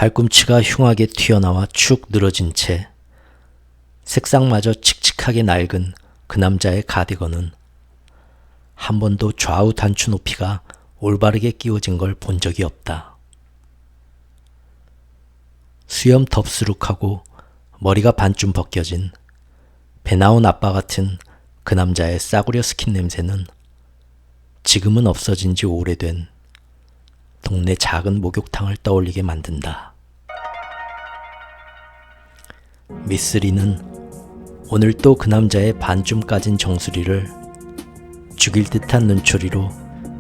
발꿈치가 흉하게 튀어나와 축 늘어진 채 색상마저 칙칙하게 낡은 그 남자의 가디건은 한 번도 좌우 단추 높이가 올바르게 끼워진 걸 본 적이 없다. 수염 덥수룩하고 머리가 반쯤 벗겨진 배 나온 아빠 같은 그 남자의 싸구려 스킨 냄새는 지금은 없어진 지 오래된 동네 작은 목욕탕을 떠올리게 만든다. 미쓰리는 오늘 또 그 남자의 반쯤 까진 정수리를 죽일 듯한 눈초리로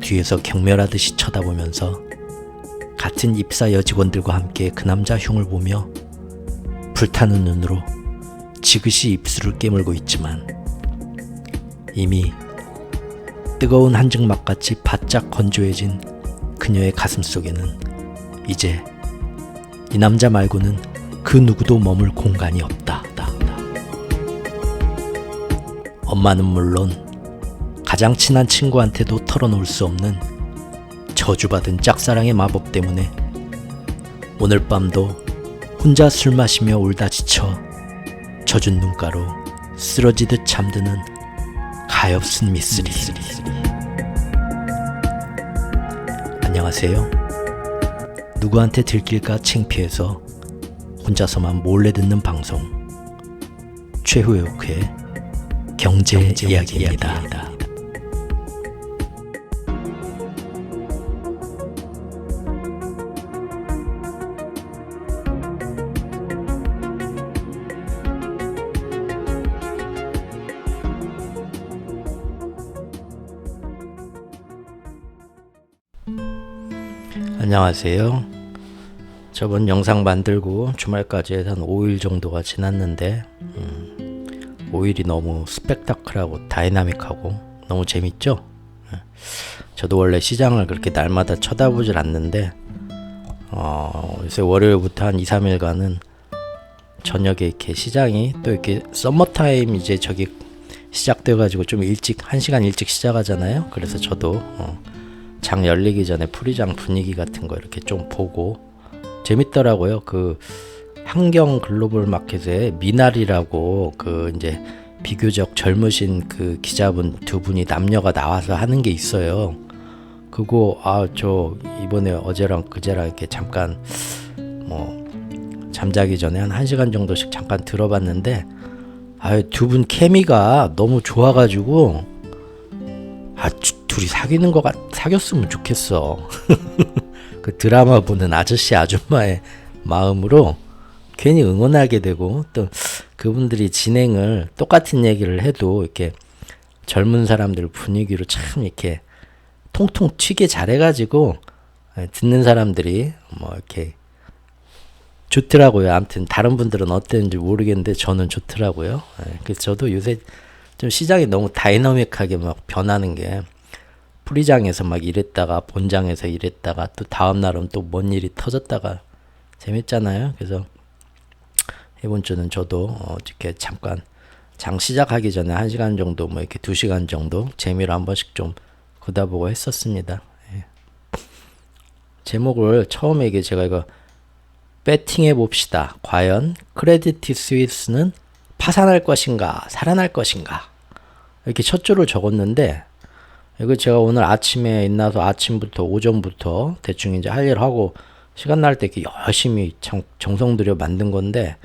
뒤에서 경멸하듯이 쳐다보면서 같은 입사 여직원들과 함께 그 남자 흉을 보며 불타는 눈으로 지그시 입술을 깨물고 있지만 이미 뜨거운 한증막같이 바짝 건조해진 그녀의 가슴 속에는 이제 이 남자 말고는 그 누구도 머물 공간이 없다. 엄마는 물론 가장 친한 친구한테도 털어놓을 수 없는 저주받은 짝사랑의 마법 때문에 오늘 밤도 혼자 술 마시며 울다 지쳐 젖은 눈가로 쓰러지듯 잠드는 가엾은 미쓰리. 안녕하세요. 누구한테 들킬까 창피해서 혼자서만 몰래 듣는 방송 최후의 경제 이야기입니다. 안녕하세요. 저번 영상 만들고 주말까지 해서 한 5일 정도가 지났는데 5일이 너무 스펙타클하고 다이나믹하고 너무 재밌죠? 저도 원래 시장을 그렇게 날마다 쳐다보질 않는데 요새 월요일부터 한 2, 3일간은 저녁에 이렇게 시장이 또 이렇게 썸머타임 이제 저기 시작돼가지고 좀 일찍 1시간 일찍 시작하잖아요. 그래서 저도 장 열리기 전에 풀이장 분위기 같은 거 이렇게 좀 보고 재밌더라고요. 그 한경 글로벌 마켓에 미나리라고 그 이제 비교적 젊으신 그 기자분 두 분이 남녀가 나와서 하는 게 있어요. 그거 저 이번에 어제랑 그제랑 이렇게 잠깐 잠자기 전에 한 1시간 정도씩 잠깐 들어봤는데 두 분 케미가 너무 좋아가지고 둘이 사귀었으면 좋겠어. 그 드라마 보는 아저씨 아줌마의 마음으로 괜히 응원하게 되고 또 그분들이 진행을 똑같은 얘기를 해도 이렇게 젊은 사람들 분위기로 참 이렇게 통통 튀게 잘해가지고 듣는 사람들이 이렇게 좋더라고요. 아무튼 다른 분들은 어땠는지 모르겠는데 저는 좋더라고요. 그래서 저도 요새 좀 시장이 너무 다이나믹하게 막 변하는 게 풀이장에서 막 이랬다가 본장에서 이랬다가 또 다음 날은 또 뭔 일이 터졌다가 재밌잖아요. 그래서 이번 주는 저도 이렇게 잠깐 장 시작하기 전에 1시간 정도 이렇게 2시간 정도 재미로 한 번씩 좀 걷어보고 했었습니다. 제목을 처음에 이게 제가 이거 배팅해 봅시다. 과연 크레디트 스위스는 파산할 것인가 살아날 것인가 이렇게 첫 줄을 적었는데 이거 제가 오늘 아침에 일어나서 아침부터 오전부터 대충 이제 할 일 하고 시간 날 때 이렇게 열심히 정성 들여 만든 건데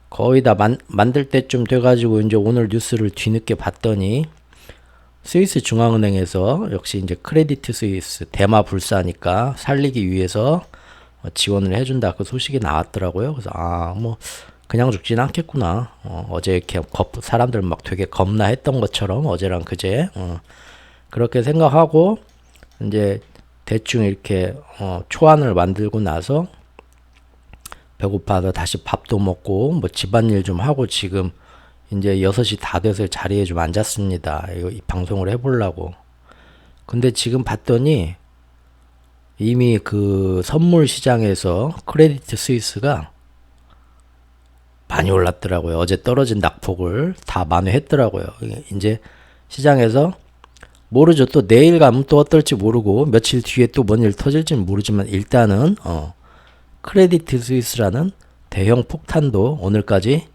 거의 다 만들 때쯤 돼가지고 이제 오늘 뉴스를 뒤늦게 봤더니 스위스 중앙은행에서 역시 이제 크레디트 스위스 대마 불사니까 살리기 위해서 지원을 해준다 그 소식이 나왔더라고요. 그래서 그냥 죽진 않겠구나. 어제 이렇게 사람들 막 되게 겁나했던 것처럼 어제랑 그제 그렇게 생각하고 이제 대충 이렇게 초안을 만들고 나서 배고파서 다시 밥도 먹고 집안일 좀 하고 지금 이제 6시 다 돼서 자리에 좀 앉았습니다. 이 방송을 해보려고. 근데 지금 봤더니 이미 그 선물 시장에서 크레디트 스위스가 많이 올랐더라고요. 어제 떨어진 낙폭을 다 만회했더라고요. 이제 시장에서 모르죠. 또 내일 가면 또 어떨지 모르고 며칠 뒤에 또 뭔 일 터질지는 모르지만 일단은 크레디트 스위스라는 대형 폭탄도 오늘까지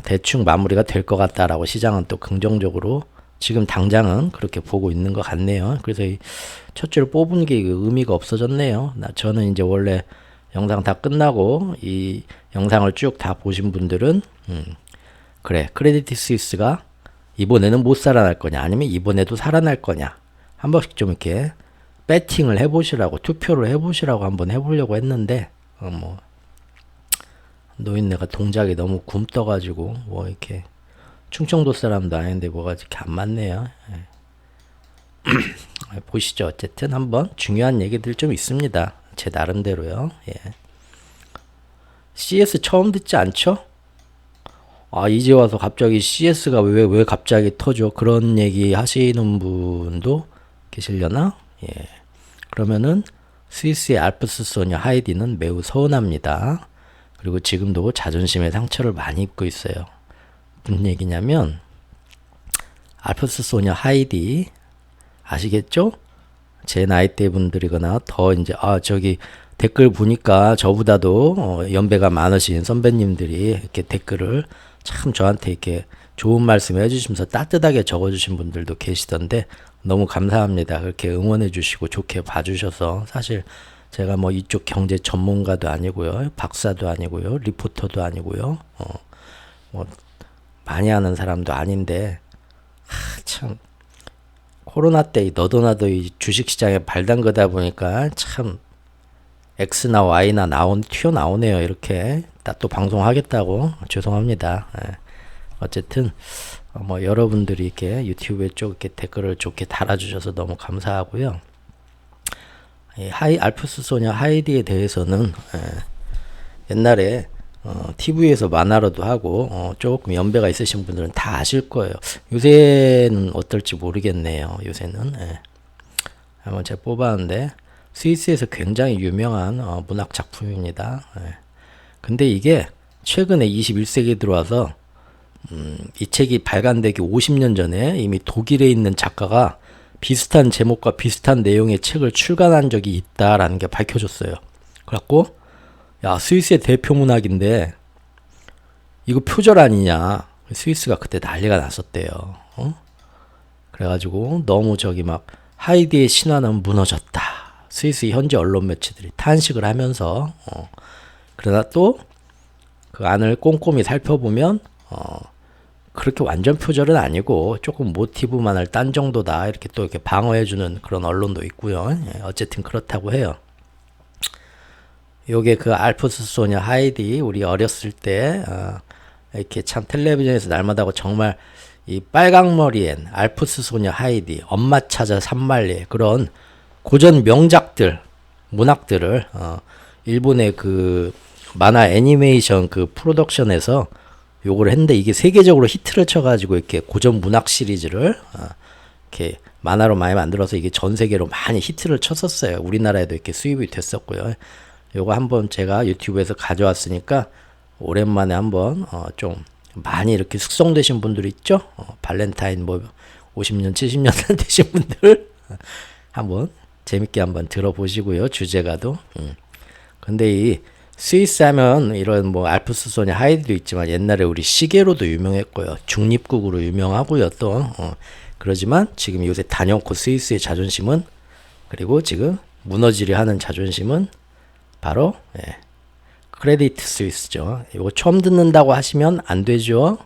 대충 마무리가 될 것 같다라고 시장은 또 긍정적으로 지금 당장은 그렇게 보고 있는 것 같네요. 그래서 이 첫 줄 뽑은 게 의미가 없어졌네요. 저는 이제 원래 영상 다 끝나고 이 영상을 쭉 다 보신 분들은 그래, 크레디트 스위스가 이번에는 못 살아날 거냐 아니면 이번에도 살아날 거냐 한 번씩 좀 이렇게 배팅을 해보시라고, 투표를 해보시라고 한번 해보려고 했는데 뭐 노인네가 동작이 너무 굼떠가지고 뭐 이렇게 충청도 사람도 아닌데 뭐가 이렇게 안 맞네요. 보시죠. 어쨌든 한번 중요한 얘기들 좀 있습니다. 제 나름대로요. 예. CS 처음 듣지 않죠? 이제 와서 갑자기 CS가 왜 갑자기 터져? 그런 얘기 하시는 분도 계시려나? 예. 그러면은 스위스의 알프스 소녀 하이디는 매우 서운합니다. 그리고 지금도 자존심의 상처를 많이 입고 있어요. 무슨 얘기냐면 알프스 소녀 하이디 아시겠죠? 제 나이대 분들이거나 더 이제 저기 댓글 보니까 저보다도 연배가 많으신 선배님들이 이렇게 댓글을 참 저한테 이렇게 좋은 말씀 해주시면서 따뜻하게 적어주신 분들도 계시던데 너무 감사합니다. 그렇게 응원해 주시고 좋게 봐주셔서. 사실 제가 뭐 이쪽 경제 전문가도 아니고요, 박사도 아니고요, 리포터도 아니고요, 뭐 많이 하는 사람도 아닌데 참 코로나 때 너도 나도 이 주식시장에 발 담그다 보니까 참 X나 Y나 튀어나오네요. 이렇게 또 방송하겠다고. 죄송합니다. 어쨌든 뭐 여러분들이 이렇게 유튜브에 쭉 이렇게 댓글을 좋게 달아주셔서 너무 감사하고요. 알프스 소녀 하이디에 대해서는 옛날에 TV에서 만화로도 하고 조금 연배가 있으신 분들은 다 아실 거예요. 요새는 어떨지 모르겠네요. 요새는 한번 제가 뽑았는데 스위스에서 굉장히 유명한 문학 작품입니다. 근데 이게 최근에 21세기에 들어와서 이 책이 발간되기 50년 전에 이미 독일에 있는 작가가 비슷한 제목과 비슷한 내용의 책을 출간한 적이 있다라는 게 밝혀졌어요. 그래갖고 야, 스위스의 대표 문학인데 이거 표절 아니냐. 스위스가 그때 난리가 났었대요. 그래가지고 너무 막 하이디의 신화는 무너졌다. 스위스 현지 언론 매체들이 탄식을 하면서 그러나 또 그 안을 꼼꼼히 살펴보면 그렇게 완전 표절은 아니고 조금 모티브만을 딴 정도다. 이렇게 또 이렇게 방어해주는 그런 언론도 있고요. 어쨌든 그렇다고 해요. 요게 그 알프스 소녀 하이디 우리 어렸을 때 이렇게 참 텔레비전에서 날마다 정말 이 빨강머리엔 알프스 소녀 하이디, 엄마 찾아 산말리 그런 고전 명작들, 문학들을 일본의 그 만화 애니메이션 그 프로덕션에서 요걸 했는데 이게 세계적으로 히트를 쳐가지고 이렇게 고전 문학 시리즈를 이렇게 만화로 많이 만들어서 이게 전 세계로 많이 히트를 쳤었어요. 우리나라에도 이렇게 수입이 됐었고요. 요거 한번 제가 유튜브에서 가져왔으니까 오랜만에 한번 좀 많이 이렇게 숙성되신 분들 있죠? 발렌타인 뭐 50년, 70년 되신 분들 한번 재밌게 한번 들어보시고요. 주제가도. 근데 이 스위스 하면 이런 뭐 알프스 소녀 하이디도 있지만 옛날에 우리 시게로도 유명했고요. 중립국으로 유명하고요. 또 그러지만 지금 요새 단연코 스위스의 자존심은 그리고 지금 무너지려 하는 자존심은 바로 크레디트 스위스죠. 이거 처음 듣는다고 하시면 안 되죠.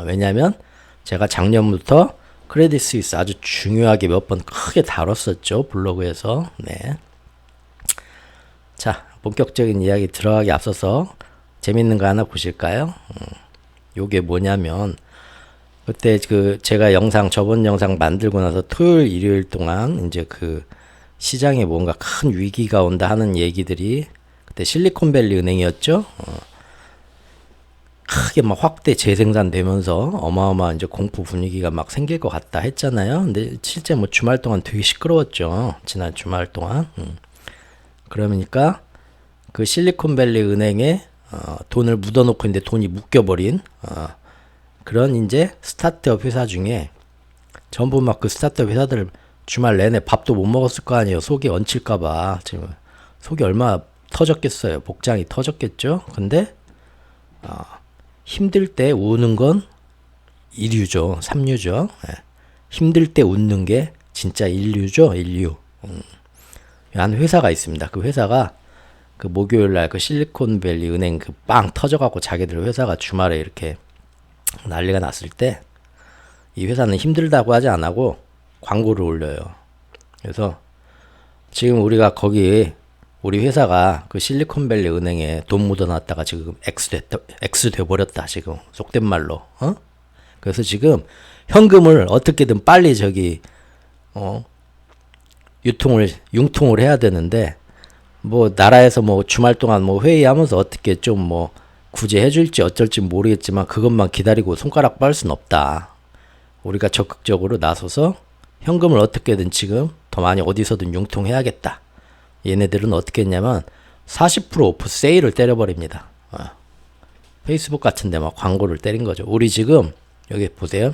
왜냐하면 제가 작년부터 크레디트 스위스 아주 중요하게 몇 번 크게 다뤘었죠. 블로그에서. 네. 자, 본격적인 이야기 들어가기 앞서서 재밌는 거 하나 보실까요? 요게 뭐냐면 그때 그 제가 저번 영상 만들고 나서 토요일 일요일 동안 이제 그 시장에 뭔가 큰 위기가 온다 하는 얘기들이 그때 실리콘밸리 은행이었죠. 크게 막 확대 재생산되면서 어마어마한 이제 공포 분위기가 막 생길 것 같다 했잖아요. 근데 실제 뭐 주말 동안 되게 시끄러웠죠. 지난 주말 동안. 그러니까 그 실리콘밸리 은행에 돈을 묻어놓고 있는데 돈이 묶여버린 그런 이제 스타트업 회사 중에 전부 막 그 스타트업 회사들 주말 내내 밥도 못 먹었을 거 아니에요. 속이 얹힐까봐. 지금 속이 얼마나 터졌겠어요. 복장이 터졌겠죠. 근데 힘들 때 우는 건 인류죠. 삼류죠. 예. 힘들 때 웃는 게 진짜 인류죠. 인류. 한 회사가 있습니다. 그 회사가 그 목요일 날 그 실리콘밸리 은행 그 빵 터져갖고 자기들 회사가 주말에 이렇게 난리가 났을 때 이 회사는 힘들다고 하지 안 하고 광고를 올려요. 그래서 지금 우리가 거기 우리 회사가 그 실리콘밸리 은행에 돈 묻어놨다가 지금 액수 돼버렸다. 지금 속된 말로. 그래서 지금 현금을 어떻게든 빨리 저기 융통을 해야 되는데 뭐 나라에서 뭐 주말 동안 뭐 회의하면서 어떻게 좀 뭐 구제해 줄지 어쩔지 모르겠지만 그것만 기다리고 손가락 빻을 순 없다. 우리가 적극적으로 나서서 현금을 어떻게든 지금 더 많이 어디서든 융통해야겠다. 얘네들은 어떻게 했냐면 40% 오프 세일을 때려버립니다. 페이스북 같은 데 막 광고를 때린 거죠. 우리 지금 여기 보세요.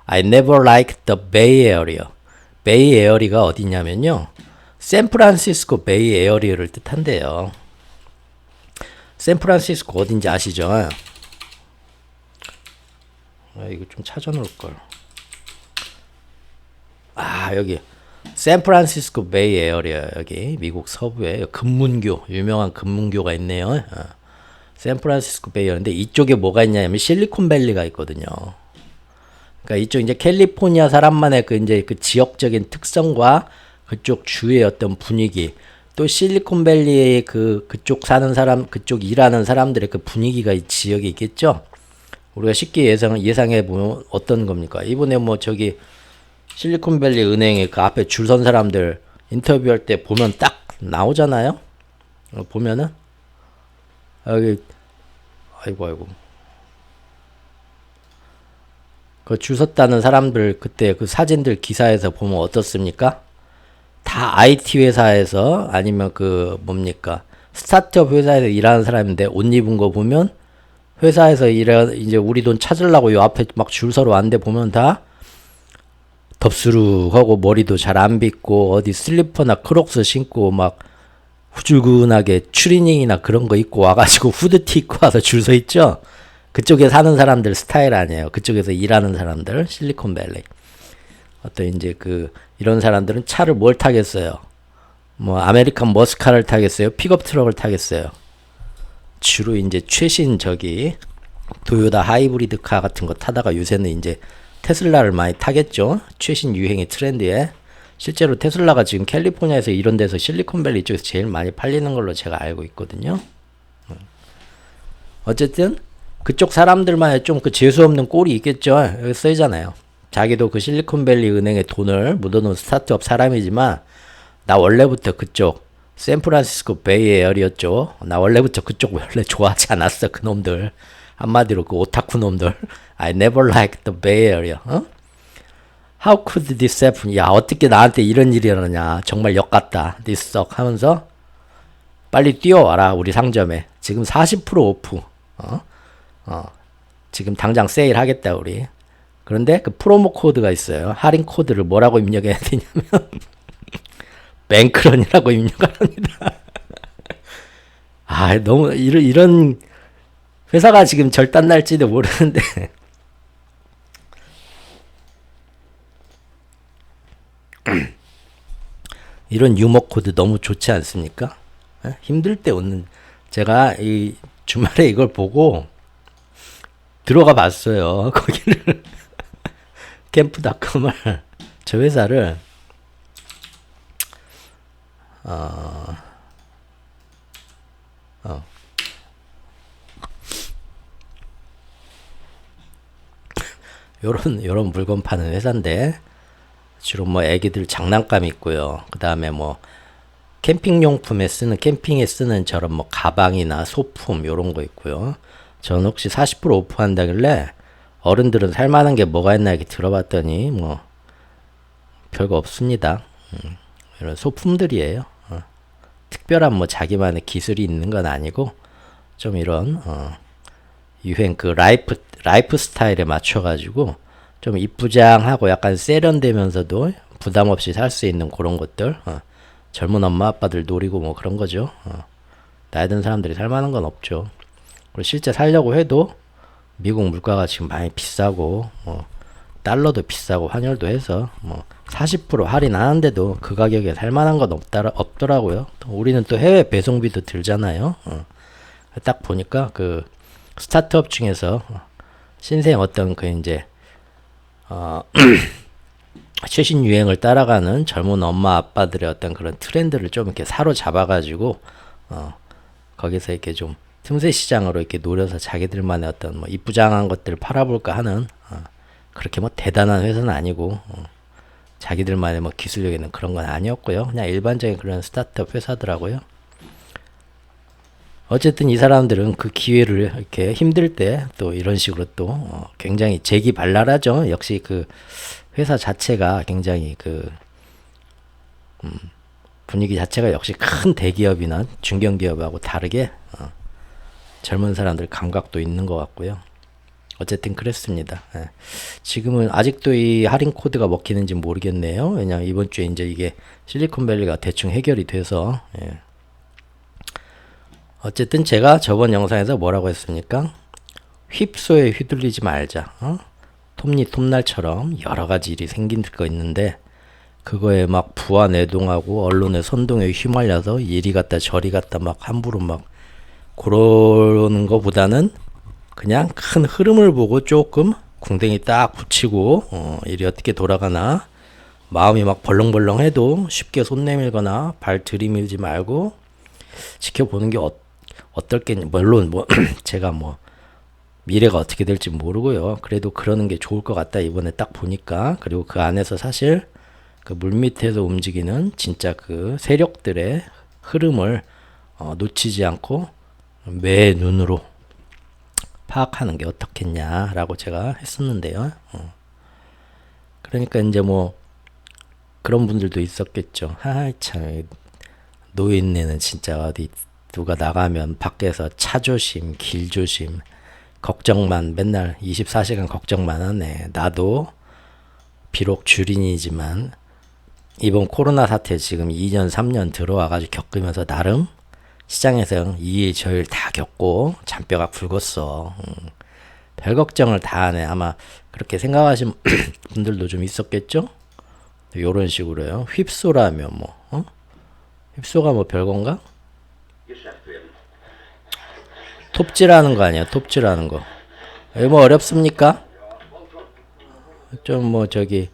I never liked the Bay Area. 베이 에어리가 어디냐면요. 샌프란시스코 베이 에어리를 뜻한대요. 샌프란시스코 어딘지 아시죠? 이거 좀 찾아놓을 걸. 여기 샌프란시스코 베이 에어리아 여기 미국 서부에 금문교 유명한 금문교가 있네요. 샌프란시스코 베이 에어리아인데 이쪽에 뭐가 있냐면 실리콘밸리가 있거든요. 그러니까 이쪽 이제 캘리포니아 사람만의 그 이제 그 지역적인 특성과 그쪽 주의 어떤 분위기 또 실리콘밸리의 그쪽 사는 사람 그쪽 일하는 사람들의 그 분위기가 이 지역에 있겠죠. 우리가 쉽게 예상해 보면 어떤 겁니까? 이번에 뭐 저기 실리콘밸리 은행에 그 앞에 줄 선 사람들 인터뷰할 때 보면 딱 나오잖아요. 보면은 여기 아이고 그 줄 섰다는 사람들 그때 그 사진들 기사에서 보면 어떻습니까? 다 IT 회사에서 아니면 그 뭡니까 스타트업 회사에서 일하는 사람인데 옷 입은 거 보면 회사에서 이제 우리 돈 찾으려고 요 앞에 막 줄 서러 왔는데 보면 다 덥수룩하고 머리도 잘 안 빗고 어디 슬리퍼나 크록스 신고 막 후줄근하게 추리닝이나 그런 거 입고 와가지고 후드티 입고 와서 줄 서 있죠. 그쪽에 사는 사람들 스타일 아니에요. 그쪽에서 일하는 사람들 실리콘밸리. 어떤 이제 이런 사람들은 차를 뭘 타겠어요? 뭐 아메리칸 머스카를 타겠어요? 픽업 트럭을 타겠어요? 주로 이제 최신 저기 도요타 하이브리드 카 같은 거 타다가 요새는 이제 테슬라를 많이 타겠죠. 최신 유행의 트렌드에. 실제로 테슬라가 지금 캘리포니아에서 이런 데서 실리콘밸리 쪽에서 제일 많이 팔리는 걸로 제가 알고 있거든요. 어쨌든 그쪽 사람들만의 좀 그 재수 없는 꼴이 있겠죠. 여기 써있잖아요. 자기도 그 실리콘밸리 은행에 돈을 묻어놓은 스타트업 사람이지만 나 원래부터 그쪽 샌프란시스코 베이 에어리였죠. 나 원래부터 그쪽 원래 좋아하지 않았어. 그놈들. 한마디로 그 오타쿠 놈들. I never liked the Bay Area. How could this happen? 야, 어떻게 나한테 이런 일이 일어나냐. 정말 역같다. This suck 하면서 빨리 뛰어와라. 우리 상점에. 지금 40% 오프. 지금 당장 세일 하겠다 우리. 그런데 그 프로모 코드가 있어요. 할인 코드를 뭐라고 입력해야 되냐면 뱅크런이라고 입력합니다. 너무 이런 회사가 지금 절단 날지도 모르는데 이런 유머 코드 너무 좋지 않습니까? 힘들 때 웃는 제가 이 주말에 이걸 보고 들어가 봤어요. 거기를 캠프닷컴을 저 회사를 요런 물건 파는 회사인데 주로 뭐 애기들 장난감 있고요. 그 다음에 뭐 캠핑용품에 쓰는 캠핑에 쓰는 저런 뭐 가방이나 소품 요런 거 있고요. 저는 혹시 40% 오프 한다길래 어른들은 살만한 게 뭐가 있나 이렇게 들어봤더니 뭐 별거 없습니다. 이런 소품들이에요. 특별한 뭐 자기만의 기술이 있는 건 아니고 좀 이런 유행 그 라이프 스타일에 맞춰가지고 좀 이쁘장하고 약간 세련되면서도 부담 없이 살 수 있는 그런 것들. 젊은 엄마 아빠들 노리고 뭐 그런 거죠. 나이 든 사람들이 살 만한 건 없죠. 그리고 실제 살려고 해도 미국 물가가 지금 많이 비싸고 달러도 비싸고 환율도 해서 40% 할인하는데도 그 가격에 살 만한 건 없더라고요. 우리는 또 해외 배송비도 들잖아요. 딱 보니까 그 스타트업 중에서 신생 어떤 그 이제 최신 유행을 따라가는 젊은 엄마 아빠들의 어떤 그런 트렌드를 좀 이렇게 사로잡아가지고 거기서 이렇게 좀 틈새 시장으로 이렇게 노려서 자기들만의 어떤 뭐 이쁘장한 것들을 팔아볼까 하는 그렇게 뭐 대단한 회사는 아니고 자기들만의 뭐 기술력 있는 그런 건 아니었고요. 그냥 일반적인 그런 스타트업 회사더라고요. 어쨌든 이 사람들은 그 기회를 이렇게 힘들 때 또 이런 식으로 또 굉장히 재기발랄하죠. 역시 그 회사 자체가 굉장히 그 분위기 자체가 역시 큰 대기업이나 중견기업하고 다르게 젊은 사람들 감각도 있는 것 같고요. 어쨌든 그랬습니다. 예. 지금은 아직도 이 할인 코드가 먹히는지 모르겠네요. 왜냐면 이번 주에 이제 이게 실리콘밸리가 대충 해결이 돼서 어쨌든 제가 저번 영상에서 뭐라고 했습니까? 휩소에 휘둘리지 말자. 톱니 톱날처럼 여러 가지 일이 생긴 거 있는데 그거에 막 부하 내동하고 언론의 선동에 휘말려서 이리 갔다 저리 갔다 막 함부로 막 그러는 거보다는 그냥 큰 흐름을 보고 조금 궁뎅이 딱 붙이고 일이 어떻게 돌아가나 마음이 막 벌렁벌렁해도 쉽게 손 내밀거나 발 들이밀지 말고 지켜보는 게 어떨겠냐. 물론 뭐 제가 뭐 미래가 어떻게 될지 모르고요. 그래도 그러는 게 좋을 것 같다 이번에 딱 보니까. 그리고 그 안에서 사실 그 물밑에서 움직이는 진짜 그 세력들의 흐름을 놓치지 않고 매 눈으로 파악하는 게 어떻겠냐라고 제가 했었는데요. 그러니까 이제 뭐 그런 분들도 있었겠죠. 참 노인네는 진짜 어디 누가 나가면 밖에서 차 조심, 길 조심, 걱정만 맨날 24시간 걱정만 하네. 나도 비록 주린이지만 이번 코로나 사태 지금 2년 3년 들어와가지고 겪으면서 나름 시장에서 이일 저일 다 겪고 잔뼈가 굵었어. 별 걱정을 다 하네. 아마 그렇게 생각하신 분들도 좀 있었겠죠? 요런 식으로요. 휩소라면 뭐 휩소가 뭐 별건가? 톱질하는 거 아니야? 톱질하는 거. 이거 뭐 어렵습니까? 좀 뭐 저기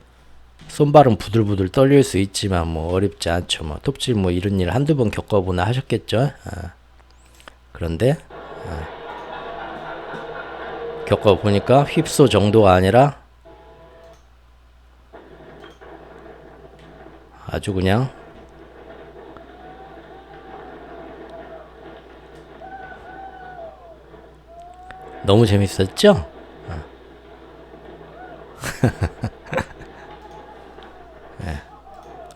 손발은 부들부들 떨릴 수 있지만 뭐 어렵지 않죠. 뭐 톱질 뭐 이런 일 한두 번 겪어보나 하셨겠죠. 그런데 겪어보니까 휩소 정도가 아니라 아주 그냥 너무 재밌었죠?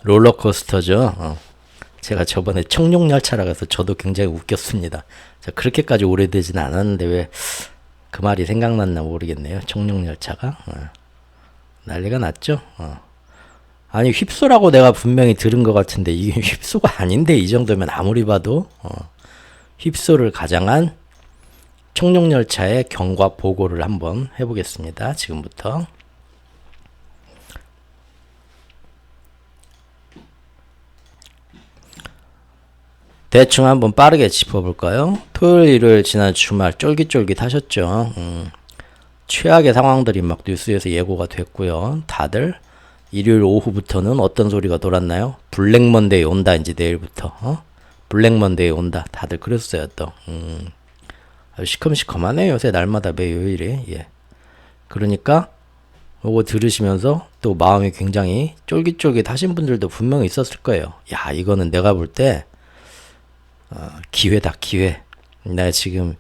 롤러코스터죠. 제가 저번에 청룡열차라고 해서 저도 굉장히 웃겼습니다. 자, 그렇게까지 오래되진 않았는데 왜 그 말이 생각났나 모르겠네요. 청룡열차가. 난리가 났죠. 아니 휩소라고 내가 분명히 들은 것 같은데 이게 휩소가 아닌데 이 정도면 아무리 봐도 휩소를 가장한 청룡열차의 경과 보고를 한번 해보겠습니다. 지금부터. 대충 한번 빠르게 짚어볼까요? 토요일, 일요일 지난 주말 쫄깃쫄깃 하셨죠? 최악의 상황들이 막 뉴스에서 예고가 됐고요. 다들 일요일 오후부터는 어떤 소리가 돌았나요? 블랙 먼데이 온다 이제 내일부터. 블랙 먼데이 온다. 다들 그랬어요 또. 아주 시커먼시커먼해요 요새 날마다 매 요일에. 예. 그러니까 요거 들으시면서 또 마음이 굉장히 쫄깃쫄깃 하신 분들도 분명히 있었을 거예요. 야 이거는 내가 볼 때 기회다 기회. 나 지금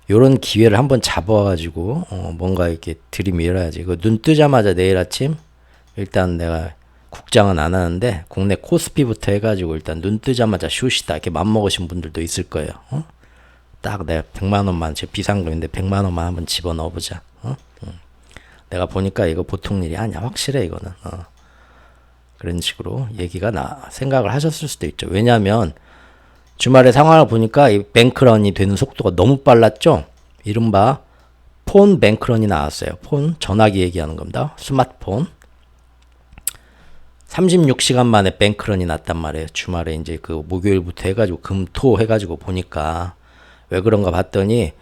요런 기회를 한번 잡아가지고 뭔가 이렇게 들이밀어야지. 이거 눈 뜨자마자 내일 아침 일단 내가 국장은 안 하는데 국내 코스피부터 해가지고 일단 눈 뜨자마자 슛이다 이렇게 맘먹으신 분들도 있을 거예요. 딱 내가 100만 원만 제 비상금인데 100만 원만 한번 집어넣어보자. 내가 보니까 이거 보통 일이 아니야. 확실해 이거는. 그런 식으로 얘기가 생각을 하셨을 수도 있죠. 왜냐하면 주말에 상황을 보니까 이 뱅크런이 되는 속도가 너무 빨랐죠. 이른바 폰 뱅크런이 나왔어요. 폰, 전화기 얘기하는 겁니다. 스마트폰. 36시간 만에 뱅크런이 났단 말이에요. 주말에 이제 그 목요일부터 해가지고 금토 해가지고 보니까 왜 그런가 봤더니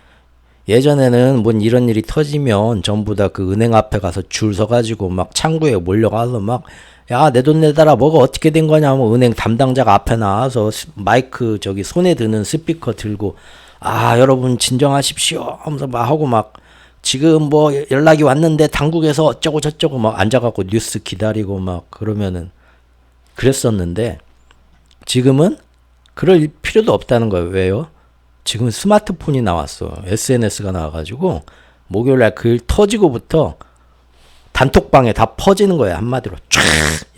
예전에는 뭔 이런 일이 터지면 전부 다 그 은행 앞에 가서 줄 서가지고 막 창구에 몰려가서 막 야, 내 돈 내놔라. 뭐가 어떻게 된 거냐 하면 은행 담당자가 앞에 나와서 마이크 저기 손에 드는 스피커 들고 아, 여러분 진정하십시오 하면서 막 하고 막 지금 뭐 연락이 왔는데 당국에서 어쩌고 저쩌고 막 앉아갖고 뉴스 기다리고 막 그러면은 그랬었는데 지금은 그럴 필요도 없다는 거예요. 왜요? 지금 스마트폰이 나왔어. SNS가 나와가지고 목요일날 그 일 터지고부터 단톡방에 다 퍼지는 거예요. 한마디로 쫙.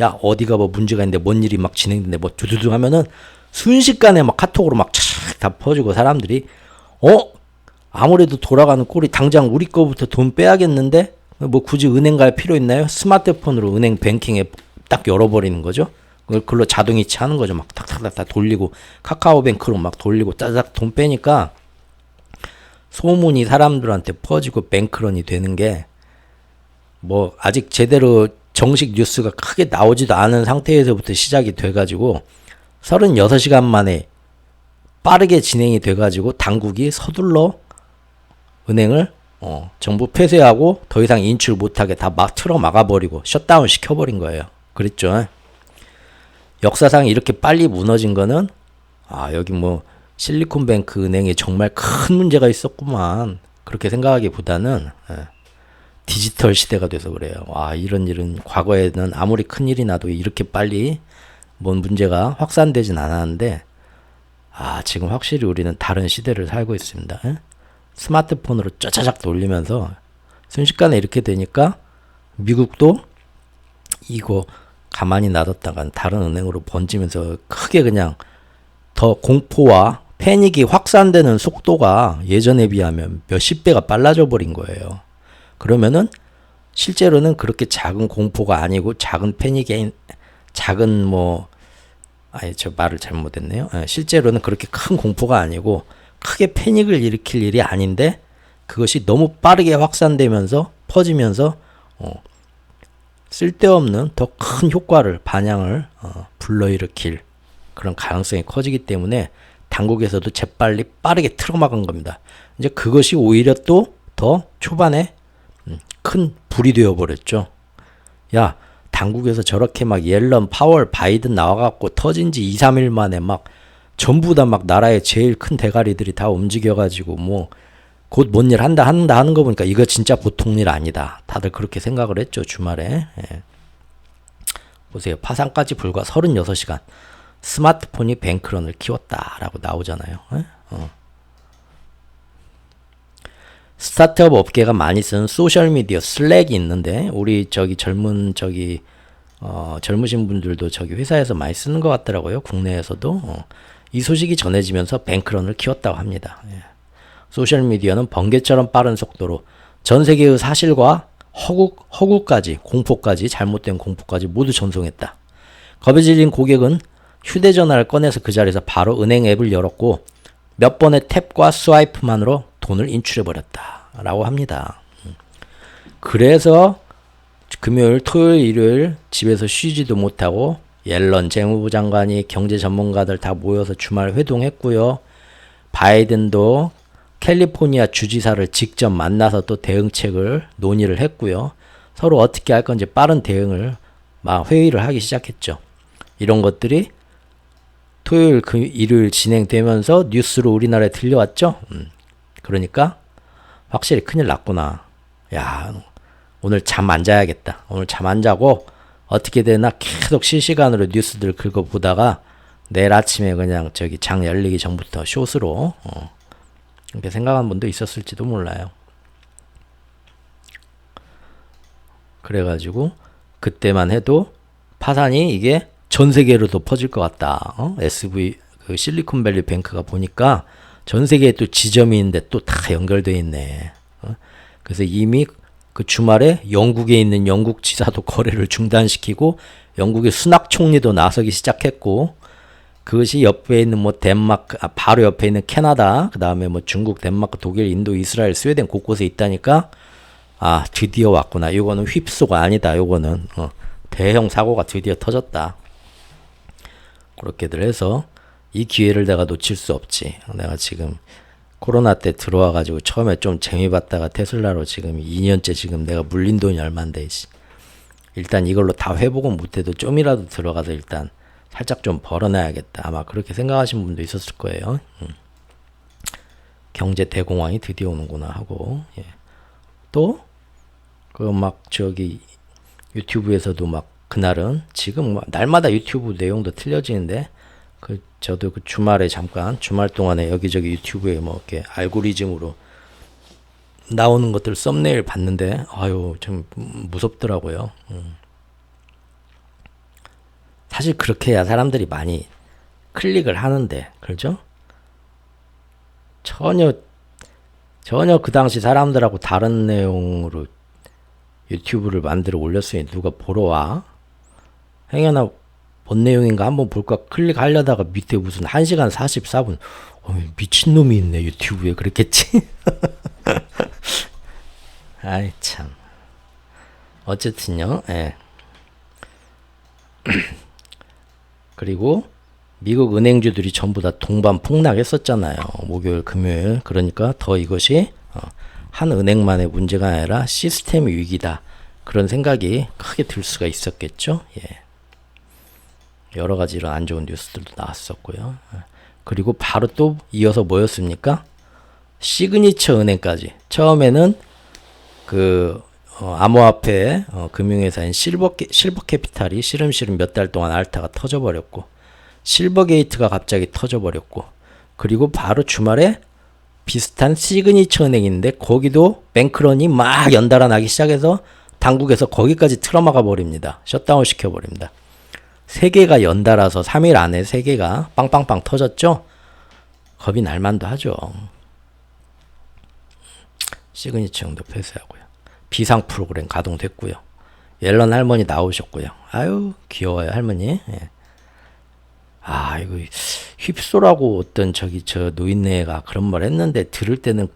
야 어디가 뭐 문제가 있는데 뭔 일이 막 진행되는데 뭐 두두두 하면은 순식간에 막 카톡으로 막 다 퍼지고 사람들이 아무래도 돌아가는 꼴이 당장 우리 거부터 돈 빼야겠는데 뭐 굳이 은행 갈 필요 있나요? 스마트폰으로 은행 뱅킹에 딱 열어버리는 거죠. 그걸로 자동이체 하는 거죠. 막 탁탁탁 돌리고 카카오뱅크로 막 돌리고 짜작 돈 빼니까 소문이 사람들한테 퍼지고 뱅크런이 되는 게 뭐 아직 제대로 정식 뉴스가 크게 나오지도 않은 상태에서부터 시작이 돼가지고 36시간 만에 빠르게 진행이 돼가지고 당국이 서둘러 은행을 정부 폐쇄하고 더 이상 인출 못하게 다 막 틀어 막아버리고 셧다운 시켜버린 거예요. 그랬죠. 역사상 이렇게 빨리 무너진 거는 여기 뭐 실리콘뱅크 은행에 정말 큰 문제가 있었구만 그렇게 생각하기보다는 디지털 시대가 돼서 그래요. 이런 일은 과거에는 아무리 큰 일이 나도 이렇게 빨리 뭔 문제가 확산되진 않았는데 지금 확실히 우리는 다른 시대를 살고 있습니다. 스마트폰으로 짜자작 돌리면서 순식간에 이렇게 되니까 미국도 이거 가만히 놔뒀다간 다른 은행으로 번지면서 크게 그냥 더 공포와 패닉이 확산되는 속도가 예전에 비하면 몇십 배가 빨라져 버린 거예요. 그러면은 실제로는 그렇게 작은 공포가 아니고 작은 패닉이 작은 저 말을 잘못했네요. 실제로는 그렇게 큰 공포가 아니고 크게 패닉을 일으킬 일이 아닌데 그것이 너무 빠르게 확산되면서 퍼지면서 쓸데없는 더 큰 효과를 반향을 불러일으킬 그런 가능성이 커지기 때문에 당국에서도 재빨리 빠르게 틀어막은 겁니다. 이제 그것이 오히려 또 더 초반에 큰 불이 되어버렸죠. 야 당국에서 저렇게 막 옐런, 파월, 바이든 나와갖고 터진 지 2, 3일 만에 막 전부 다 막 나라의 제일 큰 대가리들이 다 움직여가지고 뭐 곧 뭔 일 한다 하는 거 보니까 이거 진짜 보통 일 아니다. 다들 그렇게 생각을 했죠. 주말에. 보세요. 파산까지 불과 36시간. 스마트폰이 뱅크런을 키웠다라고 나오잖아요. 스타트업 업계가 많이 쓰는 소셜미디어 슬랙이 있는데 우리 젊으신 분들도 회사에서 많이 쓰는 것 같더라고요. 국내에서도 이 소식이 전해지면서 뱅크런을 키웠다고 합니다. 소셜미디어는 번개처럼 빠른 속도로 전 세계의 사실과 허구까지 공포까지 잘못된 공포까지 모두 전송했다. 겁에 질린 고객은 휴대전화를 꺼내서 그 자리에서 바로 은행 앱을 열었고 몇 번의 탭과 스와이프만으로 돈을 인출해버렸다 라고 합니다. 그래서 금요일, 토요일, 일요일 집에서 쉬지도 못하고 옐런 재무부 장관이 경제 전문가들 다 모여서 주말 회동했고요. 바이든도 캘리포니아 주지사를 직접 만나서 또 대응책을 논의를 했고요. 서로 어떻게 할 건지 빠른 대응을 막 회의를 하기 시작했죠. 이런 것들이 토요일, 일요일 진행되면서 뉴스로 우리나라에 들려왔죠. 그러니까 확실히 큰일 났구나. 야, 오늘 잠 안 자야겠다. 오늘 잠 안 자고 어떻게 되나 계속 실시간으로 뉴스들 긁어보다가 내일 아침에 그냥 장 열리기 전부터 숏으로 이렇게 생각한 분도 있었을지도 몰라요. 그래가지고 그때만 해도 파산이 이게 전 세계로도 퍼질 것 같다. SV 실리콘밸리 뱅크가 보니까 전 세계에 또 지점이 있는데 또 다 연결돼 있네. 그래서 이미 그 주말에 영국에 있는 영국 지사도 거래를 중단시키고 영국의 수낙 총리도 나서기 시작했고 그것이 옆에 있는 뭐 덴마크, 바로 옆에 있는 캐나다, 그 다음에 뭐 중국, 덴마크, 독일, 인도, 이스라엘, 스웨덴 곳곳에 있다니까, 아, 드디어 왔구나. 이거는 휩소가 아니다. 요거는, 대형 사고가 드디어 터졌다. 그렇게들 해서 이 기회를 내가 놓칠 수 없지. 내가 지금 코로나 때 들어와가지고 처음에 좀 재미봤다가 테슬라로 지금 2년째 지금 내가 물린 돈이 얼만데, 일단 이걸로 다 회복은 못해도 좀이라도 들어가서 일단 살짝 좀 벌어놔야겠다. 아마 그렇게 생각하시는 분도 있었을 거예요. 경제 대공황이 드디어 오는구나 하고, 예. 또, 그 막 저기 유튜브에서도 막 그날은 지금 뭐 날마다 유튜브 내용도 틀려지는데, 저도 그 주말에 잠깐 주말 동안에 여기저기 유튜브에 뭐 이렇게 알고리즘으로 나오는 것들 썸네일 봤는데, 아유 좀 무섭더라고요. 사실 그렇게 해야 사람들이 많이 클릭을 하는데, 그렇죠? 전혀 그 당시 사람들하고 다른 내용으로 유튜브를 만들어 올렸으니 누가 보러 와? 행여나 뭔 내용인가 한번 볼까 클릭하려다가 밑에 무슨 1시간 44분 미친놈이 있네 유튜브에 그랬겠지? 아이 참. 어쨌든요. 예. 그리고 미국 은행주들이 전부 다 동반 폭락했었잖아요. 목요일, 금요일. 그러니까 더 이것이 한 은행만의 문제가 아니라 시스템 위기다. 그런 생각이 크게 들 수가 있었겠죠. 예. 여러 가지 이런 안 좋은 뉴스들도 나왔었고요. 그리고 바로 또 이어서 뭐였습니까? 시그니처 은행까지. 처음에는 그 암호화폐 금융회사인 실버 캐피탈이 시름시름 몇 달 동안 알타가 터져버렸고, 실버게이트가 갑자기 터져버렸고, 그리고 바로 주말에 비슷한 시그니처 은행인데 거기도 뱅크런이 막 연달아 나기 시작해서 당국에서 거기까지 틀어막아 버립니다. 셧다운 시켜버립니다. 3개가 연달아서 3일 안에 3개가 빵빵빵 터졌죠? 겁이 날만도 하죠. 시그니처형도 폐쇄하고요. 비상 프로그램 가동됐고요. 옐런 할머니 나오셨고요. 아유 귀여워요 할머니. 예. 아 이거 휩소라고 어떤 저 노인네가 그런 말 했는데 들을 때는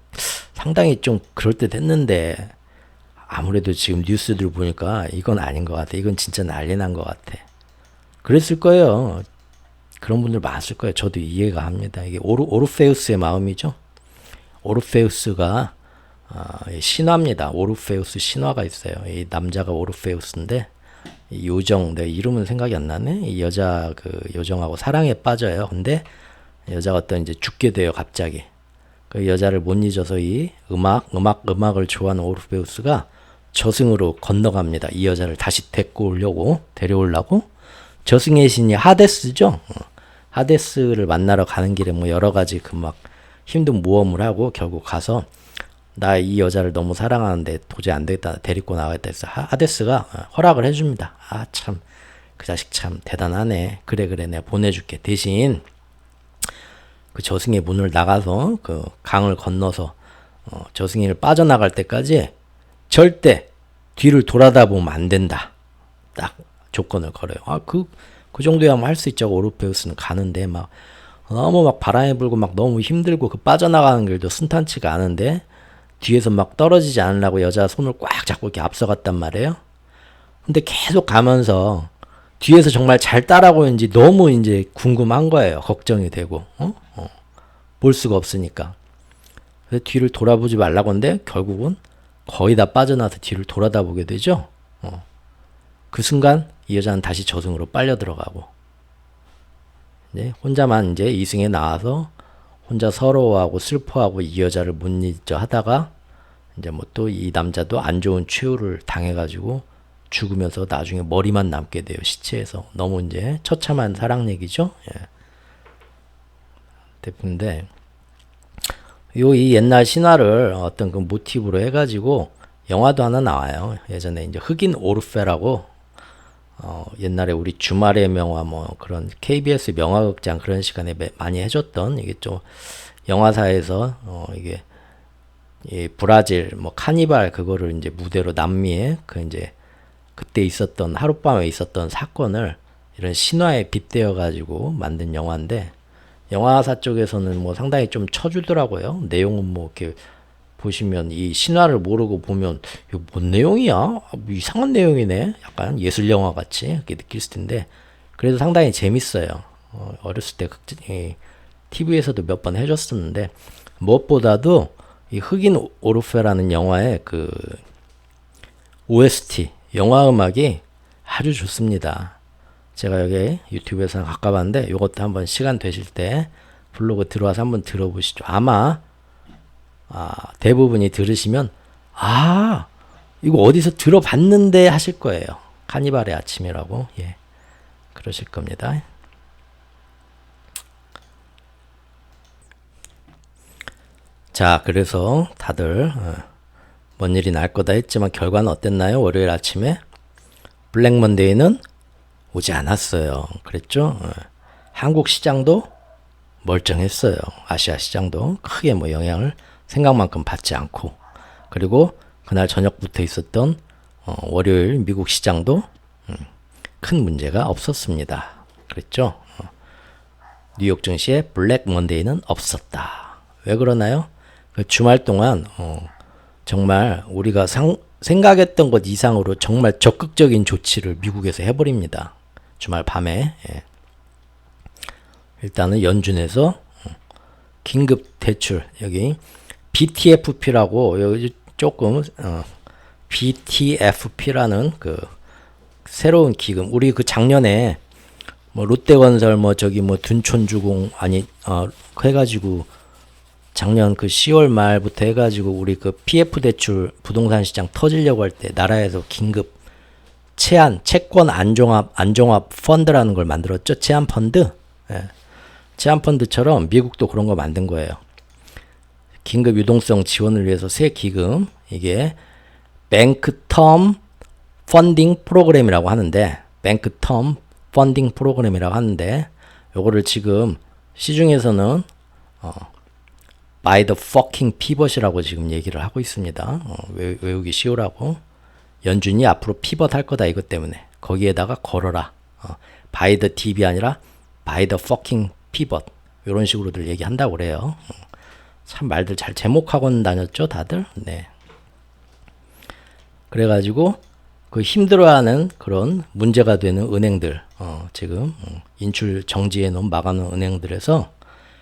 상당히 좀 그럴듯했는데, 아무래도 지금 뉴스들 보니까 이건 아닌 것 같아. 이건 진짜 난리 난 것 같아. 그랬을 거예요. 그런 분들 많았을 거예요. 저도 이해가 합니다. 이게 오르페우스의 마음이죠. 오르페우스가 신화입니다. 오르페우스 신화가 있어요. 이 남자가 오르페우스인데, 이 요정, 내 이름은 생각이 안 나네. 이 여자 그 요정하고 사랑에 빠져요. 근데 여자가 어떤 이제 죽게 돼요. 갑자기. 그 여자를 못 잊어서 이 음악을 좋아하는 오르페우스가 저승으로 건너갑니다. 이 여자를 다시 데려오려고. 저승의 신이 하데스죠. 하데스를 만나러 가는 길에 뭐 여러 가지 그 막 힘든 모험을 하고 결국 가서 나 이 여자를 너무 사랑하는데 도저히 안 되겠다, 데리고 나가겠다 해서 하데스가 허락을 해줍니다. 아 참 그 자식 참 대단하네. 그래 내가 보내줄게. 대신 그 저승의 문을 나가서 그 강을 건너서 저승을 빠져나갈 때까지 절대 뒤를 돌아다보면 안 된다. 딱 조건을 걸어요. 그 정도야만 할 수 있죠. 오르페우스는 가는데 막 너무 막 바람이 불고 막 너무 힘들고 그 빠져나가는 길도 순탄치가 않은데 뒤에서 막 떨어지지 않으려고 여자 손을 꽉 잡고 이렇게 앞서갔단 말이에요. 근데 계속 가면서 뒤에서 정말 잘 따라오는지 너무 이제 궁금한 거예요. 걱정이 되고 볼 수가 없으니까. 그래서 뒤를 돌아보지 말라고 하는데 결국은 거의 다 빠져나서 뒤를 돌아다보게 되죠. 그 순간 이 여자는 다시 저승으로 빨려 들어가고, 이제 혼자만 이제 이승에 나와서 혼자 서러워하고 슬퍼하고 이 여자를 못 잊어 하다가 이제 뭐 또 이 남자도 안 좋은 최후를 당해가지고 죽으면서 나중에 머리만 남게 돼요. 시체에서. 너무 이제 처참한 사랑 얘기죠. 예. 근데 이 옛날 신화를 어떤 그 모티브로 해가지고 영화도 하나 나와요. 예전에 이제 흑인 오르페라고 옛날에 우리 주말의 명화 뭐 그런 KBS 명화극장 그런 시간에 많이 해줬던, 이게 좀 영화사에서 이게 이 브라질 뭐 카니발 그거를 이제 무대로 남미에 그 이제 그때 있었던 하룻밤에 있었던 사건을 이런 신화에 빗대어 가지고 만든 영화인데 영화사 쪽에서는 뭐 상당히 좀 쳐주더라고요. 내용은 뭐 이렇게 보시면 이 신화를 모르고 보면 이거 뭔 내용이야? 뭐 이상한 내용이네. 약간 예술 영화 같이 이렇게 느낄 텐데 그래도 상당히 재밌어요. 어렸을 때 TV에서도 몇 번 해줬었는데 무엇보다도 이 흑인 오르페라는 영화의 그 OST 영화 음악이 아주 좋습니다. 제가 여기 유튜브에서 가까봤는데 이것도 한번 시간 되실 때 블로그 들어와서 한번 들어보시죠. 아마 대부분이 들으시면 이거 어디서 들어봤는데 하실 거예요. 카니발의 아침이라고 그러실 겁니다. 자, 그래서 다들 뭔 일이 날 거다 했지만 결과는 어땠나요? 월요일 아침에 블랙 먼데이는 오지 않았어요. 그랬죠? 한국 시장도 멀쩡했어요. 아시아 시장도 크게 뭐 영향을 생각만큼 받지 않고 그리고 그날 저녁부터 있었던 월요일 미국 시장도 큰 문제가 없었습니다. 그랬죠? 뉴욕 증시에 블랙 먼데이는 없었다. 왜 그러나요? 그 주말 동안 정말 우리가 생각했던 것 이상으로 정말 적극적인 조치를 미국에서 해버립니다. 주말 밤에 일단은 연준에서 긴급 대출 여기 BTFP라고 여기 조금 BTFP라는 그 새로운 기금 우리 그 작년에 뭐 롯데건설 뭐 저기 뭐 둔촌주공 해가지고 작년 그 10월 말부터 해가지고 우리 그 PF 대출 부동산 시장 터지려고 할 때 나라에서 긴급 채권 안정화 펀드라는 걸 만들었죠. 채안 펀드. 채안 펀드처럼 미국도 그런 거 만든 거예요. 긴급 유동성 지원을 위해서 새 기금 이게 뱅크텀 펀딩 프로그램이라고 하는데 뱅크텀 펀딩 프로그램이라고 하는데 요거를 지금 시중에서는 by the fucking pivot이라고 지금 얘기를 하고 있습니다. 외우기 쉬우라고. 연준이 앞으로 피벗 할 거다 이것 때문에 거기에다가 걸어라. by the tip이 아니라 by the fucking pivot 이런 식으로들 얘기한다고 그래요. 참 말들 잘 제목학원 다녔죠 다들. 네. 그래가지고 그 힘들어하는 그런 문제가 되는 은행들 지금 인출 정지해 놓은 막아놓은 은행들에서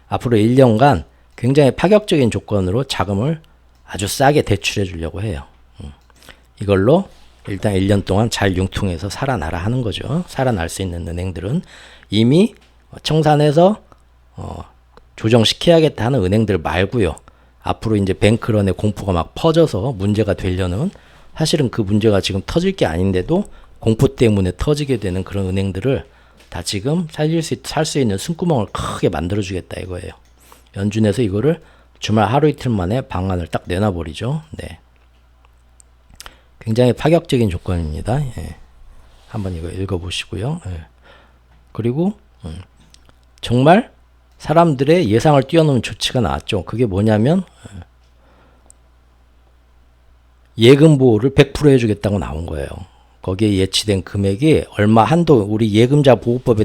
앞으로 1년간 굉장히 파격적인 조건으로 자금을 아주 싸게 대출해 주려고 해요. 이걸로 일단 1년 동안 잘 융통해서 살아나라 하는 거죠. 살아날 수 있는 은행들은 이미 청산해서 조정시켜야겠다 하는 은행들 말고요. 앞으로 이제 뱅크런의 공포가 막 퍼져서 문제가 되려는 사실은 그 문제가 지금 터질 게 아닌데도 공포 때문에 터지게 되는 그런 은행들을 다 지금 살 수 있는 숨구멍을 크게 만들어 주겠다 이거예요. 연준에서 이거를 주말 하루 이틀 만에 방안을 딱 내놔버리죠. 네. 굉장히 파격적인 조건입니다. 한번 이거 읽어보시고요. 그리고 정말 사람들의 예상을 뛰어넘은 조치가 나왔죠. 그게 뭐냐면 예금 보호를 100% 해주겠다고 나온 거예요. 거기에 예치된 금액이 얼마 한도 우리 예금자 보호법에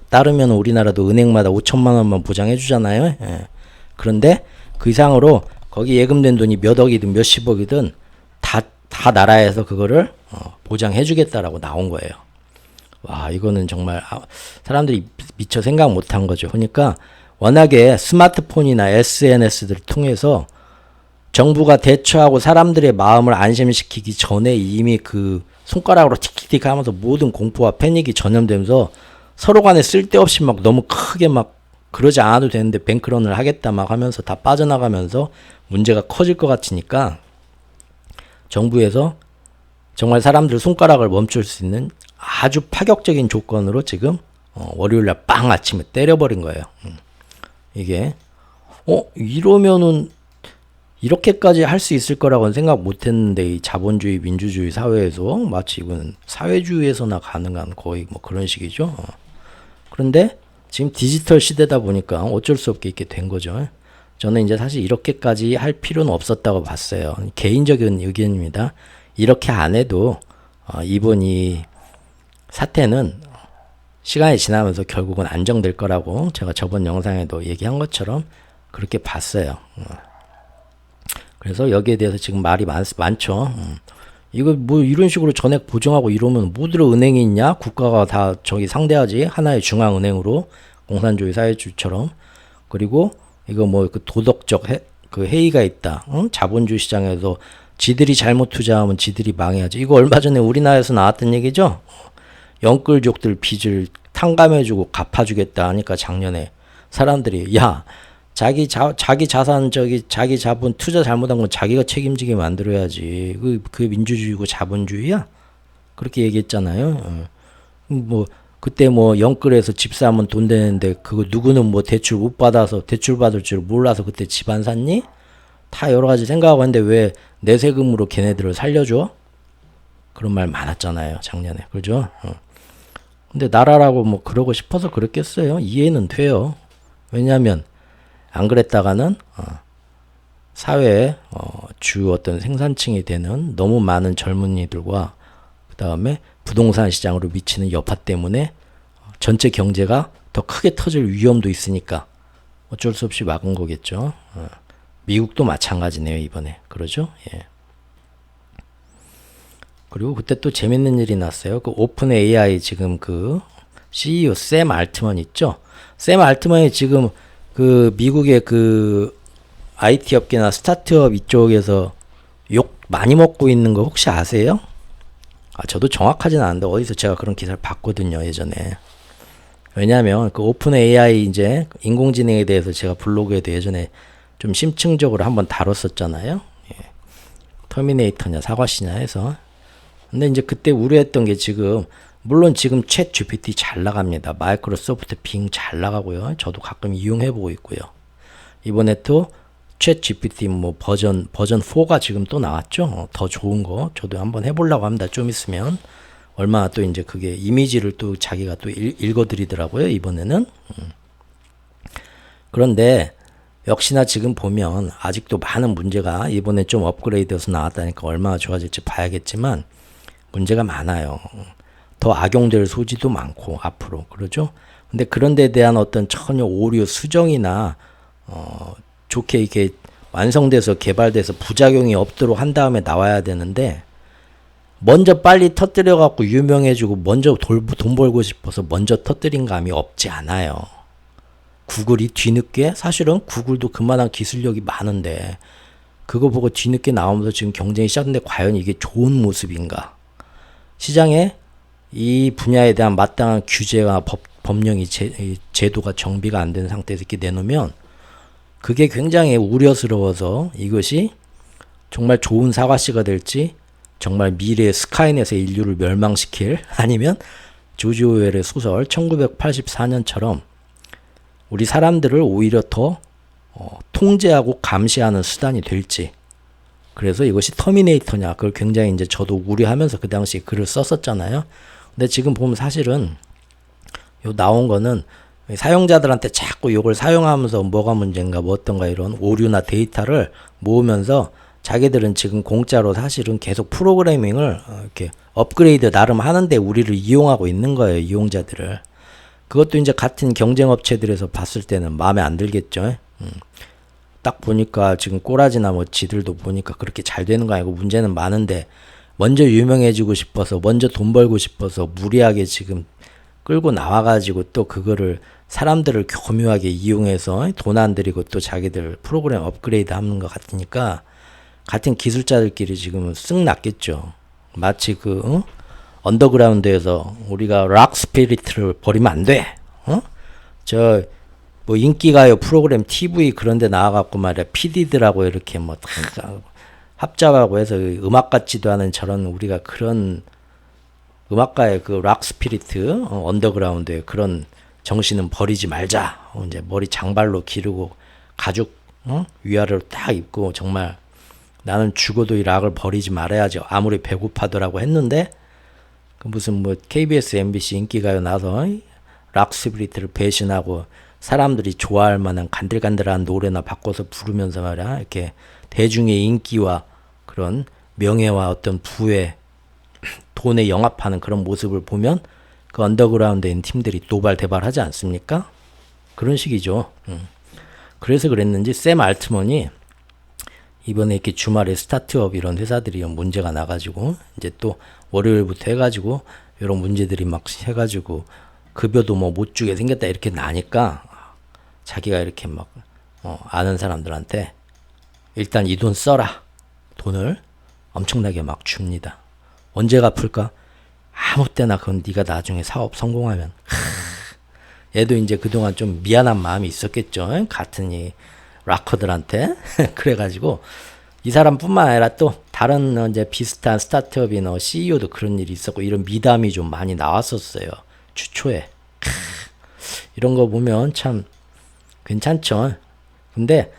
따르면 우리나라도 은행마다 5천만 원만 보장해 주잖아요. 그런데 그 이상으로 거기 예금된 돈이 몇 억이든 몇십억이든 다 나라에서 그거를 보장해 주겠다라고 나온 거예요. 와, 이거는 정말 사람들이 미처 생각 못한 거죠. 그러니까 워낙에 스마트폰이나 SNS들을 통해서 정부가 대처하고 사람들의 마음을 안심시키기 전에 이미 그 손가락으로 틱틱틱 하면서 모든 공포와 패닉이 전염되면서 서로 간에 쓸데없이 막 너무 크게 막 그러지 않아도 되는데 뱅크런을 하겠다 막 하면서 다 빠져나가면서 문제가 커질 것 같으니까 정부에서 정말 사람들 손가락을 멈출 수 있는 아주 파격적인 조건으로 지금 월요일날 빵 아침에 때려버린 거예요. 이게 이러면은 이렇게까지 할 수 있을 거라고는 생각 못했는데 이 자본주의 민주주의 사회에서 마치 이거는 사회주의에서나 가능한 거의 뭐 그런 식이죠. 그런데 지금 디지털 시대다 보니까 어쩔 수 없게 이렇게 된 거죠. 저는 이제 사실 이렇게까지 할 필요는 없었다고 봤어요. 개인적인 의견입니다. 이렇게 안 해도 이번 이 사태는 시간이 지나면서 결국은 안정될 거라고 제가 저번 영상에도 얘기한 것처럼 그렇게 봤어요. 그래서 여기에 대해서 지금 말이 많죠. 이거 뭐 이런 식으로 전액 보증하고 이러면 뭐들어 은행이 있냐? 국가가 다 저기 상대하지. 하나의 중앙은행으로 공산주의 사회주의처럼. 그리고 이거 뭐 그 도덕적 그 해이가 있다. 자본주의 시장에서 지들이 잘못 투자하면 지들이 망해야지. 이거 얼마 전에 우리나라에서 나왔던 얘기죠. 영끌족들 빚을 탕감해주고 갚아주겠다 하니까 작년에 사람들이 야 자기 자산 자기 자본 투자 잘못한 건 자기가 책임지게 만들어야지. 그 민주주의고 자본주의야? 그렇게 얘기했잖아요. 뭐 그때 뭐 영끌에서 집 사면 돈 되는데 그거 누구는 뭐 대출 못 받아서 대출 받을 줄 몰라서 그때 집 안 샀니? 다 여러 가지 생각하고 했는데 왜 내 세금으로 걔네들을 살려줘? 그런 말 많았잖아요 작년에. 그죠? 근데 나라라고 뭐 그러고 싶어서 그랬겠어요. 이해는 돼요. 왜냐하면 안 그랬다가는 사회의 주 어떤 생산층이 되는 너무 많은 젊은이들과 그 다음에 부동산 시장으로 미치는 여파 때문에 전체 경제가 더 크게 터질 위험도 있으니까 어쩔 수 없이 막은 거겠죠. 미국도 마찬가지네요 이번에. 그러죠? 예. 그리고 그때 또 재밌는 일이 났어요. 그 오픈 AI 지금 그 CEO 샘 알트만 있죠. 샘 알트만이 지금 그 미국의 그 IT 업계나 스타트업 이쪽에서 욕 많이 먹고 있는 거 혹시 아세요? 저도 정확하진 않은데 어디서 제가 그런 기사를 봤거든요 예전에. 왜냐하면 그 오픈 AI 이제 인공지능에 대해서 제가 블로그에도 예전에 좀 심층적으로 한번 다뤘었잖아요. 예. 터미네이터냐 사과시냐 해서. 근데 이제 그때 우려했던 게 지금 물론 지금 챗 GPT 잘 나갑니다. 마이크로소프트 빙 잘 나가고요. 저도 가끔 이용해보고 있고요. 이번에 또 챗 GPT 뭐 버전 4가 지금 또 나왔죠. 더 좋은 거 저도 한번 해보려고 합니다. 좀 있으면. 얼마나 또 이제 그게 이미지를 또 자기가 또 읽어드리더라고요. 이번에는. 그런데 역시나 지금 보면 아직도 많은 문제가 이번에 좀 업그레이드해서 나왔다니까 얼마나 좋아질지 봐야겠지만 문제가 많아요. 더 악용될 소지도 많고 앞으로 그러죠. 근데 그런 데 대한 어떤 전혀 오류 수정이나 좋게 이렇게 완성돼서 개발돼서 부작용이 없도록 한 다음에 나와야 되는데 먼저 빨리 터뜨려 갖고 유명해지고 먼저 돈 벌고 싶어서 먼저 터뜨린 감이 없지 않아요. 구글이 뒤늦게 사실은 구글도 그만한 기술력이 많은데 그거 보고 뒤늦게 나오면서 지금 경쟁이 시작했는데 과연 이게 좋은 모습인가? 시장에 이 분야에 대한 마땅한 규제와 법령이 제도가 정비가 안 된 상태에서 이렇게 내놓으면 그게 굉장히 우려스러워서 이것이 정말 좋은 사과씨가 될지 정말 미래의 스카이넷의 인류를 멸망시킬 아니면 조지 오웰의 소설 1984년처럼 우리 사람들을 오히려 더 통제하고 감시하는 수단이 될지. 그래서 이것이 터미네이터냐 그걸 굉장히 이제 저도 우려하면서 그 당시에 글을 썼었잖아요. 근데 지금 보면 사실은 요 나온 거는 사용자들한테 자꾸 이걸 사용하면서 뭐가 문제인가 뭐 어떤가 이런 오류나 데이터를 모으면서 자기들은 지금 공짜로 사실은 계속 프로그래밍을 이렇게 업그레이드 나름 하는데 우리를 이용하고 있는 거예요. 이용자들을. 그것도 이제 같은 경쟁업체들에서 봤을 때는 마음에 안 들겠죠. 딱 보니까 지금 꼬라지나 뭐 지들도 보니까 그렇게 잘 되는 거 아니고 문제는 많은데 먼저 유명해지고 싶어서 먼저 돈 벌고 싶어서 무리하게 지금 끌고 나와가지고 또 그거를 사람들을 교묘하게 이용해서 돈 안 들이고 또 자기들 프로그램 업그레이드 하는 것 같으니까 같은 기술자들끼리 지금 쓱 났겠죠. 마치 그 언더그라운드에서 우리가 락 스피리트를 버리면 안 돼. 저 뭐 인기가요 프로그램 TV 그런 데 나와갖고 말이야 PD들하고 이렇게 뭐 합작하고 해서 음악 같지도 않은 저런 우리가 그런 음악가의 그 락 스피리트 언더그라운드의 그런 정신은 버리지 말자. 이제 머리 장발로 기르고 가죽 위아래로 딱 입고 정말 나는 죽어도 이 락을 버리지 말아야죠. 아무리 배고파더라고 했는데 그 무슨 뭐 KBS, MBC 인기가요 나서 락 스피리트를 배신하고 사람들이 좋아할 만한 간들간들한 노래나 바꿔서 부르면서 말이야 이렇게 대중의 인기와 그런 명예와 어떤 부의 돈에 영합하는 그런 모습을 보면 그 언더그라운드인 팀들이 노발대발하지 않습니까? 그런 식이죠. 그래서 그랬는지 샘 알트먼이 이번에 이렇게 주말에 스타트업 이런 회사들이 문제가 나가지고 이제 또 월요일부터 해가지고 이런 문제들이 막 해가지고 급여도 뭐 못 주게 생겼다 이렇게 나니까 자기가 이렇게 막 아는 사람들한테 일단 이 돈 써라. 돈을 엄청나게 막 줍니다. 언제 갚을까? 아무 때나. 그건 네가 나중에 사업 성공하면. 얘도 이제 그동안 좀 미안한 마음이 있었겠죠. 같은 이 락커들한테. 그래가지고 이 사람뿐만 아니라 또 다른 이제 비슷한 스타트업이나 CEO도 그런 일이 있었고 이런 미담이 좀 많이 나왔었어요. 주초에. 이런 거 보면 참 괜찮죠. 근데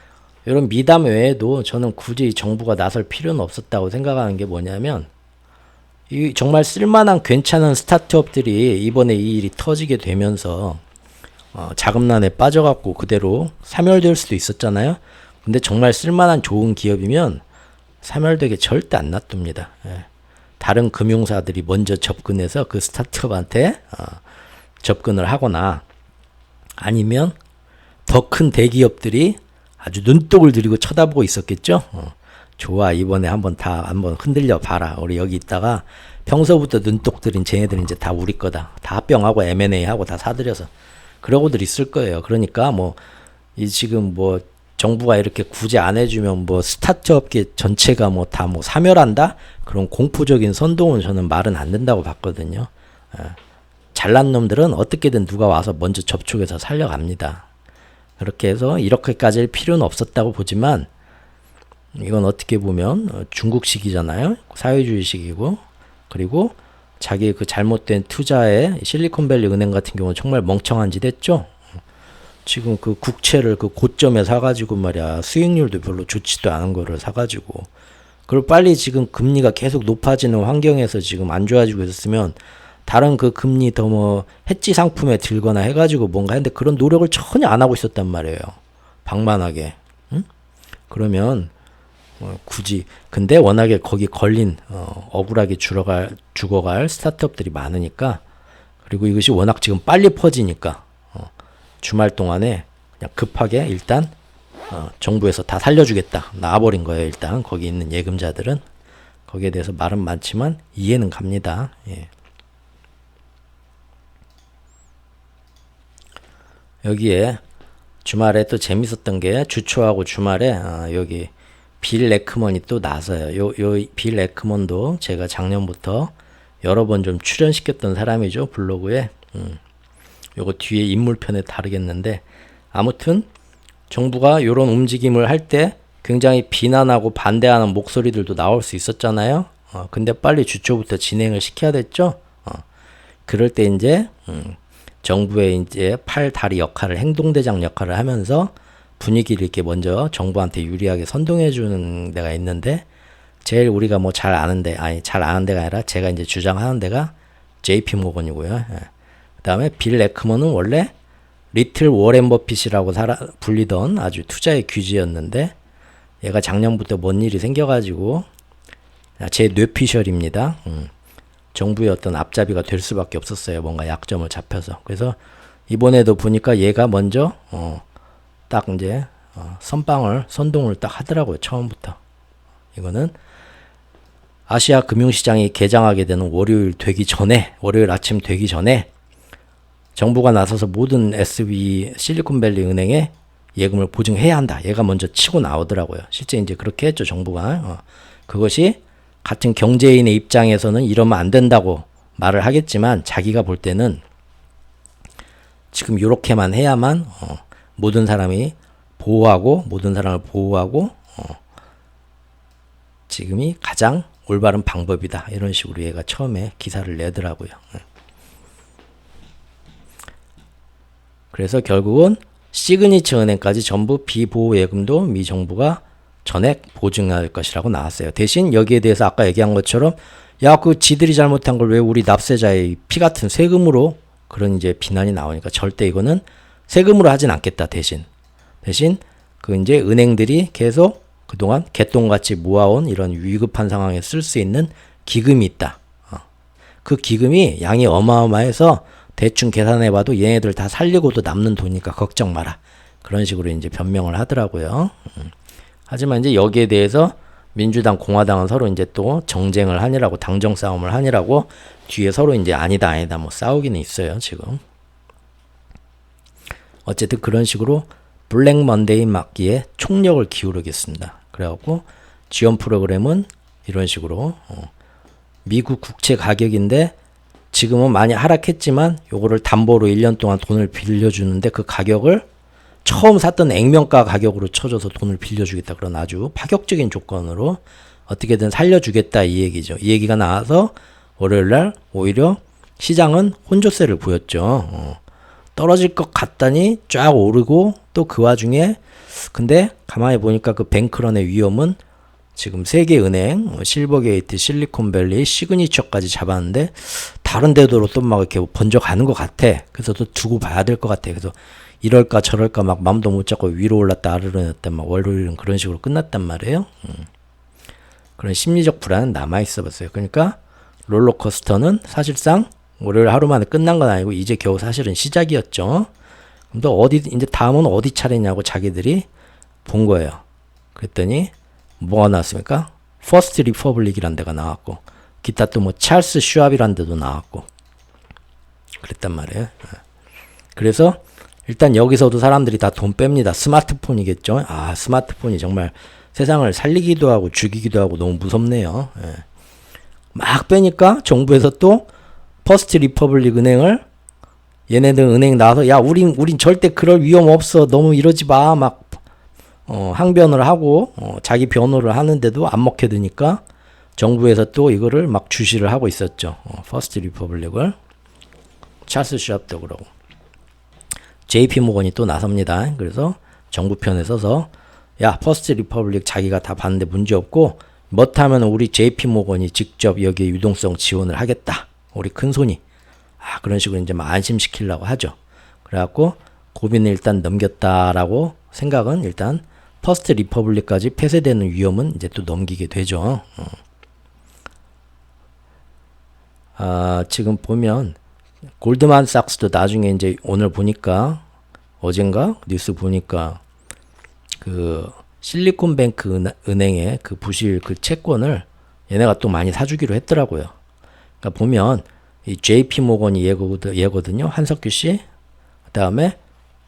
이런 미담 외에도 저는 굳이 정부가 나설 필요는 없었다고 생각하는 게 뭐냐면 이 정말 쓸만한 괜찮은 스타트업들이 이번에 이 일이 터지게 되면서 자금난에 빠져갖고 그대로 사멸될 수도 있었잖아요. 근데 정말 쓸만한 좋은 기업이면 사멸되게 절대 안 놔둡니다. 예. 다른 금융사들이 먼저 접근해서 그 스타트업한테 접근을 하거나 아니면 더 큰 대기업들이 아주 눈독을 들이고 쳐다보고 있었겠죠. 좋아, 이번에 한번 흔들려 봐라. 우리 여기 있다가 평소부터 눈독 들인 쟤네들은 이제 다 우리 거다. 다 합병하고 M&A 하고 다 사들여서 그러고들 있을 거예요. 그러니까 뭐 이 지금 뭐 정부가 이렇게 구제 안 해주면 뭐 스타트업계 전체가 뭐 다 뭐 사멸한다? 그런 공포적인 선동은 저는 말은 안 된다고 봤거든요. 잘난 놈들은 어떻게든 누가 와서 먼저 접촉해서 살려갑니다. 그렇게 해서 이렇게까지 할 필요는 없었다고 보지만 이건 어떻게 보면 중국식이잖아요. 사회주의식이고 그리고 자기 그 잘못된 투자에 실리콘밸리 은행 같은 경우는 정말 멍청한 짓 했죠. 지금 그 국채를 그 고점에 사가지고 말이야 수익률도 별로 좋지도 않은 거를 사가지고 그걸 빨리 지금 금리가 계속 높아지는 환경에서 지금 안 좋아지고 있었으면 다른 그 금리 더 뭐 해지 상품에 들거나 해가지고 뭔가 했는데 그런 노력을 전혀 안 하고 있었단 말이에요. 방만하게. 응? 그러면 굳이 근데 워낙에 거기 걸린 억울하게 죽어갈 스타트업들이 많으니까 그리고 이것이 워낙 지금 빨리 퍼지니까 주말 동안에 그냥 급하게 일단 정부에서 다 살려주겠다 나와버린 거예요. 일단 거기 있는 예금자들은 거기에 대해서 말은 많지만 이해는 갑니다. 예. 여기에 주말에 또 재밌었던 게 주초하고 주말에 여기 빌 레크먼이 또 나서요. 요 빌 레크먼도 제가 작년부터 여러 번 좀 출연시켰던 사람이죠. 블로그에. 요거 뒤에 인물편에 다르겠는데 아무튼 정부가 요런 움직임을 할 때 굉장히 비난하고 반대하는 목소리들도 나올 수 있었잖아요. 근데 빨리 주초부터 진행을 시켜야 됐죠. 그럴 때 이제 정부의 이제 팔, 다리 역할을 행동대장 역할을 하면서 분위기를 이렇게 먼저 정부한테 유리하게 선동해 주는 데가 있는데 제일 우리가 뭐 잘 아는 데가 아니라 제가 이제 주장하는 데가 JP 모건이고요. 예. 그다음에 빌 레크먼은 원래 리틀 워렌 버핏이라고 불리던 아주 투자의 귀지였는데 얘가 작년부터 뭔 일이 생겨가지고 제 뇌피셜입니다. 정부의 어떤 앞잡이가 될 수밖에 없었어요. 뭔가 약점을 잡혀서. 그래서 이번에도 보니까 얘가 먼저 딱 이제 선동을 딱 하더라고요. 처음부터. 이거는 아시아 금융시장이 개장하게 되는 월요일 아침 되기 전에 정부가 나서서 모든 실리콘밸리 은행에 예금을 보증해야 한다. 얘가 먼저 치고 나오더라고요. 실제 이제 그렇게 했죠. 정부가. 그것이 같은 경제인의 입장에서는 이러면 안 된다고 말을 하겠지만 자기가 볼 때는 지금 이렇게만 해야만 모든 사람을 보호하고 지금이 가장 올바른 방법이다. 이런 식으로 얘가 처음에 기사를 내더라고요. 그래서 결국은 시그니처 은행까지 전부 비보호 예금도 미 정부가 전액 보증할 것이라고 나왔어요. 대신 여기에 대해서 아까 얘기한 것처럼 그 지들이 잘못한 걸 왜 우리 납세자의 피 같은 세금으로 그런 이제 비난이 나오니까 절대 이거는 세금으로 하진 않겠다. 대신 그 이제 은행들이 계속 그동안 개똥같이 모아온 이런 위급한 상황에 쓸 수 있는 기금이 있다. 그 기금이 양이 어마어마해서 대충 계산해봐도 얘네들 다 살리고도 남는 돈이니까 걱정 마라. 그런 식으로 이제 변명을 하더라고요. 하지만 이제 여기에 대해서 민주당, 공화당은 서로 이제 또 정쟁을 하느라고, 당정 싸움을 하느라고 뒤에 서로 이제 아니다 뭐 싸우기는 있어요, 지금. 어쨌든 그런 식으로 블랙 먼데이 막기에 총력을 기울이겠습니다. 그래갖고 지원 프로그램은 이런 식으로 미국 국채 가격인데 지금은 많이 하락했지만 요거를 담보로 1년 동안 돈을 빌려주는데 그 가격을 처음 샀던 액면가 가격으로 쳐줘서 돈을 빌려주겠다. 그런 아주 파격적인 조건으로 어떻게든 살려주겠다 이 얘기죠. 이 얘기가 나와서 월요일날 오히려 시장은 혼조세를 보였죠. 떨어질 것 같다니 쫙 오르고 또 그 와중에 근데 가만히 보니까 그 뱅크런의 위험은 지금 세계은행, 실버게이트, 실리콘밸리, 시그니처까지 잡았는데 다른 데도 또 막 이렇게 번져가는 것 같아. 그래서 또 두고 봐야 될 것 같아. 그래서 이럴까 저럴까 막 맘도 못 잡고 위로 올랐다 아래로 내렸다 막 월요일은 그런 식으로 끝났단 말이에요. 그런 심리적 불안은 남아있어 봤어요. 그러니까 롤러코스터는 사실상 월요일 하루 만에 끝난 건 아니고 이제 겨우 사실은 시작이었죠. 그럼 또 어디 이제 다음은 어디 차례냐고 자기들이 본 거예요. 그랬더니 뭐가 나왔습니까? 퍼스트 리퍼블릭이란 데가 나왔고 기타 또 뭐 찰스 슈왑이란 데도 나왔고 그랬단 말이에요. 그래서 일단 여기서도 사람들이 다 돈 뺍니다. 스마트폰이겠죠. 아, 스마트폰이 정말 세상을 살리기도 하고 죽이기도 하고 너무 무섭네요. 예. 막 빼니까 정부에서 또 퍼스트 리퍼블릭 은행을 얘네들 은행 나와서 야 우린 절대 그럴 위험 없어. 너무 이러지 마. 막 항변을 하고 자기 변호를 하는데도 안 먹혀드니까 정부에서 또 이거를 막 주시를 하고 있었죠. 퍼스트 리퍼블릭을 찰스 슈왑도 그러고 JP 모건이 또 나섭니다. 그래서 정부 편에 서서 야 퍼스트 리퍼블릭 자기가 다 봤는데 문제없고 못하면 우리 JP 모건이 직접 여기에 유동성 지원을 하겠다. 우리 큰손이 그런 식으로 이제 막 안심시키려고 하죠. 그래갖고 고민을 일단 넘겼다라고 생각은 일단 퍼스트 리퍼블릭까지 폐쇄되는 위험은 이제 또 넘기게 되죠. 지금 보면 골드만삭스도 나중에 이제 오늘 보니까 어젠가 뉴스 보니까 그 실리콘뱅크 은행의 그 부실 그 채권을 얘네가 또 많이 사주기로 했더라고요. 그러니까 보면 이 JP 모건이 얘거든요. 한석규 씨. 그다음에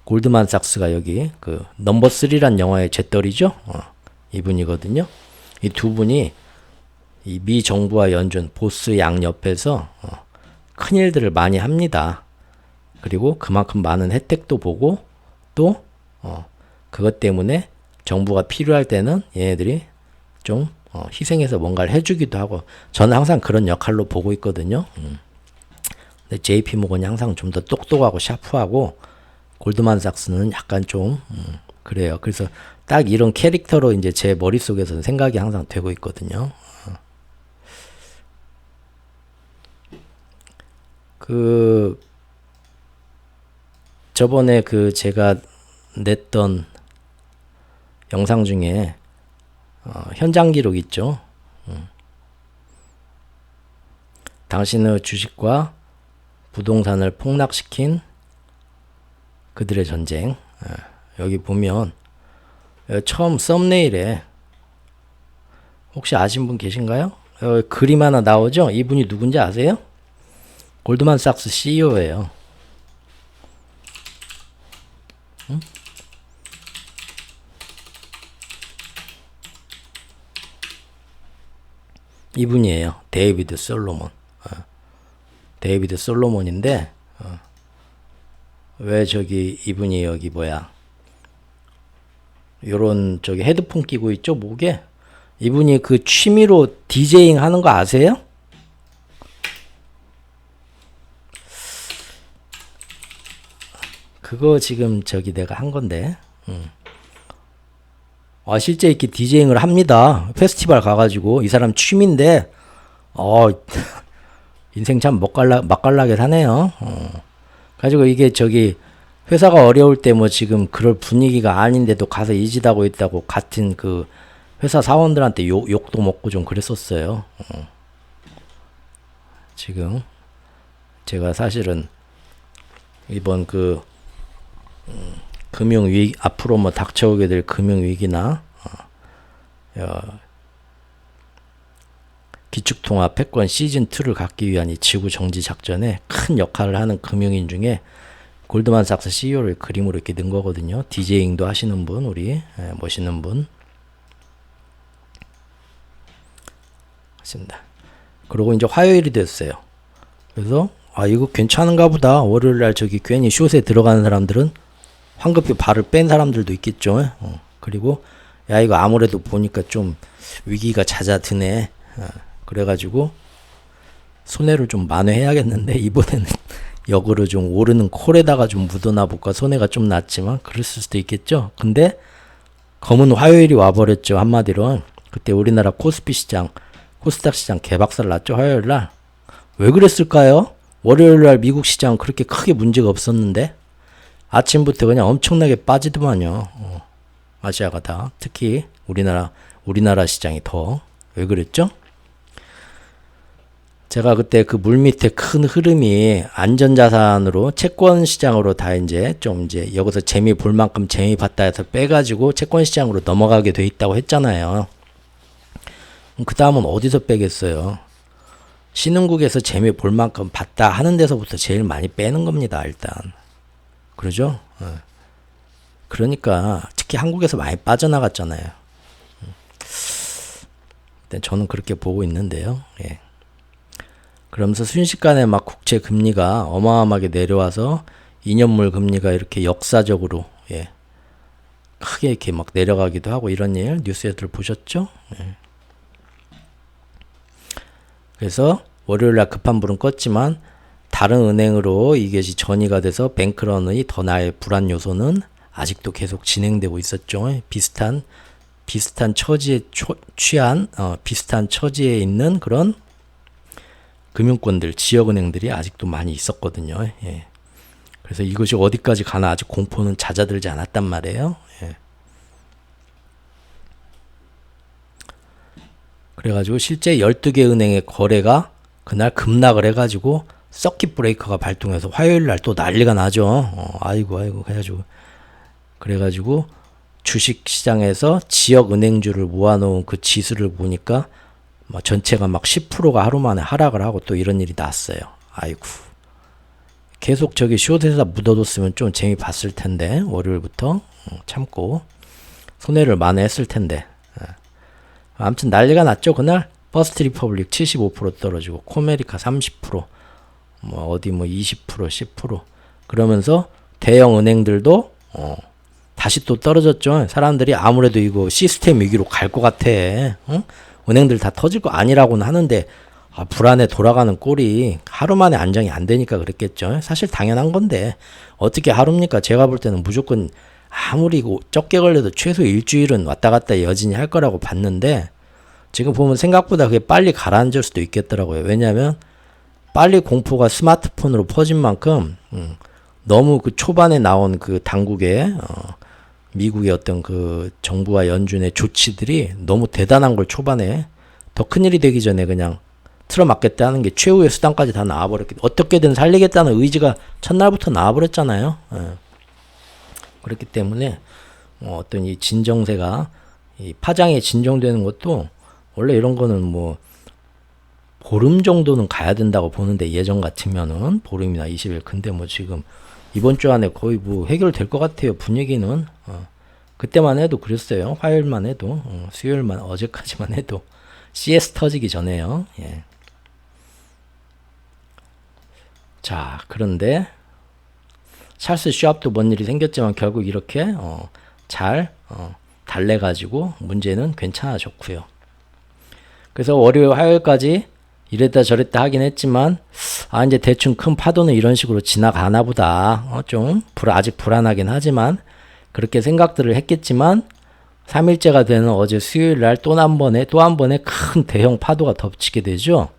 골드만삭스가 여기 그 넘버 3란 영화의 잿더리죠. 이분이거든요. 이 두 분이 이 미 정부와 연준 보스 양 옆에서 큰일들을 많이 합니다. 그리고 그만큼 많은 혜택도 보고 또 그것 때문에 정부가 필요할 때는 얘네들이 좀 희생해서 뭔가를 해주기도 하고 저는 항상 그런 역할로 보고 있거든요. 근데 JP 모건이 항상 좀 더 똑똑하고 샤프하고 골드만삭스는 약간 좀 그래요. 그래서 딱 이런 캐릭터로 이제 제 머릿속에서는 생각이 항상 되고 있거든요. 그 저번에 그 제가 냈던 영상 중에 현장 기록 있죠. 당신의 주식과 부동산을 폭락시킨 그들의 전쟁. 여기 보면 처음 썸네일에 혹시 아신 분 계신가요? 그림 하나 나오죠? 이분이 누군지 아세요? 골드만삭스 CEO예요. 응? 이분이에요. 데이비드 솔로몬. 데이비드 솔로몬인데 왜 저기 이분이 여기 뭐야 요런 저기 헤드폰 끼고 있죠 목에. 이분이 그 취미로 디제잉 하는 거 아세요? 그거 지금 저기 내가 한 건데 실제 이렇게 디제잉을 합니다. 페스티벌 가가지고 이 사람 취미인데 인생 참 맛깔나게 사네요. 가지고 이게 저기 회사가 어려울 때 뭐 지금 그럴 분위기가 아닌데도 가서 이짓하고 있다고 같은 그 회사 사원들한테 욕도 먹고 좀 그랬었어요. 지금 제가 사실은 이번 그 금융위기 앞으로 뭐 닥쳐오게 될 금융위기나 기축통화 패권 시즌2를 갖기 위한 이 지구 정지 작전에 큰 역할을 하는 금융인 중에 골드만삭스 CEO를 그림으로 이렇게 넣은 거거든요. 디제잉도 하시는 분, 우리 멋있는 분 맞습니다. 그리고 이제 화요일이 됐어요. 그래서 이거 괜찮은가 보다. 월요일날 저기 괜히 숏에 들어가는 사람들은 황급히 발을 뺀 사람들도 있겠죠. 그리고 야 이거 아무래도 보니까 좀 위기가 잦아드네. 그래가지고 손해를 좀 만회해야겠는데 이번에는 역으로 좀 오르는 콜에다가 좀 묻어나 볼까. 손해가 좀 났지만 그랬을 수도 있겠죠. 근데 검은 화요일이 와버렸죠. 한마디로 그때 우리나라 코스피 시장 코스닥 시장 개박살 났죠. 화요일날. 왜 그랬을까요? 월요일날 미국 시장 그렇게 크게 문제가 없었는데 아침부터 그냥 엄청나게 빠지더만요. 아시아가 다. 특히 우리나라 시장이 더. 왜 그랬죠? 제가 그때 그 물밑에 큰 흐름이 안전자산으로 채권 시장으로 다 이제 여기서 재미 볼 만큼 재미 봤다 해서 빼가지고 채권 시장으로 넘어가게 돼 있다고 했잖아요. 그 다음은 어디서 빼겠어요? 신흥국에서 재미 볼 만큼 봤다 하는 데서부터 제일 많이 빼는 겁니다, 일단. 그러죠? 그러니까 특히 한국에서 많이 빠져나갔잖아요. 일단 저는 그렇게 보고 있는데요. 예. 그러면서 순식간에 막 국채 금리가 어마어마하게 내려와서 2년물 금리가 이렇게 역사적으로 크게 이렇게 막 내려가기도 하고 이런 일 뉴스에들 보셨죠? 예. 그래서 월요일날 급한 불은 껐지만 다른 은행으로 이것이 전이가 돼서 뱅크런이 더 나의 불안 요소는 아직도 계속 진행되고 있었죠. 비슷한 처지에 비슷한 처지에 있는 그런 금융권들, 지역은행들이 아직도 많이 있었거든요. 예. 그래서 이것이 어디까지 가나 아직 공포는 잦아들지 않았단 말이에요. 예. 그래가지고 실제 12개 은행의 거래가 그날 급락을 해가지고 서킷 브레이커가 발동해서 화요일날 또 난리가 나죠. 아이고 그래가지고 주식시장에서 지역은행주를 모아놓은 그 지수를 보니까 전체가 막 10%가 하루 만에 하락을 하고 또 이런 일이 났어요. 아이고. 계속 저기 숏에다 묻어뒀으면 좀 재미 봤을 텐데 월요일부터 참고 손해를 만회했을 텐데. 아무튼 난리가 났죠. 그날 퍼스트 리퍼블릭 75% 떨어지고 코메리카 30% 어디 20% 10% 그러면서 대형 은행들도 다시 또 떨어졌죠. 사람들이 아무래도 이거 시스템 위기로 갈 것 같아. 은행들 다 터질 거 아니라고는 하는데 불안해 돌아가는 꼴이 하루 만에 안정이 안 되니까 그랬겠죠. 사실 당연한 건데 어떻게 하루입니까? 제가 볼 때는 무조건 아무리 적게 걸려도 최소 일주일은 왔다 갔다 여진이 할 거라고 봤는데 지금 보면 생각보다 그게 빨리 가라앉을 수도 있겠더라고요. 왜냐하면 빨리 공포가 스마트폰으로 퍼진 만큼 너무 그 초반에 나온 그 당국의 미국의 어떤 그 정부와 연준의 조치들이 너무 대단한 걸 초반에 더 큰일이 되기 전에 그냥 틀어막겠다는 게 최후의 수단까지 다 나와버렸기 어떻게든 살리겠다는 의지가 첫날부터 나와버렸잖아요. 그렇기 때문에 어떤 이 진정세가 이 파장이 진정되는 것도 원래 이런 거는 보름 정도는 가야 된다고 보는데 예전 같으면은 보름이나 20일 근데 지금 이번 주 안에 거의 해결될 것 같아요. 분위기는 그때만 해도 그랬어요. 화요일만 해도 수요일만 어제까지만 해도 CS 터지기 전에요. 예. 자 그런데 찰스 슈왑도 뭔 일이 생겼지만 결국 이렇게 잘 달래가지고 문제는 괜찮아졌고요. 그래서 월요일 화요일까지 이랬다 저랬다 하긴 했지만 이제 대충 큰 파도는 이런 식으로 지나가나 보다. 아직 불안하긴 하지만 그렇게 생각들을 했겠지만 3일째가 되는 어제 수요일날 또 한 번의 큰 대형 파도가 덮치게 되죠.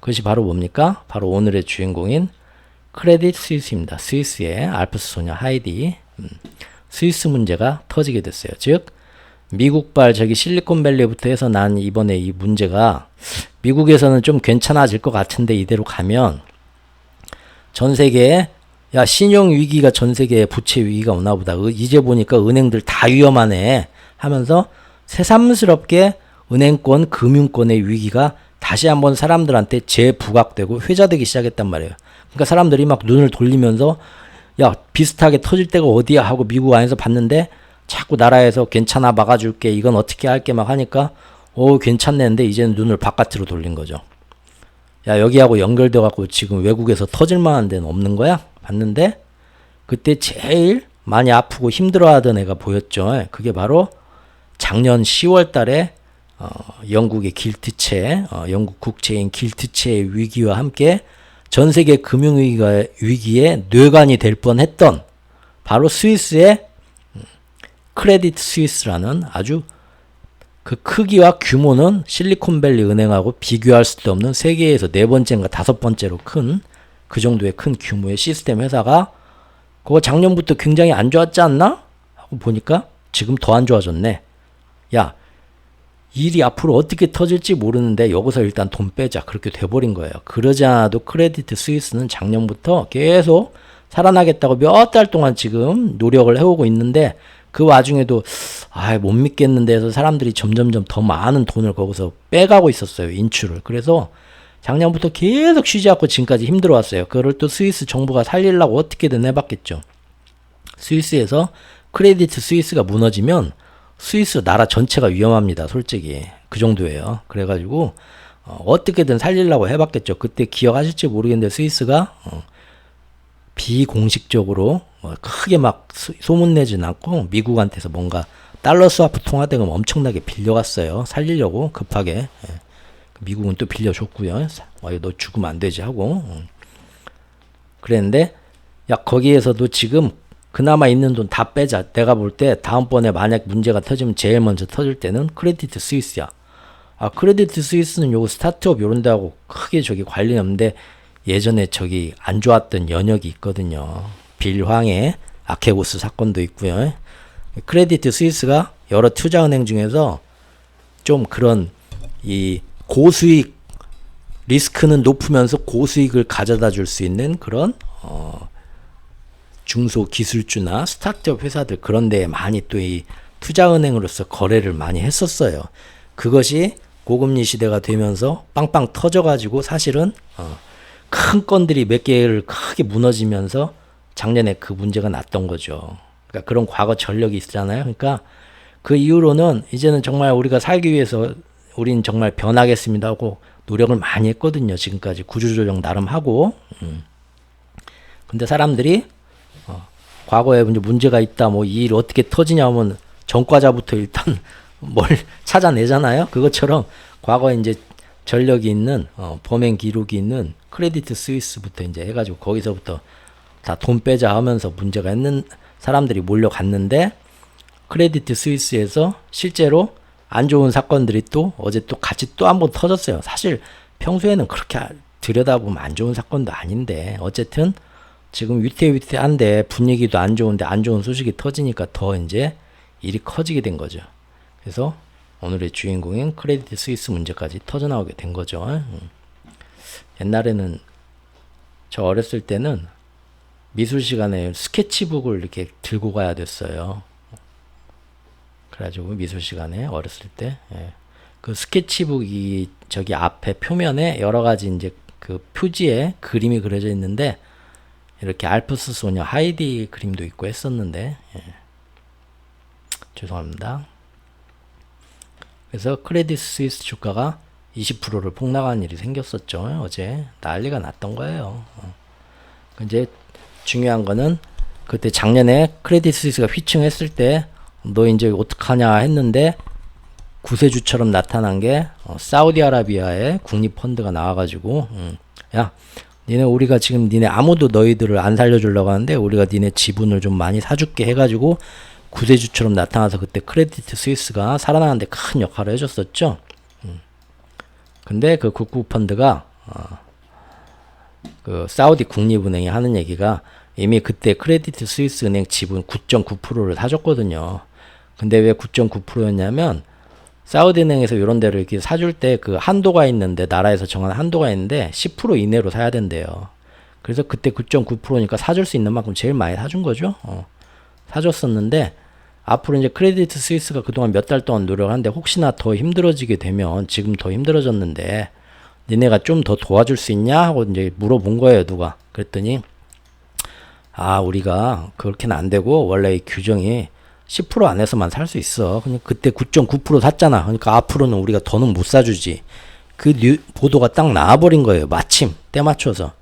그것이 바로 뭡니까? 바로 오늘의 주인공인 크레딧 스위스입니다. 스위스의 알프스 소녀 하이디. 스위스 문제가 터지게 됐어요. 즉 미국발 저기 실리콘밸리부터 해서 난 이번에 이 문제가 미국에서는 좀 괜찮아질 것 같은데 이대로 가면 전 세계에 야 신용 위기가 전 세계에 부채 위기가 오나 보다. 이제 보니까 은행들 다 위험하네 하면서 새삼스럽게 은행권 금융권의 위기가 다시 한번 사람들한테 재부각되고 회자되기 시작했단 말이에요. 그러니까 사람들이 막 눈을 돌리면서 야 비슷하게 터질 때가 어디야 하고 미국 안에서 봤는데 자꾸 나라에서 괜찮아 막아줄게 이건 어떻게 할게 막 하니까 괜찮네는데 이제는 눈을 바깥으로 돌린 거죠. 야 여기하고 연결돼 갖고 지금 외국에서 터질 만한 데는 없는 거야? 봤는데 그때 제일 많이 아프고 힘들어하던 애가 보였죠. 그게 바로 작년 10월 달에 영국의 길트체, 영국 국채인 길트체의 위기와 함께 전 세계 금융위기에 뇌관이 될 뻔했던 바로 스위스의 크레디트 스위스라는 아주 그 크기와 규모는 실리콘밸리 은행하고 비교할 수도 없는 세계에서 네 번째인가 다섯 번째로 큰 그 정도의 큰 규모의 시스템 회사가 그거 작년부터 굉장히 안 좋았지 않나? 하고 보니까 지금 더 안 좋아졌네. 야 일이 앞으로 어떻게 터질지 모르는데 여기서 일단 돈 빼자. 그렇게 돼버린 거예요. 그러지 않아도 크레디트 스위스는 작년부터 계속 살아나겠다고 몇 달 동안 지금 노력을 해오고 있는데 그 와중에도 못 믿겠는데 해서 사람들이 점점점 더 많은 돈을 거기서 빼가고 있었어요. 인출을. 그래서 작년부터 계속 쉬지 않고 지금까지 힘들어왔어요. 그걸 또 스위스 정부가 살리려고 어떻게든 해봤겠죠. 스위스에서 크레디트 스위스가 무너지면 스위스 나라 전체가 위험합니다. 솔직히 그 정도예요. 그래가지고 어떻게든 살리려고 해봤겠죠. 그때 기억하실지 모르겠는데 스위스가 비공식적으로 크게 막 소문내진 않고 미국한테서 뭔가 달러 스와프 통화대금 엄청나게 빌려갔어요. 살리려고 급하게. 미국은 또 빌려줬고요. 너 죽으면 안 되지 하고. 그랬는데 야 거기에서도 지금 그나마 있는 돈 다 빼자. 내가 볼 때 다음번에 만약 문제가 터지면 제일 먼저 터질 때는 크레디트 스위스야. 크레디트 스위스는 요거 스타트업 요런 데하고 크게 저기 관련이 없는데 예전에 저기 안 좋았던 연역이 있거든요. 빌황의 아케고스 사건도 있고요. 크레디트 스위스가 여러 투자은행 중에서 좀 그런 이 고수익 리스크는 높으면서 고수익을 가져다 줄 수 있는 그런 중소기술주나 스타트업 회사들 그런 데에 많이 또 이 투자은행으로서 거래를 많이 했었어요. 그것이 고금리 시대가 되면서 빵빵 터져가지고 사실은 큰 건들이 몇 개를 크게 무너지면서 작년에 그 문제가 났던 거죠. 그러니까 그런 과거 전력이 있잖아요. 그러니까 그 이후로는 이제는 정말 우리가 살기 위해서 우린 정말 변하겠습니다 하고 노력을 많이 했거든요. 지금까지 구조조정 나름 하고. 근데 사람들이 과거에 문제가 있다 뭐 이 일 어떻게 터지냐 하면 전과자부터 일단 뭘 찾아내잖아요. 그것처럼 과거에 이제 전력이 있는 범행 기록이 있는 크레디트 스위스부터 이제 해가지고 거기서부터 다 돈 빼자 하면서 문제가 있는 사람들이 몰려갔는데 크레디트 스위스에서 실제로 안 좋은 사건들이 또 어제 또 같이 또 한 번 터졌어요. 사실 평소에는 그렇게 들여다보면 안 좋은 사건도 아닌데 어쨌든 지금 위태위태한데 분위기도 안 좋은데 안 좋은 소식이 터지니까 더 이제 일이 커지게 된 거죠. 그래서 오늘의 주인공인 크레디트 스위스 문제까지 터져나오게 된 거죠. 옛날에는 저 어렸을 때는 미술 시간에 스케치북을 이렇게 들고 가야 됐어요. 그래가지고 미술 시간에 어렸을 때 그 스케치북이 저기 앞에 표면에 여러 가지 이제 그 표지에 그림이 그려져 있는데 이렇게 알프스 소녀 하이디 그림도 있고 했었는데 죄송합니다. 그래서 크레디트 스위스 주가가 20%를 폭락하는 일이 생겼었죠. 어제 난리가 났던 거예요. 이제 중요한 거는 그때 작년에 크레디트 스위스가 휘청했을 때 너 이제 어떡하냐 했는데 구세주처럼 나타난 게 사우디아라비아의 국립펀드가 나와가지고 야 니네 우리가 지금 니네 아무도 너희들을 안 살려주려고 하는데 우리가 니네 지분을 좀 많이 사줄게 해가지고 구세주처럼 나타나서 그때 크레디트 스위스가 살아나는데 큰 역할을 해줬었죠. 근데 그 국부펀드가 그 사우디 국립은행이 하는 얘기가 이미 그때 크레디트 스위스 은행 지분 9.9%를 사줬거든요. 근데 왜 9.9%였냐면 사우디은행에서 이런 데를 이렇게 사줄 때 그 한도가 있는데, 나라에서 정한 한도가 있는데 10% 이내로 사야 된대요. 그래서 그때 9.9%니까 사줄 수 있는 만큼 제일 많이 사준 거죠. 사줬었는데 앞으로 이제 크레디트 스위스가 그동안 몇 달 동안 노력하는데 혹시나 더 힘들어지게 되면, 지금 더 힘들어졌는데 니네가 좀 더 도와줄 수 있냐 하고 이제 물어본 거예요, 누가. 그랬더니 우리가 그렇게는 안 되고 원래 이 규정이 10% 안에서만 살 수 있어. 그냥 그때 9.9% 샀잖아. 그러니까 앞으로는 우리가 더는 못 사주지. 그 보도가 딱 나와버린 거예요. 마침 때 맞춰서.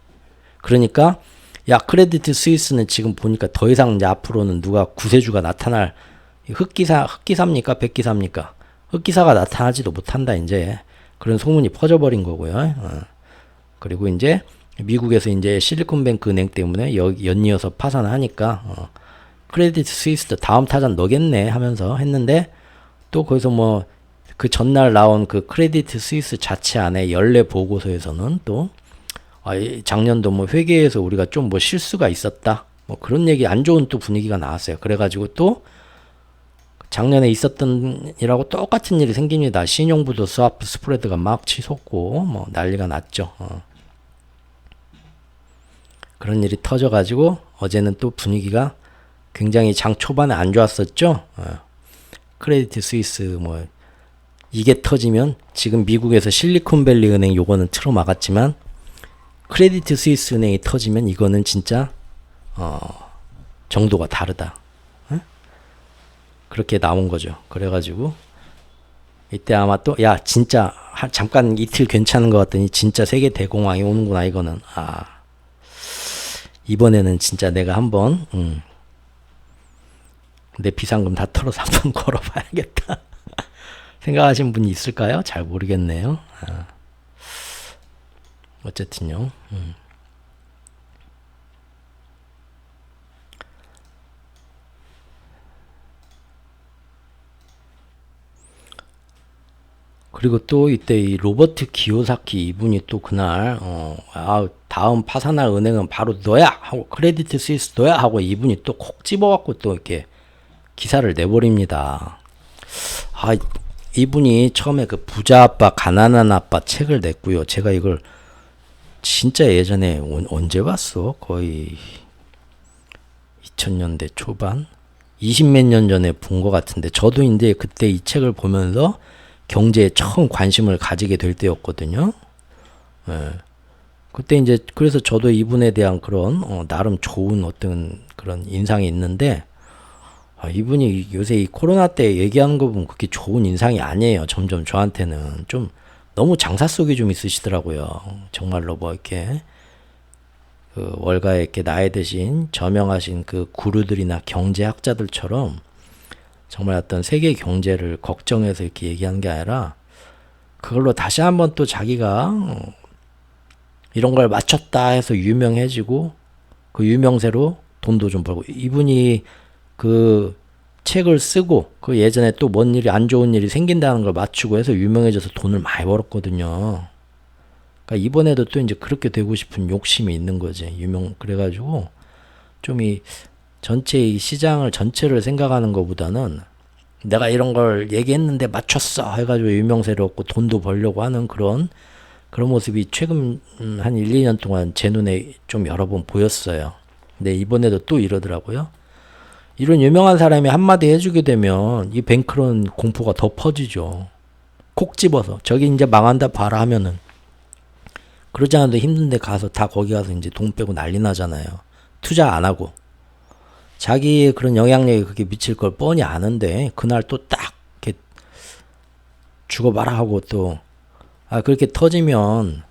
그러니까 야, 크레디트 스위스는 지금 보니까 더 이상 이제 앞으로는 누가 구세주가 나타날, 흑기사입니까? 백기사입니까? 흑기사가 나타나지도 못한다 이제. 그런 소문이 퍼져버린 거고요. 그리고 이제 미국에서 이제 실리콘뱅크 은행 때문에 연이어서 파산을 하니까 크레디트 스위스도 다음 타잔 너겠네 하면서 했는데, 또 거기서 뭐 그 전날 나온 그 크레디트 스위스 자체 안에 연례 보고서에서는 또 작년도 뭐 회계에서 우리가 좀 뭐 실수가 있었다, 뭐 그런 얘기, 안 좋은 또 분위기가 나왔어요. 그래가지고 또 작년에 있었던 일하고 똑같은 일이 생깁니다. 신용부도 스와프 스프레드가 막 치솟고 뭐 난리가 났죠. 그런 일이 터져가지고 어제는 또 분위기가 굉장히 장 초반에 안 좋았었죠. 크레디트 스위스 뭐 이게 터지면, 지금 미국에서 실리콘밸리 은행 요거는 틀어 막았지만 크레디트 스위스 은행이 터지면 이거는 진짜 정도가 다르다. 그렇게 나온 거죠. 그래가지고 이때 아마 또 진짜 잠깐 이틀 괜찮은 것 같더니 진짜 세계 대공황이 오는구나 이거는. 이번에는 진짜 내가 한번 내 비상금 다 털어서 한번 걸어봐야겠다 생각하신 분이 있을까요? 잘 모르겠네요. 어쨌든요. 그리고 또 이때 이 로버트 기요사키 이분이 또 그날 다음 파산할 은행은 바로 너야 하고, 크레디트 스위스 너야 하고 이분이 또 콕 집어갖고 또 이렇게 기사를 내버립니다. 이분이 처음에 그 부자 아빠 가난한 아빠 책을 냈고요. 제가 이걸 진짜 예전에 언제 봤어? 거의 2000년대 초반? 20몇 년 전에 본 것 같은데, 저도 이제 그때 이 책을 보면서 경제에 처음 관심을 가지게 될 때였거든요. 그때 이제 그래서 저도 이분에 대한 그런 나름 좋은 어떤 그런 인상이 있는데, 이분이 요새 이 코로나 때 얘기하는 거 보면 그렇게 좋은 인상이 아니에요. 점점 저한테는 좀 너무 장사 속이 좀 있으시더라고요. 정말로 뭐 이렇게 그 월가에 이렇게 나이 드신 저명하신 그 구루들이나 경제학자들처럼 정말 어떤 세계 경제를 걱정해서 이렇게 얘기하는 게 아니라, 그걸로 다시 한번 또 자기가 이런 걸 맞췄다 해서 유명해지고 그 유명세로 돈도 좀 벌고, 이분이 그 책을 쓰고 그 예전에 또 뭔 일이 안 좋은 일이 생긴다는 걸 맞추고 해서 유명해져서 돈을 많이 벌었거든요. 그러니까 이번에도 또 이제 그렇게 되고 싶은 욕심이 있는 거지. 그래가지고 좀 이 전체 이 시장을 전체를 생각하는 것보다는 내가 이런 걸 얘기했는데 맞췄어 해가지고 유명세를 얻고 돈도 벌려고 하는 그런 모습이 최근 한 1, 2년 동안 제 눈에 좀 여러 번 보였어요. 근데 이번에도 또 이러더라고요. 이런 유명한 사람이 한마디 해주게 되면 이 뱅크런 공포가 더 퍼지죠. 콕 집어서 저기 이제 망한다 봐라 하면은, 그러지 않아도 힘든데 가서 다 거기 가서 이제 돈 빼고 난리 나잖아요. 투자 안 하고. 자기의 그런 영향력이 그렇게 미칠 걸 뻔히 아는데 그날 또 딱 이렇게 죽어봐라 하고 또 그렇게 터지면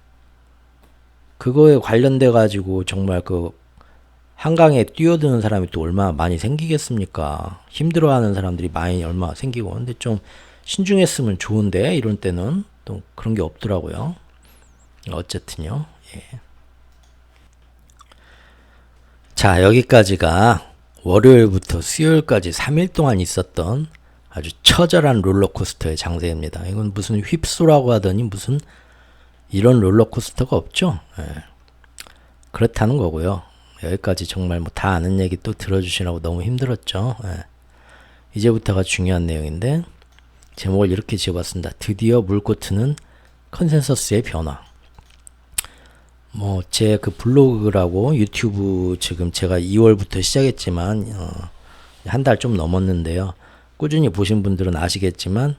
그거에 관련돼 가지고 정말 그 한강에 뛰어드는 사람이 또 얼마나 많이 생기겠습니까? 힘들어하는 사람들이 많이 얼마나 생기고. 근데 좀 신중했으면 좋은데 이런 때는 또 그런 게 없더라고요. 어쨌든요. 예. 자, 여기까지가 월요일부터 수요일까지 3일 동안 있었던 아주 처절한 롤러코스터의 장세입니다. 이건 무슨 휩소라고 하더니 무슨 이런 롤러코스터가 없죠. 예. 그렇다는 거고요. 여기까지 정말 뭐 다 아는 얘기 또 들어주시라고 너무 힘들었죠. 예. 이제부터가 중요한 내용인데 제목을 이렇게 지어봤습니다. 드디어 물꼬트는 컨센서스의 변화. 뭐 제 그 블로그라고 유튜브 지금 제가 2월부터 시작했지만 한 달 좀 넘었는데요. 꾸준히 보신 분들은 아시겠지만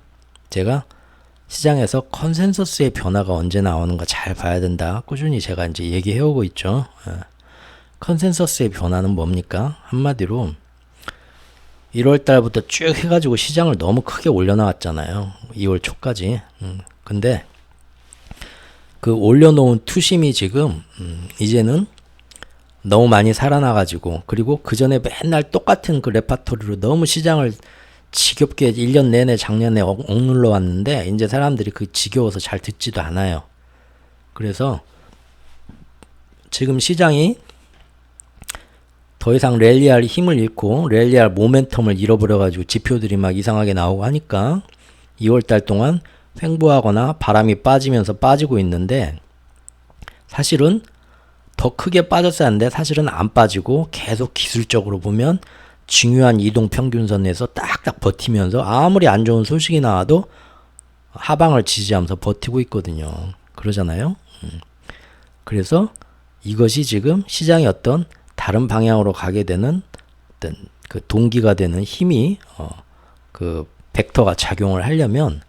제가 시장에서 컨센서스의 변화가 언제 나오는가 잘 봐야 된다. 꾸준히 제가 이제 얘기해 오고 있죠. 컨센서스의 변화는 뭡니까? 한마디로 1월 달부터 쭉 해가지고 시장을 너무 크게 올려놨잖아요. 2월 초까지. 근데 그 올려놓은 투심이 지금 이제는 너무 많이 살아나가지고 그리고 그 전에 맨날 똑같은 그 레파토리로 너무 시장을 지겹게 1년 내내 작년에 억눌러 왔는데 이제 사람들이 그 지겨워서 잘 듣지도 않아요. 그래서 지금 시장이 더 이상 랠리할 힘을 잃고 랠리할 모멘텀을 잃어버려가지고 지표들이 막 이상하게 나오고 하니까 2월달 동안 횡보하거나 바람이 빠지면서 빠지고 있는데 사실은 더 크게 빠졌어야 하는데 사실은 안 빠지고 계속 기술적으로 보면 중요한 이동평균선에서 딱딱 버티면서 아무리 안 좋은 소식이 나와도 하방을 지지하면서 버티고 있거든요. 그러잖아요. 그래서 이것이 지금 시장의 어떤 다른 방향으로 가게 되는 어떤 그 동기가 되는 힘이 그 벡터가 작용을 하려면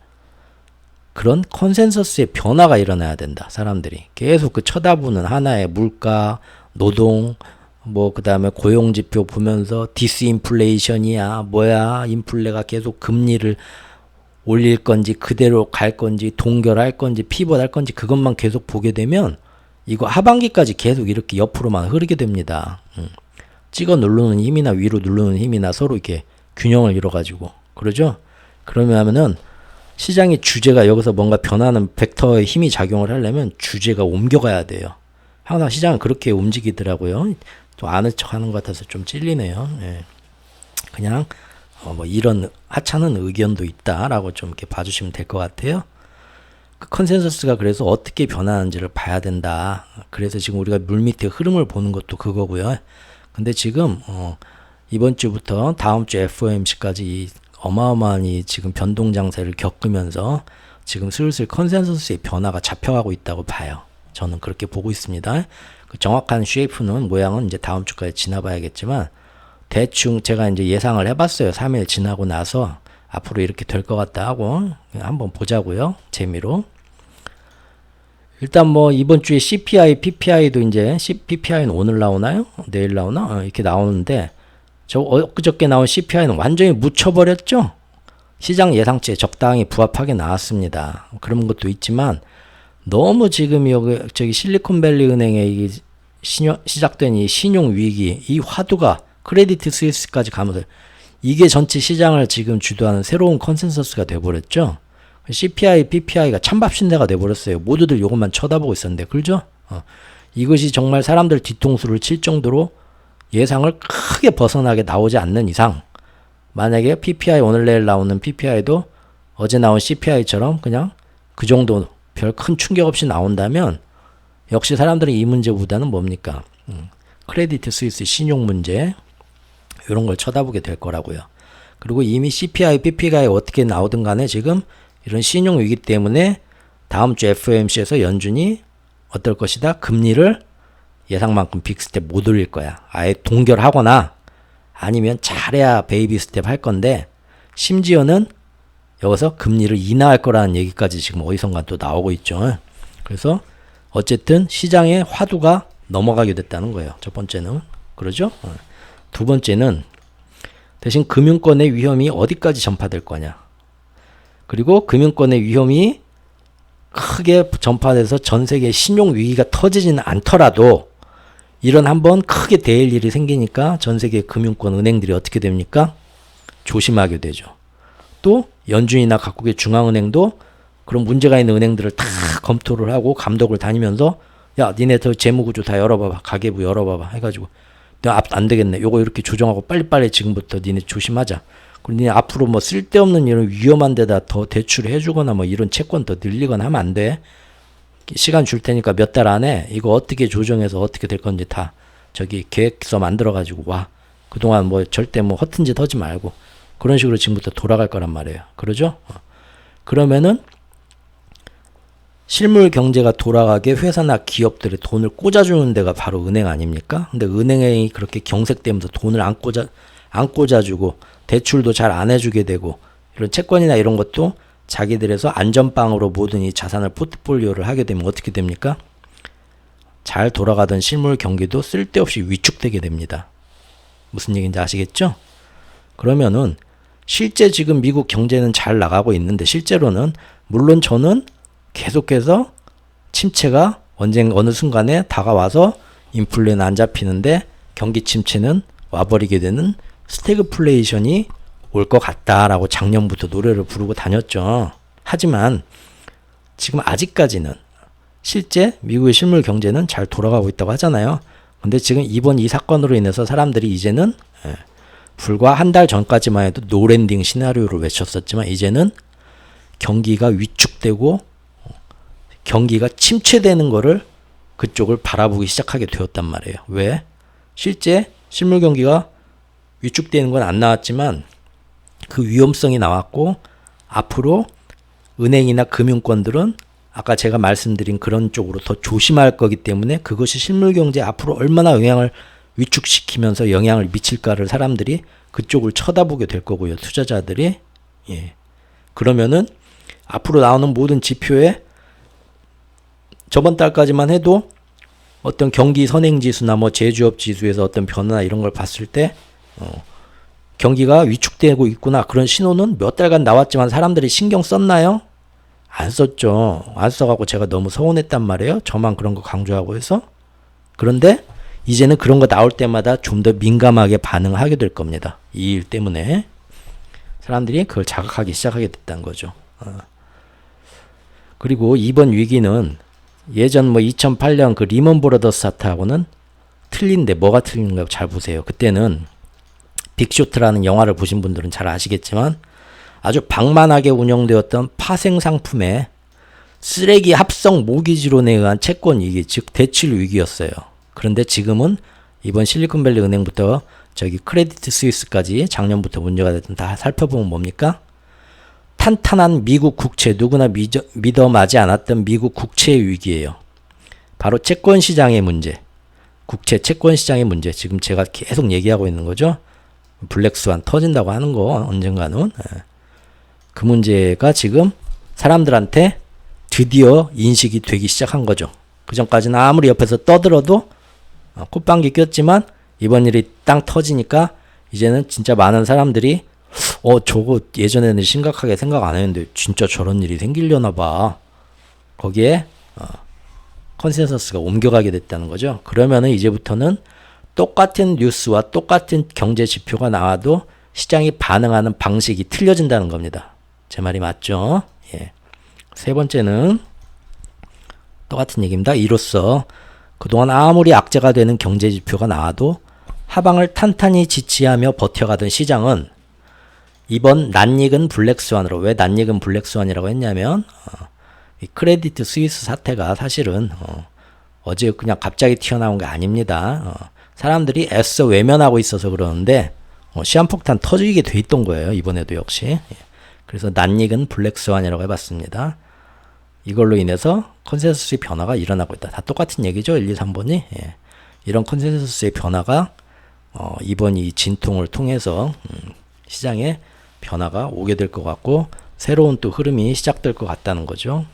그런 컨센서스의 변화가 일어나야 된다. 사람들이 계속 그 쳐다보는 하나의 물가, 노동, 뭐 그 다음에 고용지표 보면서 디스인플레이션이야 뭐야 인플레가 계속 금리를 올릴 건지 그대로 갈 건지 동결할 건지 피벗할 건지 그것만 계속 보게 되면 이거 하반기까지 계속 이렇게 옆으로만 흐르게 됩니다. 찍어 누르는 힘이나 위로 누르는 힘이나 서로 이렇게 균형을 이뤄가지고 그러죠. 그러면은 시장의 주제가 여기서 뭔가 변하는 벡터의 힘이 작용을 하려면 주제가 옮겨가야 돼요. 항상 시장은 그렇게 움직이더라고요. 또 아는 척 하는 것 같아서 좀 찔리네요. 예. 그냥 뭐 이런 하찮은 의견도 있다라고 좀 이렇게 봐주시면 될 것 같아요. 그 컨센서스가 그래서 어떻게 변하는지를 봐야 된다. 그래서 지금 우리가 물밑의 흐름을 보는 것도 그거고요. 근데 지금 이번 주부터 다음 주 FOMC까지 어마어마한 이 지금 변동 장세를 겪으면서 지금 슬슬 컨센서스의 변화가 잡혀가고 있다고 봐요. 저는 그렇게 보고 있습니다. 그 정확한 쉐이프는 모양은 이제 다음 주까지 지나봐야겠지만 대충 제가 이제 예상을 해봤어요. 3일 지나고 나서 앞으로 이렇게 될 것 같다 하고 한번 보자고요. 재미로. 일단 뭐 이번 주에 CPI, PPI도 이제 PPI는 오늘 나오나요? 내일 나오나? 이렇게 나오는데 저 엊그저께 나온 CPI는 완전히 묻혀버렸죠? 시장 예상치에 적당히 부합하게 나왔습니다. 그런 것도 있지만 너무 지금 여기 저기 실리콘밸리 은행의 시작된 이 신용 위기, 이 화두가 크레디트 스위스까지 가면서 이게 전체 시장을 지금 주도하는 새로운 컨센서스가 돼버렸죠. CPI, PPI가 찬밥신대가 돼버렸어요. 모두들 이것만 쳐다보고 있었는데, 그죠? 이것이 정말 사람들 뒤통수를 칠 정도로 예상을 크게 벗어나게 나오지 않는 이상, 만약에 PPI 오늘 내일 나오는 PPI도 어제 나온 CPI처럼 그냥 그 정도 별 큰 충격 없이 나온다면 역시 사람들은 이 문제보다는 뭡니까? 크레디트 스위스 신용 문제 이런 걸 쳐다보게 될 거라고요. 그리고 이미 CPI, PPI가 어떻게 나오든 간에 지금 이런 신용 위기 때문에 다음 주 FOMC에서 연준이 어떨 것이다? 금리를 예상만큼 빅스텝 못 올릴 거야. 아예 동결하거나 아니면 잘해야 베이비 스텝 할 건데 심지어는 여기서 금리를 인하할 거라는 얘기까지 지금 어디선가 또 나오고 있죠. 그래서 어쨌든 시장의 화두가 넘어가게 됐다는 거예요. 첫 번째는. 그러죠? 두 번째는 대신 금융권의 위험이 어디까지 전파될 거냐. 그리고 금융권의 위험이 크게 전파돼서 전 세계 신용 위기가 터지지는 않더라도 이런 한번 크게 대일 일이 생기니까 전 세계 금융권 은행들이 어떻게 됩니까? 조심하게 되죠. 또 연준이나 각국의 중앙은행도 그런 문제가 있는 은행들을 다 검토를 하고 감독을 다니면서 야 니네 더 재무구조 다 열어봐봐. 가계부 열어봐봐 해가지고 내가 안 되겠네. 요거 이렇게 조정하고 빨리빨리 지금부터 니네 조심하자. 그리고 니네 앞으로 뭐 쓸데없는 이런 위험한 데다 더 대출을 해주거나 뭐 이런 채권 더 늘리거나 하면 안 돼. 시간 줄 테니까 몇 달 안에 이거 어떻게 조정해서 어떻게 될 건지 다 저기 계획서 만들어가지고 와. 그동안 뭐 절대 뭐 허튼 짓 하지 말고 그런 식으로 지금부터 돌아갈 거란 말이에요. 그러죠? 그러면은 실물 경제가 돌아가게 회사나 기업들이 돈을 꽂아주는 데가 바로 은행 아닙니까? 근데 은행이 그렇게 경색되면서 돈을 안 꽂아주고 대출도 잘 안 해주게 되고 이런 채권이나 이런 것도 자기들에서 안전빵으로 모든 이 자산을 포트폴리오를 하게 되면 어떻게 됩니까? 잘 돌아가던 실물 경기도 쓸데없이 위축되게 됩니다. 무슨 얘기인지 아시겠죠? 그러면은 실제 지금 미국 경제는 잘 나가고 있는데 실제로는 물론 저는 계속해서 침체가 어느 순간에 다가와서 인플레는 안 잡히는데 경기 침체는 와버리게 되는 스태그플레이션이 올 것 같다라고 작년부터 노래를 부르고 다녔죠. 하지만 지금 아직까지는 실제 미국의 실물 경제는 잘 돌아가고 있다고 하잖아요. 근데 지금 이번 이 사건으로 인해서 사람들이 이제는 불과 한 달 전까지만 해도 노랜딩 시나리오를 외쳤었지만 이제는 경기가 위축되고 경기가 침체되는 거를 그쪽을 바라보기 시작하게 되었단 말이에요. 왜? 실제 실물 경기가 위축되는 건 안 나왔지만 그 위험성이 나왔고 앞으로 은행이나 금융권들은 아까 제가 말씀드린 그런 쪽으로 더 조심할 거기 때문에 그것이 실물 경제에 앞으로 얼마나 영향을 위축시키면서 영향을 미칠까를 사람들이 그쪽을 쳐다보게 될 거고요. 투자자들이. 예. 그러면은 앞으로 나오는 모든 지표에 저번 달까지만 해도 어떤 경기 선행지수나 뭐 제조업 지수에서 어떤 변화나 이런 걸 봤을 때 경기가 위축되고 있구나 그런 신호는 몇 달간 나왔지만 사람들이 신경 썼나요? 안 썼죠. 안 써갖고 제가 너무 서운했단 말이에요. 저만 그런 거 강조하고 해서. 그런데 이제는 그런 거 나올 때마다 좀 더 민감하게 반응하게 될 겁니다. 이 일 때문에 사람들이 그걸 자각하기 시작하게 됐다는 거죠. 그리고 이번 위기는 예전 뭐 2008년 그 리먼 브라더스 사태하고는 틀린데 뭐가 틀린가 잘 보세요. 그때는 빅쇼트라는 영화를 보신 분들은 잘 아시겠지만 아주 방만하게 운영되었던 파생 상품의 쓰레기 합성 모기지론에 의한 채권 위기, 즉 대출 위기였어요. 그런데 지금은 이번 실리콘밸리 은행부터 저기 크레디트 스위스까지 작년부터 문제가 됐던 다 살펴보면 뭡니까? 탄탄한 미국 국채, 누구나 믿어마지 않았던 미국 국채 위기예요. 바로 채권 시장의 문제, 국채 채권 시장의 문제. 지금 제가 계속 얘기하고 있는 거죠. 블랙스완 터진다고 하는 거 언젠가는. 그 문제가 지금 사람들한테 드디어 인식이 되기 시작한 거죠. 그 전까지는 아무리 옆에서 떠들어도 콧방귀 꼈지만 이번 일이 땅 터지니까 이제는 진짜 많은 사람들이 저거 예전에는 심각하게 생각 안 했는데 진짜 저런 일이 생기려나 봐. 거기에 컨센서스가 옮겨가게 됐다는 거죠. 그러면은 이제부터는 똑같은 뉴스와 똑같은 경제 지표가 나와도 시장이 반응하는 방식이 틀려진다는 겁니다. 제 말이 맞죠? 예. 세 번째는 똑같은 얘기입니다. 이로써 그동안 아무리 악재가 되는 경제 지표가 나와도 하방을 탄탄히 지지하며 버텨가던 시장은 이번 낯익은 블랙스완으로, 왜 낯익은 블랙스완이라고 했냐면 이 크레디트 스위스 사태가 사실은 어제 그냥 갑자기 튀어나온 게 아닙니다. 사람들이 애써 외면하고 있어서 그러는데 시한폭탄 터지게 돼 있던 거예요. 이번에도 역시. 그래서 낯익은 블랙스완이라고 해봤습니다. 이걸로 인해서 컨센서스의 변화가 일어나고 있다. 다 똑같은 얘기죠. 1, 2, 3번이. 예. 이런 컨센서스의 변화가 이번 이 진통을 통해서 시장에 변화가 오게 될 것 같고 새로운 또 흐름이 시작될 것 같다는 거죠.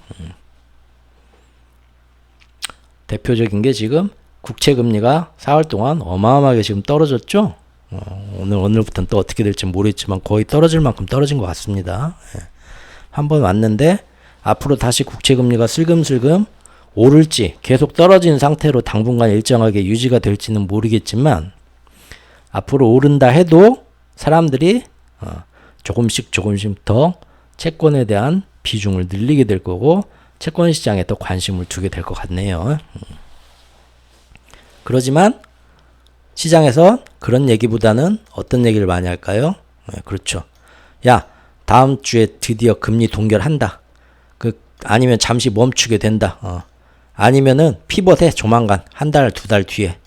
대표적인 게 지금 국채금리가 4월 동안 어마어마하게 지금 떨어졌죠. 오늘부터는 또 어떻게 될지 모르겠지만 거의 떨어질 만큼 떨어진 것 같습니다. 예. 한번 왔는데 앞으로 다시 국채금리가 슬금슬금 오를지 계속 떨어진 상태로 당분간 일정하게 유지가 될지는 모르겠지만 앞으로 오른다 해도 사람들이 조금씩 더 채권에 대한 비중을 늘리게 될 거고 채권 시장에 더 관심을 두게 될 것 같네요. 그러지만 시장에서 그런 얘기보다는 어떤 얘기를 많이 할까요? 그렇죠. 야, 다음 주에 드디어 금리 동결한다. 아니면 잠시 멈추게 된다. 아니면은 피벗해 조만간 한 달, 두 달 뒤에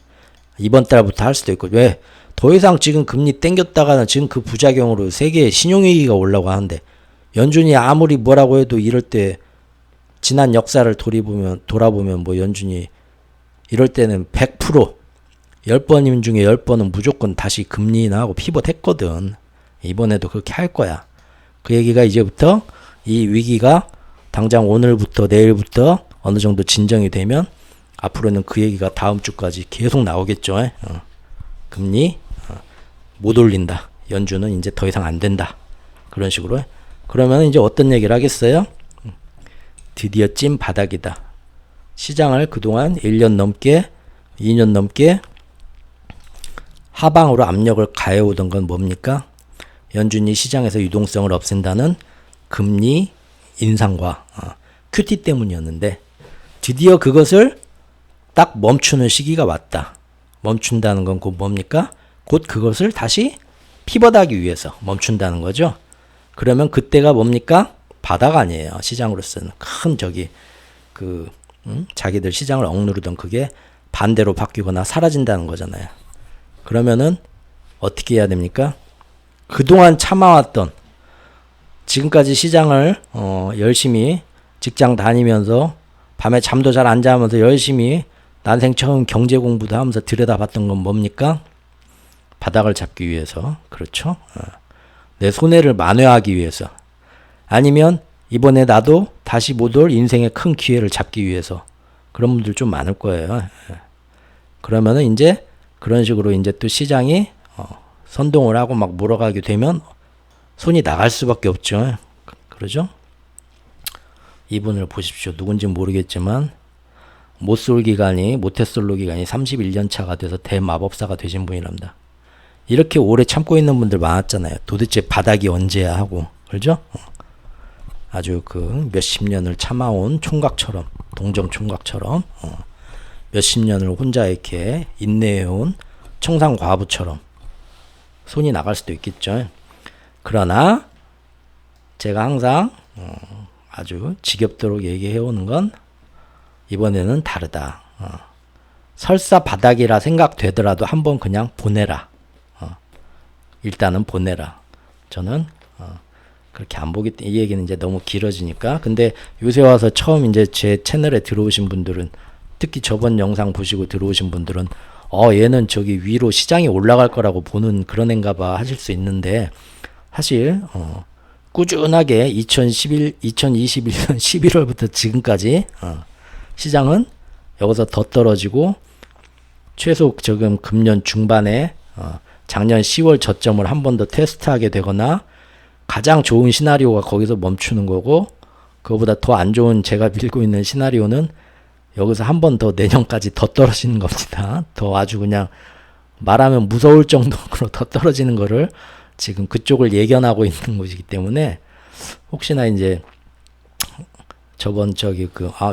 이번 달부터 할 수도 있고 왜 더 이상 지금 금리 땡겼다가는 지금 그 부작용으로 세계에 신용위기가 올라고 하는데 연준이 아무리 뭐라고 해도 이럴 때 지난 역사를 돌아보면 뭐 연준이 이럴 때는 100% 10번임 중에 10번은 무조건 다시 금리 인하하고 피벗 했거든. 이번에도 그렇게 할 거야. 그 얘기가 이제부터 이 위기가 당장 오늘부터 내일부터 어느 정도 진정이 되면 앞으로는 그 얘기가 다음 주까지 계속 나오겠죠. 금리 못 올린다. 연준은 이제 더 이상 안 된다. 그런 식으로. 그러면 이제 어떤 얘기를 하겠어요? 드디어 찐 바닥이다. 시장을 그동안 1년 넘게 2년 넘게 하방으로 압력을 가해오던 건 뭡니까? 연준이 시장에서 유동성을 없앤다는 금리 인상과 QT 때문이었는데 드디어 그것을 딱 멈추는 시기가 왔다. 멈춘다는 건 곧 뭡니까? 곧 그것을 다시 피벗하기 위해서 멈춘다는 거죠. 그러면 그때가 뭡니까? 바닥 아니에요. 시장으로서는 큰 자기들 시장을 억누르던 그게 반대로 바뀌거나 사라진다는 거잖아요. 그러면은 어떻게 해야 됩니까? 그동안 참아왔던 지금까지 시장을 열심히 직장 다니면서 밤에 잠도 잘 안 자면서 열심히 난생 처음 경제 공부도 하면서 들여다봤던 건 뭡니까? 바닥을 잡기 위해서. 그렇죠? 내 손해를 만회하기 위해서. 아니면 이번에 나도 다시 못 올 인생의 큰 기회를 잡기 위해서. 그런 분들 좀 많을 거예요. 그러면은 이제 그런 식으로 이제 또 시장이 선동을 하고 막 몰아가게 되면 손이 나갈 수밖에 없죠. 그러죠? 이분을 보십시오. 누군지 모르겠지만 모태솔로 기간이 31년 차가 돼서 대마법사가 되신 분이랍니다. 이렇게 오래 참고 있는 분들 많았잖아요. 도대체 바닥이 언제야 하고. 그렇죠? 아주 그 몇십 년을 참아온 총각처럼, 동정 총각처럼 몇십 년을 혼자 이렇게 인내해온 청산과부처럼 손이 나갈 수도 있겠죠. 그러나 제가 항상 아주 지겹도록 얘기해오는 건 이번에는 다르다. 설사 바닥이라 생각되더라도 한번 그냥 보내라. 일단은 보내라. 저는 그렇게 안 보기 때문에 이 얘기는 이제 너무 길어지니까. 근데 요새 와서 처음 이제 제 채널에 들어오신 분들은 특히 저번 영상 보시고 들어오신 분들은 얘는 저기 위로 시장이 올라갈 거라고 보는 그런 애인가 봐 하실 수 있는데 사실 꾸준하게 2021년 11월부터 지금까지 시장은 여기서 더 떨어지고 최소 지금 금년 중반에 작년 10월 저점을 한 번 더 테스트하게 되거나 가장 좋은 시나리오가 거기서 멈추는 거고 그거보다 더 안 좋은 제가 밀고 있는 시나리오는 여기서 한 번 더 내년까지 더 떨어지는 겁니다. 더 아주 그냥 말하면 무서울 정도로 더 떨어지는 거를 지금 그쪽을 예견하고 있는 것이기 때문에 혹시나 이제 저번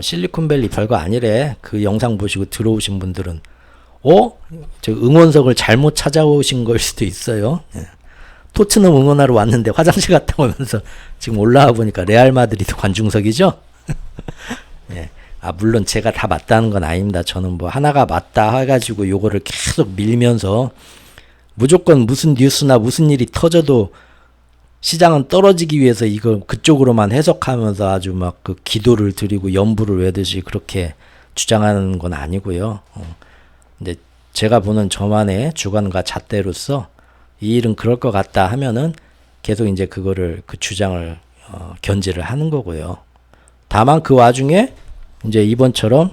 실리콘밸리 별거 아니래 그 영상 보시고 들어오신 분들은 저 응원석을 잘못 찾아오신 걸 수도 있어요. 토트넘 응원하러 왔는데 화장실 갔다 오면서 지금 올라와 보니까 레알 마드리드 관중석이죠. 예. 물론 제가 다 맞다는 건 아닙니다. 저는 뭐 하나가 맞다 해가지고 요거를 계속 밀면서 무조건 무슨 뉴스나 무슨 일이 터져도 시장은 떨어지기 위해서 이거 그쪽으로만 해석하면서 아주 막 그 기도를 드리고 연부를 외듯이 그렇게 주장하는 건 아니고요. 근데 제가 보는 저만의 주관과 잣대로서 이 일은 그럴 것 같다 하면은 계속 이제 그 주장을 견지를 하는 거고요. 다만 그 와중에 이제 이번처럼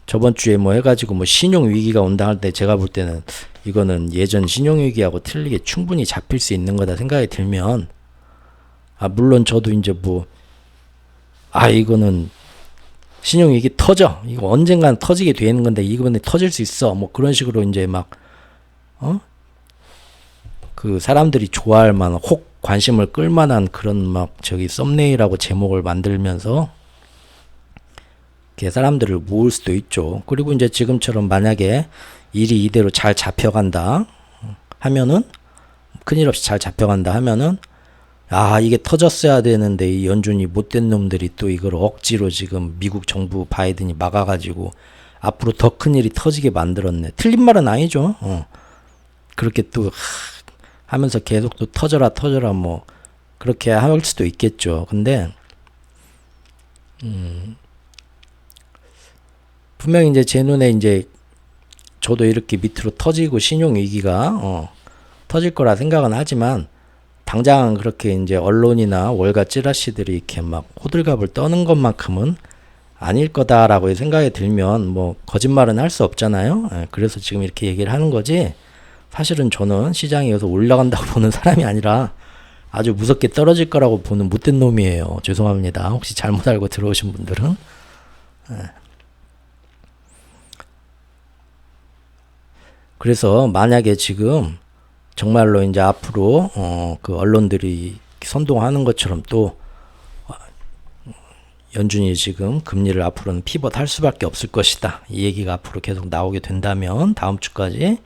저번 주에 뭐 해가지고 뭐 신용 위기가 온다 할 때 제가 볼 때는 이거는 예전 신용 위기하고 틀리게 충분히 잡힐 수 있는 거다 생각이 들면 물론 저도 이제 이거는 신용 위기 터져 이거 언젠간 터지게 되는 건데 이번에 터질 수 있어 뭐 그런 식으로 이제 막 그 사람들이 좋아할 만한 혹 관심을 끌만한 그런 썸네일하고 제목을 만들면서 사람들을 모을 수도 있죠. 그리고 이제 지금처럼 만약에 일이 이대로 잘 잡혀간다 하면은 큰일 없이 잘 잡혀간다 하면은 이게 터졌어야 되는데 이 연준이 못된 놈들이 또 이걸 억지로 지금 미국 정부 바이든이 막아가지고 앞으로 더 큰 일이 터지게 만들었네. 틀린 말은 아니죠. 그렇게 또 하면서 계속 또 터져라 뭐 그렇게 할 수도 있겠죠. 근데 분명히 이제 제 눈에 이제 저도 이렇게 밑으로 터지고 신용 위기가 터질 거라 생각은 하지만 당장 그렇게 이제 언론이나 월가 찌라시들이 이렇게 막 호들갑을 떠는 것만큼은 아닐 거다라고 생각이 들면 뭐 거짓말은 할 수 없잖아요. 그래서 지금 이렇게 얘기를 하는 거지. 사실은 저는 시장이 여기서 올라간다고 보는 사람이 아니라 아주 무섭게 떨어질 거라고 보는 못된 놈이에요. 죄송합니다. 혹시 잘못 알고 들어오신 분들은. 그래서 만약에 지금 정말로 이제 앞으로 그 언론들이 선동하는 것처럼 또 연준이 지금 금리를 앞으로는 피벗 할 수밖에 없을 것이다. 이 얘기가 앞으로 계속 나오게 된다면 다음 주까지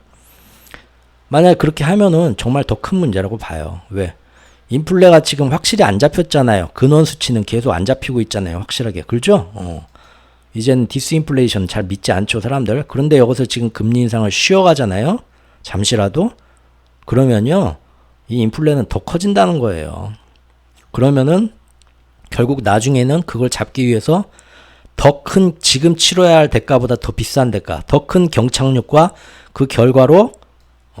만약에 그렇게 하면은 정말 더 큰 문제라고 봐요. 왜? 인플레가 지금 확실히 안 잡혔잖아요. 근원 수치는 계속 안 잡히고 있잖아요. 확실하게. 그렇죠? 이제는 디스인플레이션 잘 믿지 않죠, 사람들. 그런데 여기서 지금 금리 인상을 쉬어가잖아요. 잠시라도. 그러면요, 이 인플레는 더 커진다는 거예요. 그러면은 결국 나중에는 그걸 잡기 위해서 더 큰 지금 치러야 할 대가보다 더 비싼 대가, 더 큰 경착륙과 그 결과로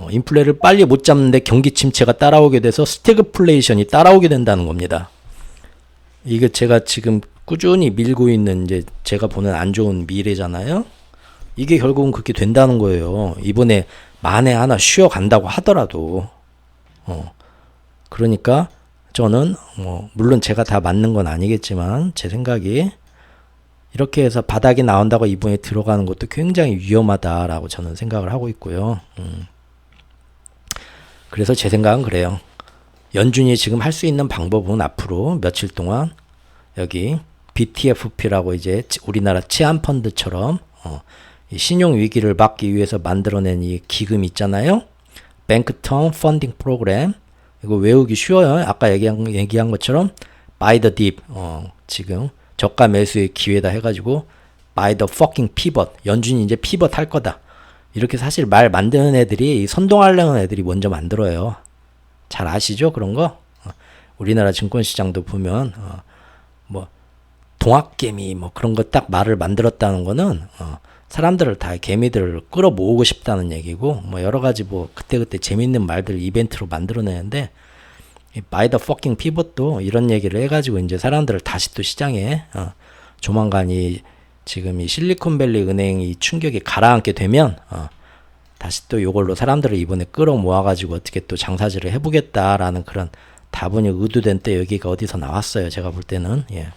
인플레를 빨리 못 잡는데 경기 침체가 따라오게 돼서 스태그플레이션이 따라오게 된다는 겁니다. 이게 제가 지금 꾸준히 밀고 있는 이제 제가 보는 안 좋은 미래잖아요. 이게 결국은 그렇게 된다는 거예요. 이번에 만에 하나 쉬어간다고 하더라도 그러니까 저는 물론 제가 다 맞는 건 아니겠지만 제 생각이 이렇게 해서 바닥이 나온다고 이번에 들어가는 것도 굉장히 위험하다라고 저는 생각을 하고 있고요. 그래서 제 생각은 그래요. 연준이 지금 할 수 있는 방법은 앞으로 며칠 동안 여기 BTFP라고 이제 우리나라 치안펀드처럼 이 신용 위기를 막기 위해서 만들어낸 이 기금 있잖아요. 뱅크 텀 펀딩 프로그램. 이거 외우기 쉬워요. 아까 얘기한 것처럼 buy the dip. 지금 저가 매수의 기회다 해가지고 buy the fucking pivot. 연준이 이제 피벗 할 거다. 이렇게 사실 말 만드는 애들이 선동하려는 애들이 먼저 만들어요. 잘 아시죠? 그런 거? 우리나라 증권시장도 보면 뭐 동학개미 뭐 그런 거 딱 말을 만들었다는 거는 사람들을 다 개미들을 끌어모으고 싶다는 얘기고 뭐 여러 가지 뭐 그때그때 재밌는 말들 이벤트로 만들어내는데 이 Buy the fucking pivot도 이런 얘기를 해가지고 이제 사람들을 다시 또 시장에 조만간 지금 이 실리콘밸리 은행이 충격이 가라앉게 되면 다시 또 이걸로 사람들을 이번에 끌어모아가지고 어떻게 또 장사질을 해보겠다라는 그런 다분히 의도된 때 여기가 어디서 나왔어요. 제가 볼 때는. 예.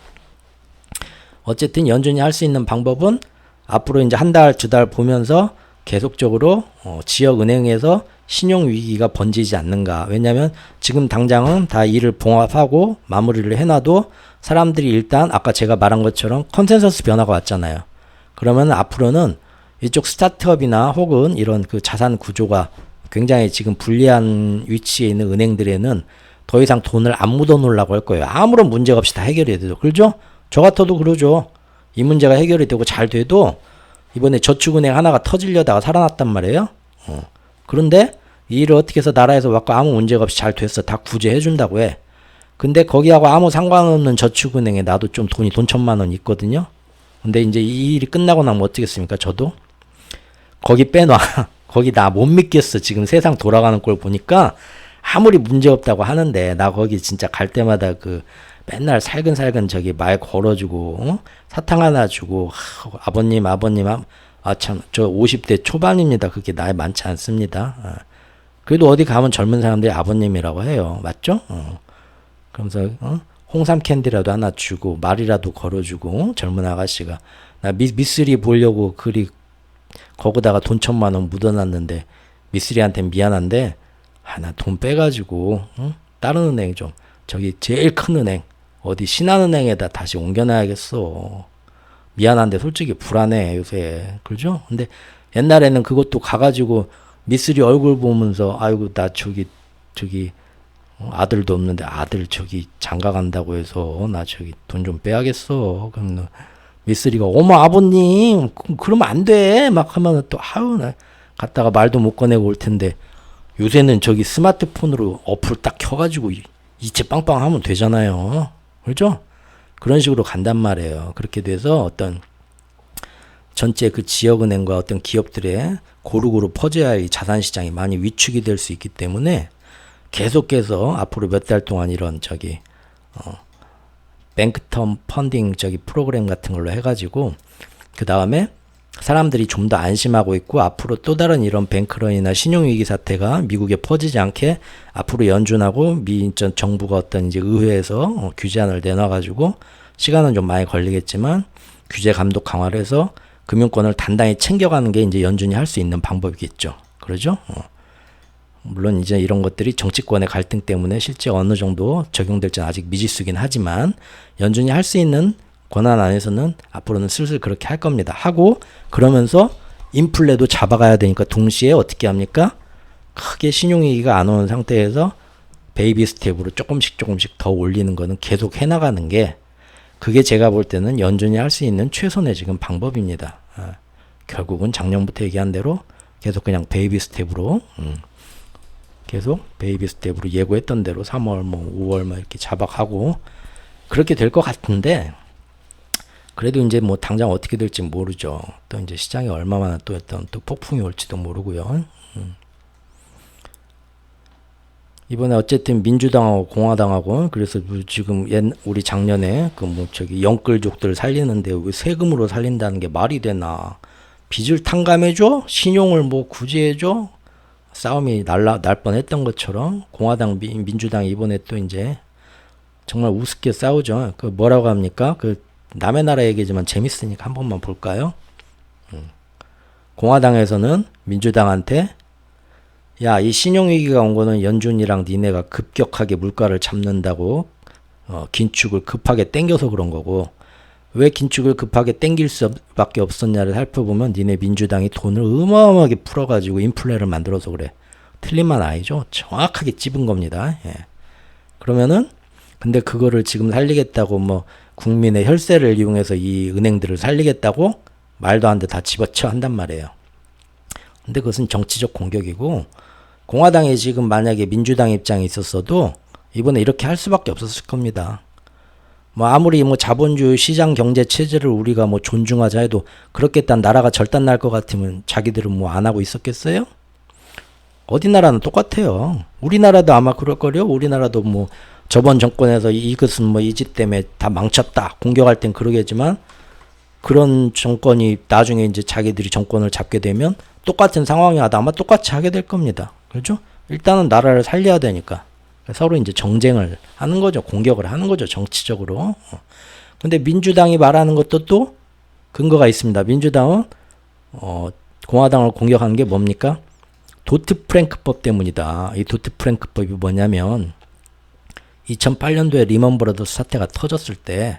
어쨌든 연준이 할 수 있는 방법은 앞으로 이제 한 달, 두 달 보면서 계속적으로 지역 은행에서 신용 위기가 번지지 않는가. 왜냐하면 지금 당장은 다 일을 봉합하고 마무리를 해놔도 사람들이 일단 아까 제가 말한 것처럼 컨센서스 변화가 왔잖아요. 그러면 앞으로는 이쪽 스타트업이나 혹은 이런 그 자산 구조가 굉장히 지금 불리한 위치에 있는 은행들에는 더 이상 돈을 안 묻어 놓으려고 할 거예요. 아무런 문제가 없이 다 해결이 돼도. 그렇죠? 저 같아도 그러죠. 이 문제가 해결이 되고 잘 돼도 이번에 저축은행 하나가 터지려다가 살아났단 말이에요. 그런데 이 일을 어떻게 해서 나라에서 왔고 아무 문제가 없이 잘 됐어. 다 구제해 준다고 해. 근데 거기하고 아무 상관없는 저축은행에 나도 좀 돈이 돈 1,000만 원 있거든요. 근데 이제 이 일이 끝나고 나면 어떻겠습니까? 저도 거기 빼놔. 거기 나 못 믿겠어. 지금 세상 돌아가는 걸 보니까 아무리 문제 없다고 하는데 나 거기 진짜 갈 때마다 그 맨날 살근살근 저기 말 걸어주고 사탕 하나 주고 아버님 참 저 50대 초반입니다. 그게 나이 많지 않습니다. 그래도 어디 가면 젊은 사람들이 아버님이라고 해요. 맞죠? 그러면서 홍삼 캔디라도 하나 주고 말이라도 걸어주고 젊은 아가씨가 나 미쓰리 보려고 그리 거기다가 돈 1,000만 원 묻어놨는데 미쓰리한테 미안한데 나 돈 빼가지고 다른 은행 좀 저기 제일 큰 은행 어디 신한은행에다 다시 옮겨놔야겠어. 미안한데 솔직히 불안해 요새. 그렇죠? 근데 옛날에는 그것도 가가지고 미쓰리 얼굴 보면서 아이고 나 저기 아들도 없는데 아들 저기 장가 간다고 해서 나 저기 돈 좀 빼야겠어. 그럼 미쓰리가 어머 아버님 그러면 안 돼. 막 하면 또 아유 나 갔다가 말도 못 꺼내고 올 텐데 요새는 저기 스마트폰으로 어플 딱 켜가지고 이체 빵빵 하면 되잖아요. 그렇죠? 그런 식으로 간단 말이에요. 그렇게 돼서 어떤 전체 그 지역은행과 어떤 기업들의 고루고루 퍼져야 이 자산시장이 많이 위축이 될 수 있기 때문에 계속해서 앞으로 몇 달 동안 이런 저기 뱅크텀 펀딩 저기 프로그램 같은 걸로 해가지고 그 다음에 사람들이 좀 더 안심하고 있고 앞으로 또 다른 이런 뱅크런이나 신용위기 사태가 미국에 퍼지지 않게 앞으로 연준하고 전 정부가 어떤 이제 의회에서 규제안을 내놔가지고 시간은 좀 많이 걸리겠지만 규제 감독 강화를 해서 금융권을 단단히 챙겨가는 게 이제 연준이 할 수 있는 방법이겠죠. 그러죠? 물론 이제 이런 것들이 정치권의 갈등 때문에 실제 어느 정도 적용될지는 아직 미지수긴 하지만 연준이 할 수 있는 권한 안에서는 앞으로는 슬슬 그렇게 할 겁니다. 하고 그러면서 인플레도 잡아가야 되니까 동시에 어떻게 합니까? 크게 신용위기가 안 오는 상태에서 베이비 스텝으로 조금씩 더 올리는 거는 계속 해나가는 게 그게 제가 볼 때는 연준이 할 수 있는 최선의 지금 방법입니다. 결국은 작년부터 얘기한 대로 계속 그냥 베이비 스텝으로 계속 베이비 스텝으로 예고했던 대로 3월 뭐 5월 뭐 이렇게 잡아가고 그렇게 될 것 같은데 그래도 이제 뭐 당장 어떻게 될지 모르죠. 또 이제 시장에 얼마나 또 어떤 또 폭풍이 올지도 모르고요. 이번에 어쨌든 민주당하고 공화당하고 그래서 지금 우리 작년에 그 뭐 저기 영끌족들 살리는데 왜 세금으로 살린다는 게 말이 되나? 빚을 탕감해줘? 신용을 뭐 구제해줘? 싸움이 날 뻔했던 것처럼 공화당 민주당 이번에 또 이제 정말 우습게 싸우죠. 그 뭐라고 합니까? 그 남의 나라 얘기지만 재밌으니까 한 번만 볼까요? 공화당에서는 민주당한테 야, 이 신용위기가 온 거는 연준이랑 니네가 급격하게 물가를 잡는다고 긴축을 급하게 땡겨서 그런 거고 왜 긴축을 급하게 땡길 수밖에 없었냐를 살펴보면 니네 민주당이 돈을 어마어마하게 풀어가지고 인플레를 만들어서 그래. 틀린 말 아니죠? 정확하게 찝은 겁니다. 예. 그러면은 근데 그거를 지금 살리겠다고 뭐 국민의 혈세를 이용해서 이 은행들을 살리겠다고 말도 안 돼 다 집어쳐 한단 말이에요. 근데 그것은 정치적 공격이고 공화당이 지금 만약에 민주당 입장에 있었어도 이번에 이렇게 할 수밖에 없었을 겁니다. 뭐 아무리 뭐 자본주의 시장 경제 체제를 우리가 뭐 존중하자 해도 그렇게 딴 나라가 절단 날 것 같으면 자기들은 뭐 안 하고 있었겠어요? 어디 나라는 똑같아요. 우리나라도 아마 그럴 거요. 우리나라도 뭐 저번 정권에서 이것은 뭐 이 집 때문에 다 망쳤다 공격할 땐 그러겠지만 그런 정권이 나중에 이제 자기들이 정권을 잡게 되면 똑같은 상황이 아마 똑같이 하게 될 겁니다. 그렇죠? 일단은 나라를 살려야 되니까 서로 이제 정쟁을 하는 거죠. 공격을 하는 거죠. 정치적으로. 근데 민주당이 말하는 것도 또 근거가 있습니다. 민주당은 공화당을 공격하는 게 뭡니까? 도트-프랭크법 때문이다. 이 도트-프랭크법이 뭐냐면 2008년도에 리먼 브라더스 사태가 터졌을 때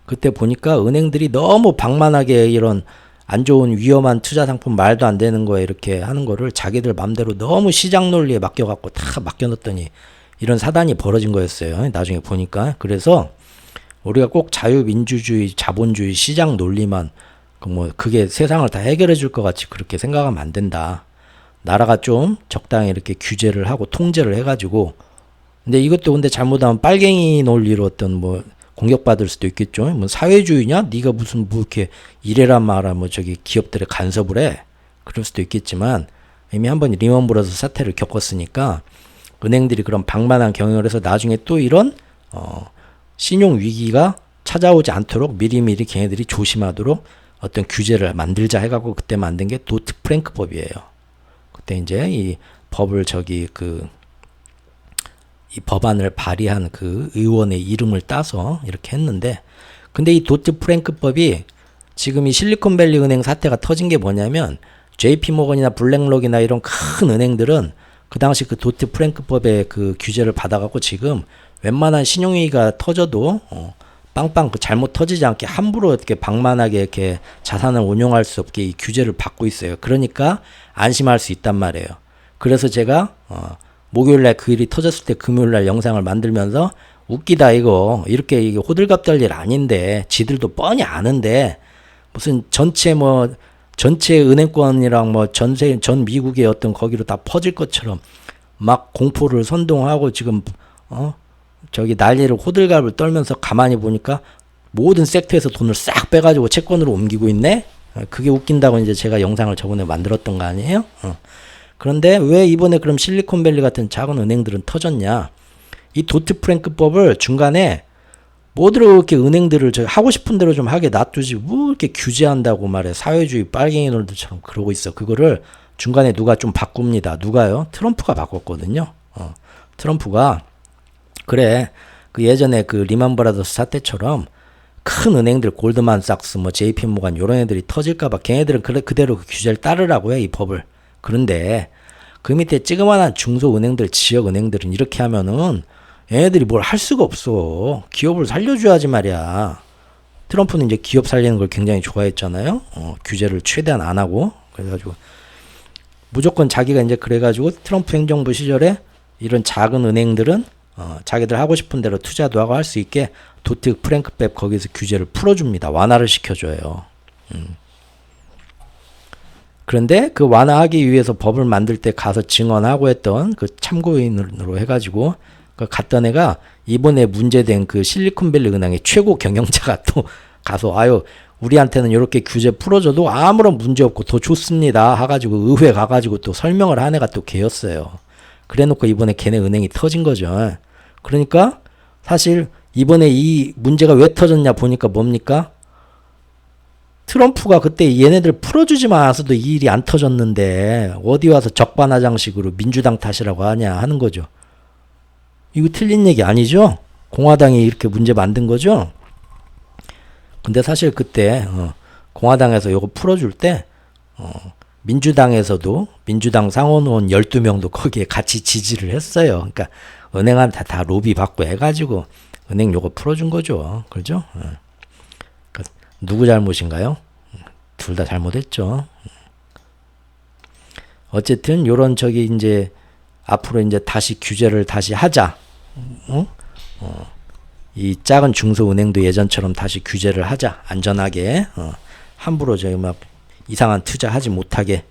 그때 보니까 은행들이 너무 방만하게 이런 안 좋은 위험한 투자 상품 말도 안 되는 거에 이렇게 하는 거를 자기들 맘대로 너무 시장 논리에 맡겨갖고 다 맡겨놓더니 이런 사단이 벌어진 거였어요. 나중에 보니까. 그래서 우리가 꼭 자유민주주의, 자본주의, 시장 논리만 그게 세상을 다 해결해 줄 것 같이 그렇게 생각하면 안 된다. 나라가 좀 적당히 이렇게 규제를 하고 통제를 해가지고 근데 이것도 근데 잘못하면 빨갱이 논리로 어떤 뭐 공격받을 수도 있겠죠. 뭐 사회주의냐? 네가 무슨 뭐 이렇게 이래라 마라 뭐 저기 기업들의 간섭을 해. 그럴 수도 있겠지만 이미 한번 리먼 브라더스 사태를 겪었으니까 은행들이 그런 방만한 경영을 해서 나중에 또 이런 신용 위기가 찾아오지 않도록 미리미리 걔네들이 조심하도록 어떤 규제를 만들자 해갖고 그때 만든 게 도트-프랭크법이에요. 그때 이제 이 법을 이 법안을 발의한 그 의원의 이름을 따서 이렇게 했는데 근데 이 도트-프랭크법이 지금 이 실리콘밸리 은행 사태가 터진 게 뭐냐면 JP모건이나 블랙록이나 이런 큰 은행들은 그 당시 그 도트-프랭크법의 그 규제를 받아갖고 지금 웬만한 신용위기가 터져도 빵빵 잘못 터지지 않게 함부로 이렇게 방만하게 이렇게 자산을 운용할 수 없게 이 규제를 받고 있어요. 그러니까 안심할 수 있단 말이에요. 그래서 제가 목요일날 그 일이 터졌을 때 금요일날 영상을 만들면서 웃기다 이거 이게 호들갑 떨 일 아닌데 지들도 뻔히 아는데 무슨 전체 은행권이랑 뭐 전 미국의 어떤 거기로 다 퍼질 것처럼 막 공포를 선동하고 지금 저기 난리를 호들갑을 떨면서 가만히 보니까 모든 섹터에서 돈을 싹 빼가지고 채권으로 옮기고 있네. 그게 웃긴다고 이제 제가 영상을 저번에 만들었던 거 아니에요? 그런데 왜 이번에 그럼 실리콘밸리 같은 작은 은행들은 터졌냐? 이 도트 프랭크법을 중간에 뭐들 이렇게 은행들을 저 하고 싶은 대로 좀 하게 놔두지 뭐 이렇게 규제한다고 말해. 사회주의 빨갱이들처럼 그러고 있어. 그거를 중간에 누가 좀 바꿉니다. 누가요? 트럼프가 바꿨거든요. 트럼프가 그래 그 예전에 그 리만 브라더스 사태처럼 큰 은행들 골드만삭스 뭐 JP모간 이런 애들이 터질까봐 걔네들은 그대로 그 규제를 따르라고 해 이 법을. 그런데 그 밑에 찌그마한 중소은행들 지역은행들은 이렇게 하면은 얘네들이 뭘 할 수가 없어. 기업을 살려줘야지 말이야. 트럼프는 이제 기업 살리는 걸 굉장히 좋아했잖아요. 규제를 최대한 안 하고 그래가지고 무조건 자기가 이제 그래가지고 트럼프 행정부 시절에 이런 작은 은행들은 자기들 하고 싶은 대로 투자도 하고 할 수 있게 도트 프랭크법 거기서 규제를 풀어줍니다. 완화를 시켜줘요. 그런데 그 완화하기 위해서 법을 만들 때 가서 증언하고 했던 그 참고인으로 해가지고 그 갔던 애가 이번에 문제된 그 실리콘밸리 은행의 최고 경영자가 또 가서 아유 우리한테는 이렇게 규제 풀어줘도 아무런 문제 없고 더 좋습니다 해가지고 의회 가가지고 또 설명을 한 애가 또 걔였어요. 그래놓고 이번에 걔네 은행이 터진 거죠. 그러니까 사실 이번에 이 문제가 왜 터졌냐 보니까 뭡니까? 트럼프가 그때 얘네들 풀어주지만 않았어도 이 일이 안 터졌는데 어디 와서 적반하장식으로 민주당 탓이라고 하냐 하는 거죠. 이거 틀린 얘기 아니죠? 공화당이 이렇게 문제 만든 거죠? 근데 사실 그때 공화당에서 이거 풀어줄 때 민주당에서도 민주당 상원의원 12명도 거기에 같이 지지를 했어요. 그러니까 은행한테 다 로비 받고 해가지고 은행 요거 풀어준 거죠. 그렇죠? 그러니까 누구 잘못인가요? 둘 다 잘못했죠. 어쨌든 요런 저기 이제 앞으로 이제 다시 규제를 다시 하자. 이 작은 중소은행도 예전처럼 다시 규제를 하자. 안전하게 함부로 저기 막 이상한 투자하지 못하게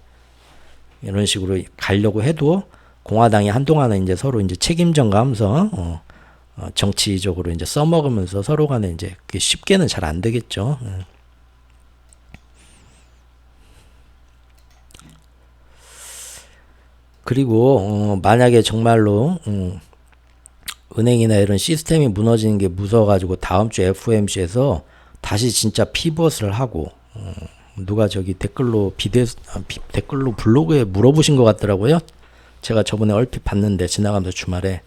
이런 식으로 가려고 해도 공화당이 한동안은 이제 서로 이제 책임 전가하면서 정치적으로 이제 써먹으면서 서로 간에 이제 그게 쉽게는 잘 안 되겠죠. 그리고 만약에 정말로 은행이나 이런 시스템이 무너지는 게 무서워가지고 다음 주 FOMC에서 다시 진짜 피벗을 하고 누가 저기 댓글로 댓글로 블로그에 물어보신 것 같더라고요. 제가 저번에 얼핏 봤는데 지나가면서 주말에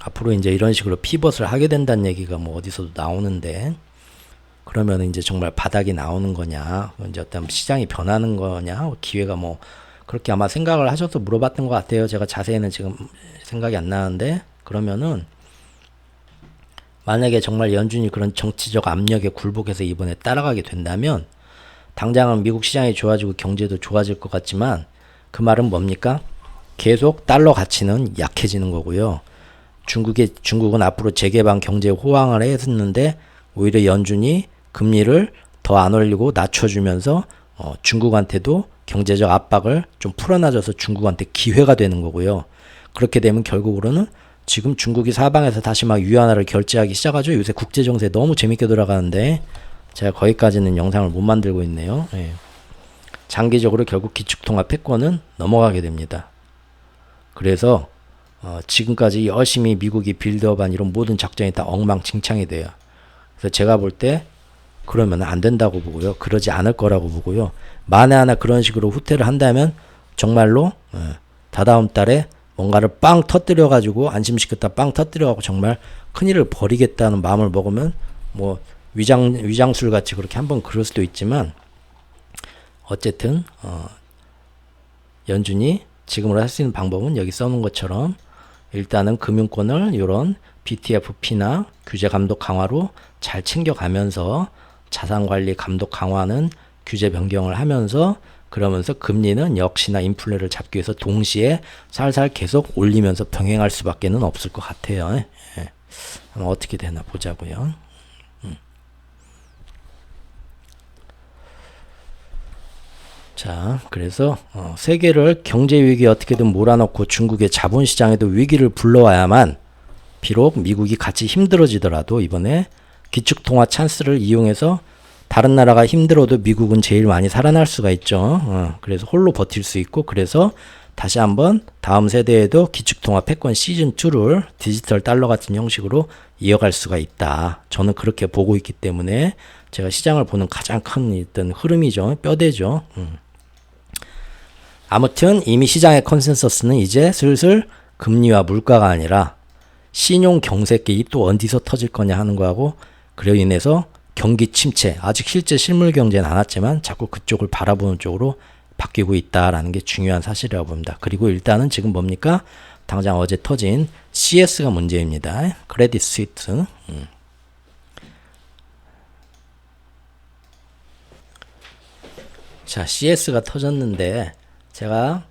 앞으로 이제 이런 식으로 피벗을 하게 된다는 얘기가 뭐 어디서도 나오는데 그러면 이제 정말 바닥이 나오는 거냐, 이제 어떤 시장이 변하는 거냐, 기회가 뭐 그렇게 아마 생각을 하셔서 물어봤던 것 같아요. 제가 자세히는 지금 생각이 안 나는데 그러면은 만약에 정말 연준이 그런 정치적 압력에 굴복해서 이번에 따라가게 된다면 당장은 미국 시장이 좋아지고 경제도 좋아질 것 같지만 그 말은 뭡니까? 계속 달러 가치는 약해지는 거고요. 중국은 앞으로 재개방 경제 호황을 했었는데 오히려 연준이 금리를 더 안 올리고 낮춰주면서 중국한테도 경제적 압박을 좀 풀어놔줘서 중국한테 기회가 되는 거고요. 그렇게 되면 결국으로는 지금 중국이 사방에서 다시 막 위안화를 결제하기 시작하죠. 요새 국제정세 너무 재밌게 돌아가는데 제가 거기까지는 영상을 못 만들고 있네요. 예. 장기적으로 결국 기축통화 패권은 넘어가게 됩니다. 그래서 지금까지 열심히 미국이 빌드업한 이런 모든 작전이 다 엉망진창이 돼요. 그래서 제가 볼 때 그러면 안 된다고 보고요. 그러지 않을 거라고 보고요. 만에 하나 그런 식으로 후퇴를 한다면 정말로 다다음 달에 뭔가를 빵 터뜨려 가지고 안심시켰다 빵 터뜨려 가지고 정말 큰일을 벌이겠다는 마음을 먹으면 뭐 위장술 같이 그렇게 한번 그럴 수도 있지만 어쨌든 연준이 지금으로 할 수 있는 방법은 여기 써놓은 것처럼 일단은 금융권을 이런 BTFP나 규제 감독 강화로 잘 챙겨가면서 자산관리 감독 강화는 규제 변경을 하면서 그러면서 금리는 역시나 인플레를 잡기 위해서 동시에 살살 계속 올리면서 병행할 수밖에는 없을 것 같아요. 예. 어떻게 되나 보자고요. 자, 그래서 세계를 경제 위기에 어떻게든 몰아넣고 중국의 자본시장에도 위기를 불러와야만 비록 미국이 같이 힘들어지더라도 이번에 기축통화 찬스를 이용해서 다른 나라가 힘들어도 미국은 제일 많이 살아날 수가 있죠. 그래서 홀로 버틸 수 있고, 그래서 다시 한번 다음 세대에도 기축통화 패권 시즌2를 디지털 달러 같은 형식으로 이어갈 수가 있다. 저는 그렇게 보고 있기 때문에 제가 시장을 보는 가장 큰 어떤 흐름이죠. 뼈대죠. 아무튼 이미 시장의 컨센서스는 이제 슬슬 금리와 물가가 아니라 신용 경색이 또 어디서 터질 거냐 하는 거하고, 그로 인해서 경기 침체, 아직 실제 실물 경제는 안 왔지만 자꾸 그쪽을 바라보는 쪽으로 바뀌고 있다라는 게 중요한 사실이라고 봅니다. 그리고 일단은 지금 뭡니까? 당장 어제 터진 CS가 문제입니다. 크레딧 스위스. 자, CS가 터졌는데 제가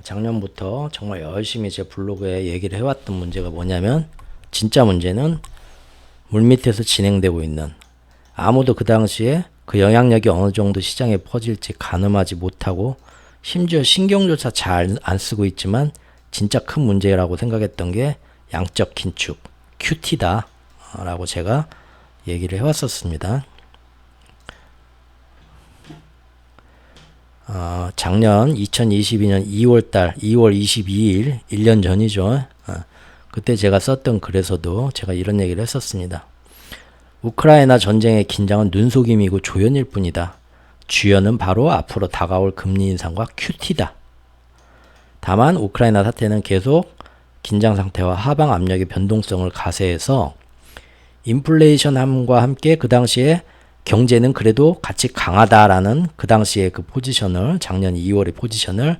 작년부터 정말 열심히 제 블로그에 얘기를 해왔던 문제가 뭐냐면, 진짜 문제는 물밑에서 진행되고 있는, 아무도 그 당시에 그 영향력이 어느 정도 시장에 퍼질지 가늠하지 못하고 심지어 신경조차 잘 안 쓰고 있지만 진짜 큰 문제라고 생각했던 게 양적 긴축, QT다 라고 제가 얘기를 해왔었습니다. 작년 2022년 2월달 2월 22일 1년 전이죠. 그때 제가 썼던 글에서도 제가 이런 얘기를 했었습니다. 우크라이나 전쟁의 긴장은 눈속임이고 조연일 뿐이다. 주연은 바로 앞으로 다가올 금리 인상과 QT다. 다만 우크라이나 사태는 계속 긴장 상태와 하방 압력의 변동성을 가세해서 인플레이션함과 함께 그 당시에 경제는 그래도 같이 강하다라는 그 당시에 그 포지션을, 작년 2월의 포지션을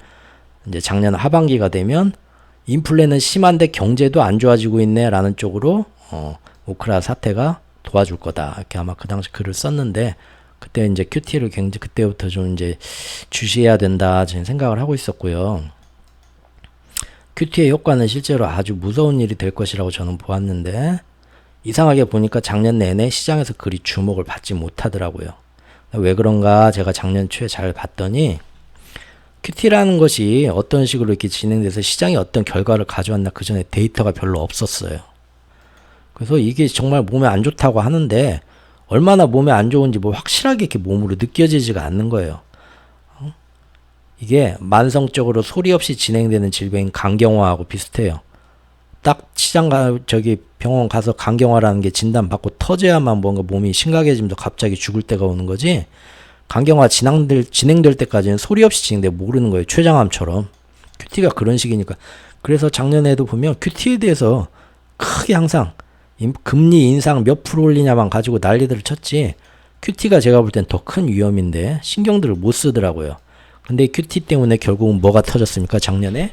이제 작년 하반기가 되면 인플레는 심한데 경제도 안 좋아지고 있네라는 쪽으로 우크라이나 사태가 도와줄 거다. 이렇게 아마 그 당시 글을 썼는데, 그때 이제 QT를 굉장히 그때부터 좀 이제 주시해야 된다 저는 생각을 하고 있었고요. QT의 효과는 실제로 아주 무서운 일이 될 것이라고 저는 보았는데, 이상하게 보니까 작년 내내 시장에서 그리 주목을 받지 못하더라고요. 왜 그런가 제가 작년 초에 잘 봤더니, QT라는 것이 어떤 식으로 이렇게 진행돼서 시장이 어떤 결과를 가져왔나 그 전에 데이터가 별로 없었어요. 그래서 이게 정말 몸에 안 좋다고 하는데 얼마나 몸에 안 좋은지 뭐 확실하게 이렇게 몸으로 느껴지지가 않는 거예요. 이게 만성적으로 소리 없이 진행되는 질병인 간경화하고 비슷해요. 딱 병원 가서 간경화라는 게 진단받고 터져야만 뭔가 몸이 심각해지면서 갑자기 죽을 때가 오는 거지, 간경화 진행될 때까지는 소리 없이 진행돼 모르는 거예요. 췌장암처럼. QT가 그런 식이니까. 그래서 작년에도 보면 QT에 대해서 크게 항상 금리 인상 몇 프로 올리냐만 가지고 난리들을 쳤지, QT가 제가 볼 땐 더 큰 위험인데 신경들을 못 쓰더라고요. 근데 QT 때문에 결국은 뭐가 터졌습니까? 작년에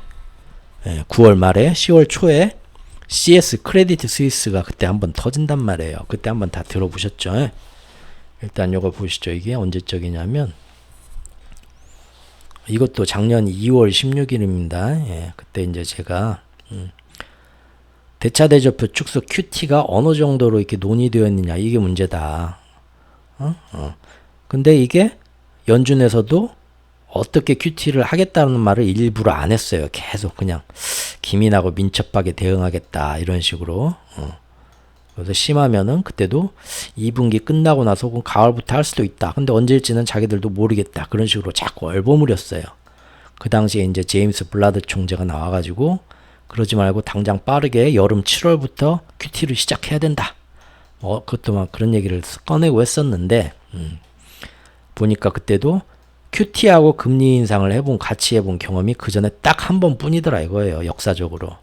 9월 말에 10월 초에 CS 크레디트 스위스가 그때 한번 터진단 말이에요. 그때 한번 다 들어보셨죠? 일단 이거 보시죠. 이게 언제적이냐면 이것도 작년 2월 16일입니다. 그때 이제 제가 대차대조표 축소 QT가 어느 정도로 이렇게 논의되었느냐, 이게 문제다. 근데 이게 연준에서도 어떻게 QT를 하겠다는 말을 일부러 안 했어요. 계속 그냥 기민하고 민첩하게 대응하겠다 이런 식으로. 그래서 심하면은 그때도 2분기 끝나고 나서 혹은 가을부터 할 수도 있다. 근데 언제일지는 자기들도 모르겠다. 그런 식으로 자꾸 얼버무렸어요. 그 당시에 이제 제임스 블라드 총재가 나와가지고 그러지 말고 당장 빠르게 여름 7월부터 QT를 시작해야 된다. 그것도 막 그런 얘기를 꺼내고 했었는데, 보니까 그때도 QT하고 금리 인상을 같이 해본 경험이 그 전에 딱 한 번뿐이더라 이거예요. 역사적으로.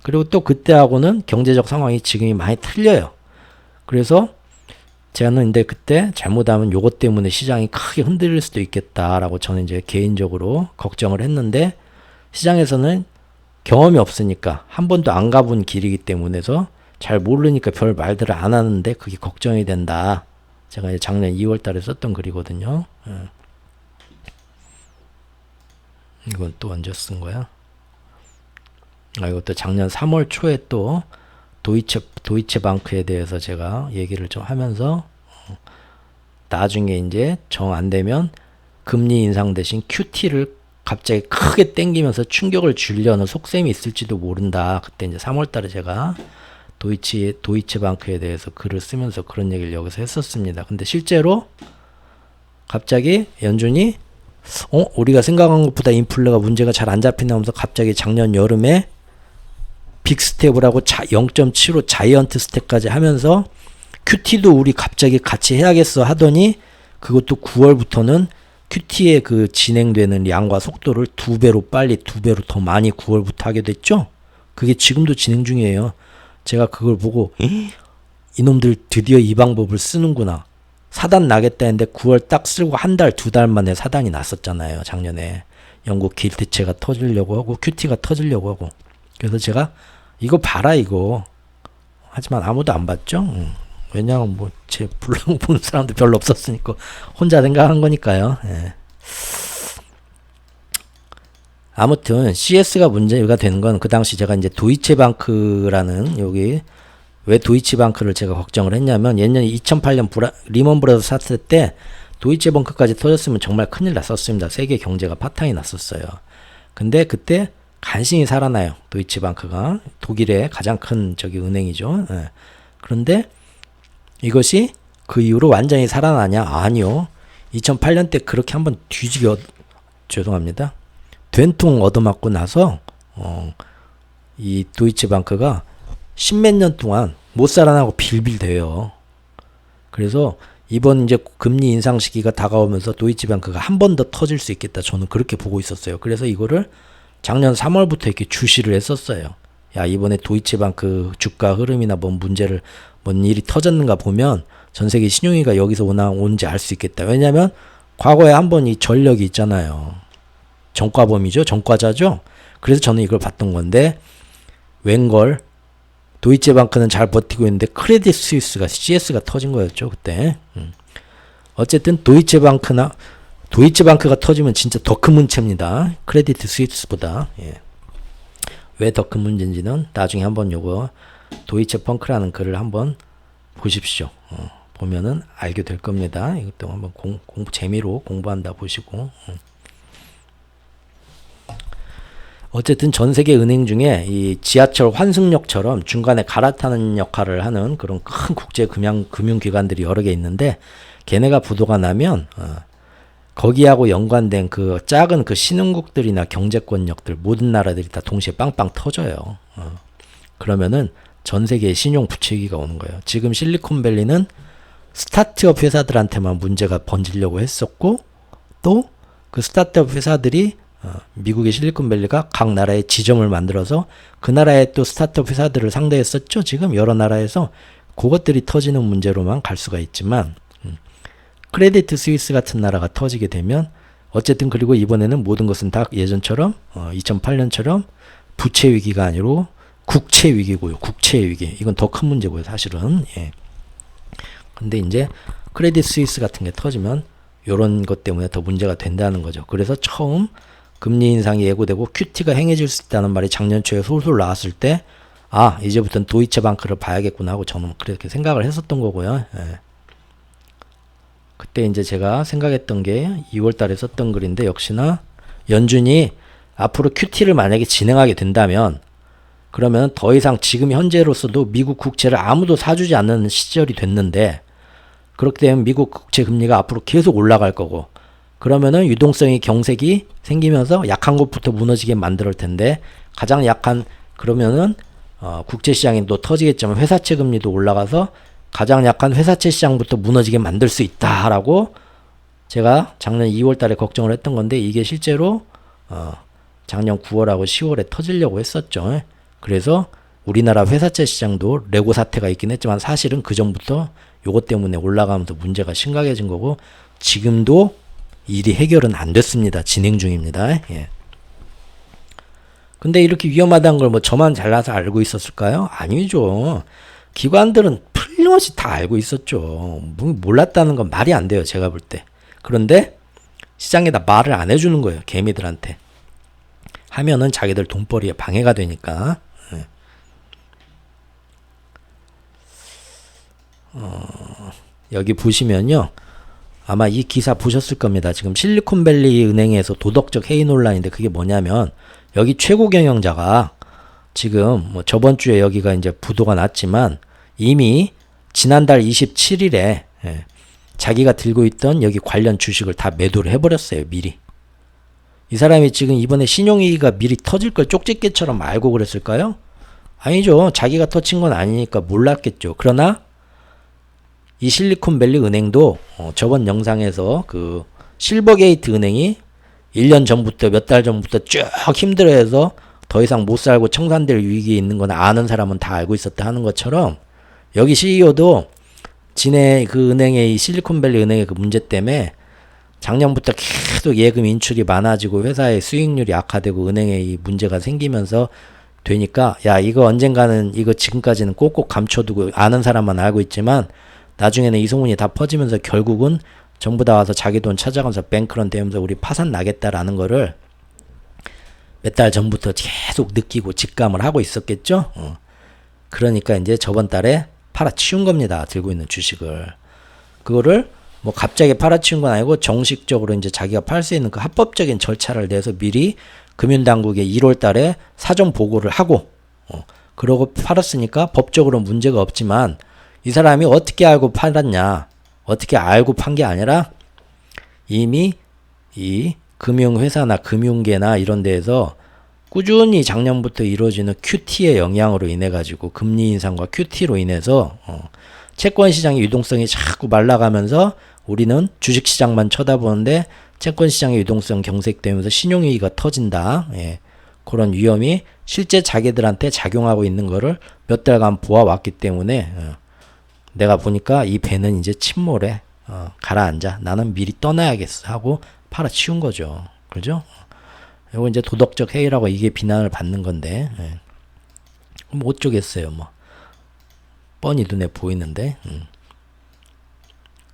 그리고 또 그때하고는 경제적 상황이 지금이 많이 틀려요. 그래서 저는 근데 그때 잘못하면 요것 때문에 시장이 크게 흔들릴 수도 있겠다라고 저는 이제 개인적으로 걱정을 했는데, 시장에서는 경험이 없으니까 한 번도 안 가본 길이기 때문에서 잘 모르니까 별 말들을 안 하는데 그게 걱정이 된다. 제가 작년 2월 달에 썼던 글이거든요. 이건 또 언제 쓴 거야? 이것도 작년 3월 초에 또 도이체방크에 대해서 제가 얘기를 좀 하면서 나중에 이제 정 안 되면 금리 인상 대신 QT를 갑자기 크게 땡기면서 충격을 주려는 속셈이 있을지도 모른다. 그때 이제 3월 달에 제가 도이체방크에 대해서 글을 쓰면서 그런 얘기를 여기서 했었습니다. 근데 실제로 갑자기 연준이 우리가 생각한 것보다 인플레가 문제가 잘 안 잡힌다면서 갑자기 작년 여름에 빅스텝을 하고 0.75 자이언트 스텝까지 하면서 QT도 우리 갑자기 같이 해야겠어 하더니 그것도 9월부터는 QT의 그 진행되는 양과 속도를 2배로 빨리 2배로 더 많이 9월부터 하게 됐죠. 그게 지금도 진행 중이에요. 제가 그걸 보고 이놈들 드디어 이 방법을 쓰는구나. 사단 나겠다 했는데 9월 딱 쓰고 한 달, 2달 만에 사단이 났었잖아요. 작년에. 영국 길드체가 터지려고 하고 QT가 터지려고 하고. 그래서 제가 이거 봐라 이거. 하지만 아무도 안 봤죠. 왜냐하면 뭐 제 블로그 보는 사람도 별로 없었으니까 혼자 생각한 거니까요. 예. 아무튼 CS가 문제가 되는 건 그 당시 제가 이제 도이체방크라는 여기 왜 도이치방크를 제가 걱정을 했냐면 예년 2008년 리먼 브라더스 사태 때 도이체방크까지 터졌으면 정말 큰일 났었습니다. 세계 경제가 파탄이 났었어요. 근데 그때 간신히 살아나요. 도이체방크가 독일의 가장 큰 은행이죠. 예. 그런데 이것이 그 이후로 완전히 살아나냐? 아니요. 2008년 때 그렇게 한번 죄송합니다. 된통 얻어맞고 나서 이 도이체방크가 십몇 년 동안 못 살아나고 빌빌대요. 그래서 이번 이제 금리 인상 시기가 다가오면서 도이치방크가 한 번 더 터질 수 있겠다. 저는 그렇게 보고 있었어요. 그래서 이거를 작년 3월부터 이렇게 주시를 했었어요. 야, 이번에 도이치방크 주가 흐름이나 뭔 일이 터졌는가 보면 전 세계 신용위가 여기서 온지 알 수 있겠다. 왜냐면 과거에 한 번 이 전력이 있잖아요. 전과범이죠. 전과자죠. 그래서 저는 이걸 봤던 건데 웬걸 도이체방크는 잘 버티고 있는데 크레딧 스위스가 CS가 터진 거였죠. 그때. 어쨌든 도이체방크가 터지면 진짜 더 큰 문제입니다. 크레딧 스위스보다. 예. 왜 더 큰 문제인지는 나중에 한번 요거 도이체펑크라는 글을 한번 보십시오. 보면은 알게 될 겁니다. 이것도 한번 재미로 공부한다 보시고. 어쨌든 전 세계 은행 중에 이 지하철 환승역처럼 중간에 갈아타는 역할을 하는 그런 큰 국제 금융기관들이 여러 개 있는데 걔네가 부도가 나면 거기하고 연관된 그 작은 그 신흥국들이나 경제권력들 모든 나라들이 다 동시에 빵빵 터져요. 그러면은 전 세계에 신용 부채위기가 오는 거예요. 지금 실리콘밸리는 스타트업 회사들한테만 문제가 번지려고 했었고 또 그 스타트업 회사들이 미국의 실리콘밸리가 각 나라에 지점을 만들어서 그 나라의 또 스타트업 회사들을 상대했었죠. 지금 여러 나라에서 그것들이 터지는 문제로만 갈 수가 있지만 크레디트 스위스 같은 나라가 터지게 되면 어쨌든 그리고 이번에는 모든 것은 다 예전처럼 2008년처럼 부채 위기가 아니고 국채 위기고요. 국채 위기. 이건 더 큰 문제고요. 사실은. 예. 근데 이제 크레디트 스위스 같은 게 터지면 이런 것 때문에 더 문제가 된다는 거죠. 그래서 처음 금리 인상이 예고되고 QT가 행해질 수 있다는 말이 작년 초에 솔솔 나왔을 때 이제부터는 도이체방크를 봐야겠구나 하고 저는 그렇게 생각을 했었던 거고요. 예. 그때 이제 제가 생각했던 게 2월 달에 썼던 글인데 역시나 연준이 앞으로 QT를 만약에 진행하게 된다면 그러면 더 이상 지금 현재로서도 미국 국채를 아무도 사주지 않는 시절이 됐는데 그렇게 되면 미국 국채 금리가 앞으로 계속 올라갈 거고 그러면은 유동성이 경색이 생기면서 약한 것부터 무너지게 만들 텐데 가장 약한 그러면은 국제 시장이 또 터지겠지만 회사채 금리도 올라가서 가장 약한 회사채 시장부터 무너지게 만들 수 있다라고 제가 작년 2월 달에 걱정을 했던 건데 이게 실제로 작년 9월하고 10월에 터지려고 했었죠. 그래서 우리나라 회사채 시장도 레고 사태가 있긴 했지만 사실은 그 전부터 요것 때문에 올라가면서 문제가 심각해진 거고 지금도 일이 해결은 안 됐습니다. 진행 중입니다. 예. 근데 이렇게 위험하다는 걸 뭐 저만 잘나서 알고 있었을까요? 아니죠. 기관들은 풀림없이 다 알고 있었죠. 몰랐다는 건 말이 안 돼요. 제가 볼 때. 그런데 시장에다 말을 안 해주는 거예요. 개미들한테. 하면은 자기들 돈벌이에 방해가 되니까. 예. 여기 보시면요. 아마 이 기사 보셨을 겁니다. 지금 실리콘밸리 은행에서 도덕적 해이 논란인데 그게 뭐냐면 여기 최고 경영자가 지금 뭐 저번 주에 여기가 이제 부도가 났지만 이미 지난달 27일에 자기가 들고 있던 여기 관련 주식을 다 매도를 해버렸어요. 미리. 이 사람이 지금 이번에 신용위기가 미리 터질 걸 쪽집게처럼 알고 그랬을까요? 아니죠. 자기가 터친 건 아니니까 몰랐겠죠. 그러나 이 실리콘밸리 은행도 저번 영상에서 그 실버게이트 은행이 1년 전부터 몇 달 전부터 쭉 힘들어해서 더 이상 못 살고 청산될 위기에 있는 건 아는 사람은 다 알고 있었다 하는 것처럼 여기 CEO도 지네 그 은행의 이 실리콘밸리 은행의 그 문제 때문에 작년부터 계속 예금 인출이 많아지고 회사의 수익률이 악화되고 은행에 이 문제가 생기면서 되니까 야 이거 언젠가는 이거 지금까지는 꼭꼭 감춰두고 아는 사람만 알고 있지만 나중에는 이 소문이 다 퍼지면서 결국은 전부 다 와서 자기 돈 찾아가면서 뱅크런 되면서 우리 파산 나겠다라는 거를 몇 달 전부터 계속 느끼고 직감을 하고 있었겠죠. 그러니까 이제 저번 달에 팔아치운 겁니다. 들고 있는 주식을. 그거를 뭐 갑자기 팔아치운 건 아니고 정식적으로 이제 자기가 팔 수 있는 그 합법적인 절차를 내서 미리 금융당국에 1월 달에 사전 보고를 하고 그러고 팔았으니까 법적으로 문제가 없지만 이 사람이 어떻게 알고 팔았냐? 어떻게 알고 판 게 아니라 이미 이 금융회사나 금융계나 이런 데에서 꾸준히 작년부터 이루어지는 QT의 영향으로 인해 가지고 금리 인상과 QT로 인해서 채권 시장의 유동성이 자꾸 말라가면서 우리는 주식 시장만 쳐다보는데 채권 시장의 유동성 경색되면서 신용위기가 터진다. 예. 그런 위험이 실제 자기들한테 작용하고 있는 거를 몇 달간 보아왔기 때문에 내가 보니까 이 배는 이제 침몰에 가라앉아. 나는 미리 떠나야겠어 하고 팔아치운 거죠. 그죠? 이거 이제 도덕적 해이라고 이게 비난을 받는 건데 뭐 어쩌겠어요. 뭐 뻔히 눈에 보이는데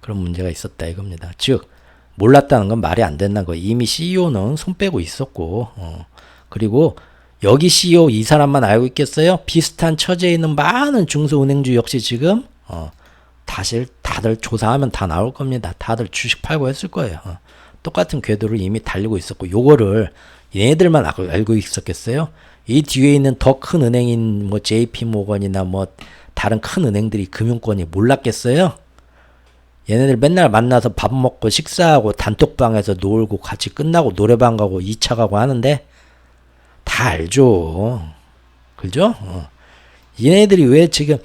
그런 문제가 있었다 이겁니다. 즉 몰랐다는 건 말이 안 된다는 거. 이미 CEO는 손 빼고 있었고 그리고 여기 CEO 이 사람만 알고 있겠어요? 비슷한 처지에 있는 많은 중소은행주 역시 지금 다들 조사하면 다 나올 겁니다. 다들 주식 팔고 했을 거예요. 똑같은 궤도를 이미 달리고 있었고 요거를 얘네들만 알고 있었겠어요? 이 뒤에 있는 더 큰 은행인 뭐 JP모건이나 뭐 다른 큰 은행들이 금융권이 몰랐겠어요? 얘네들 맨날 만나서 밥 먹고 식사하고 단톡방에서 놀고 같이 끝나고 노래방 가고 2차 가고 하는데 다 알죠. 그죠? 얘네들이 왜 지금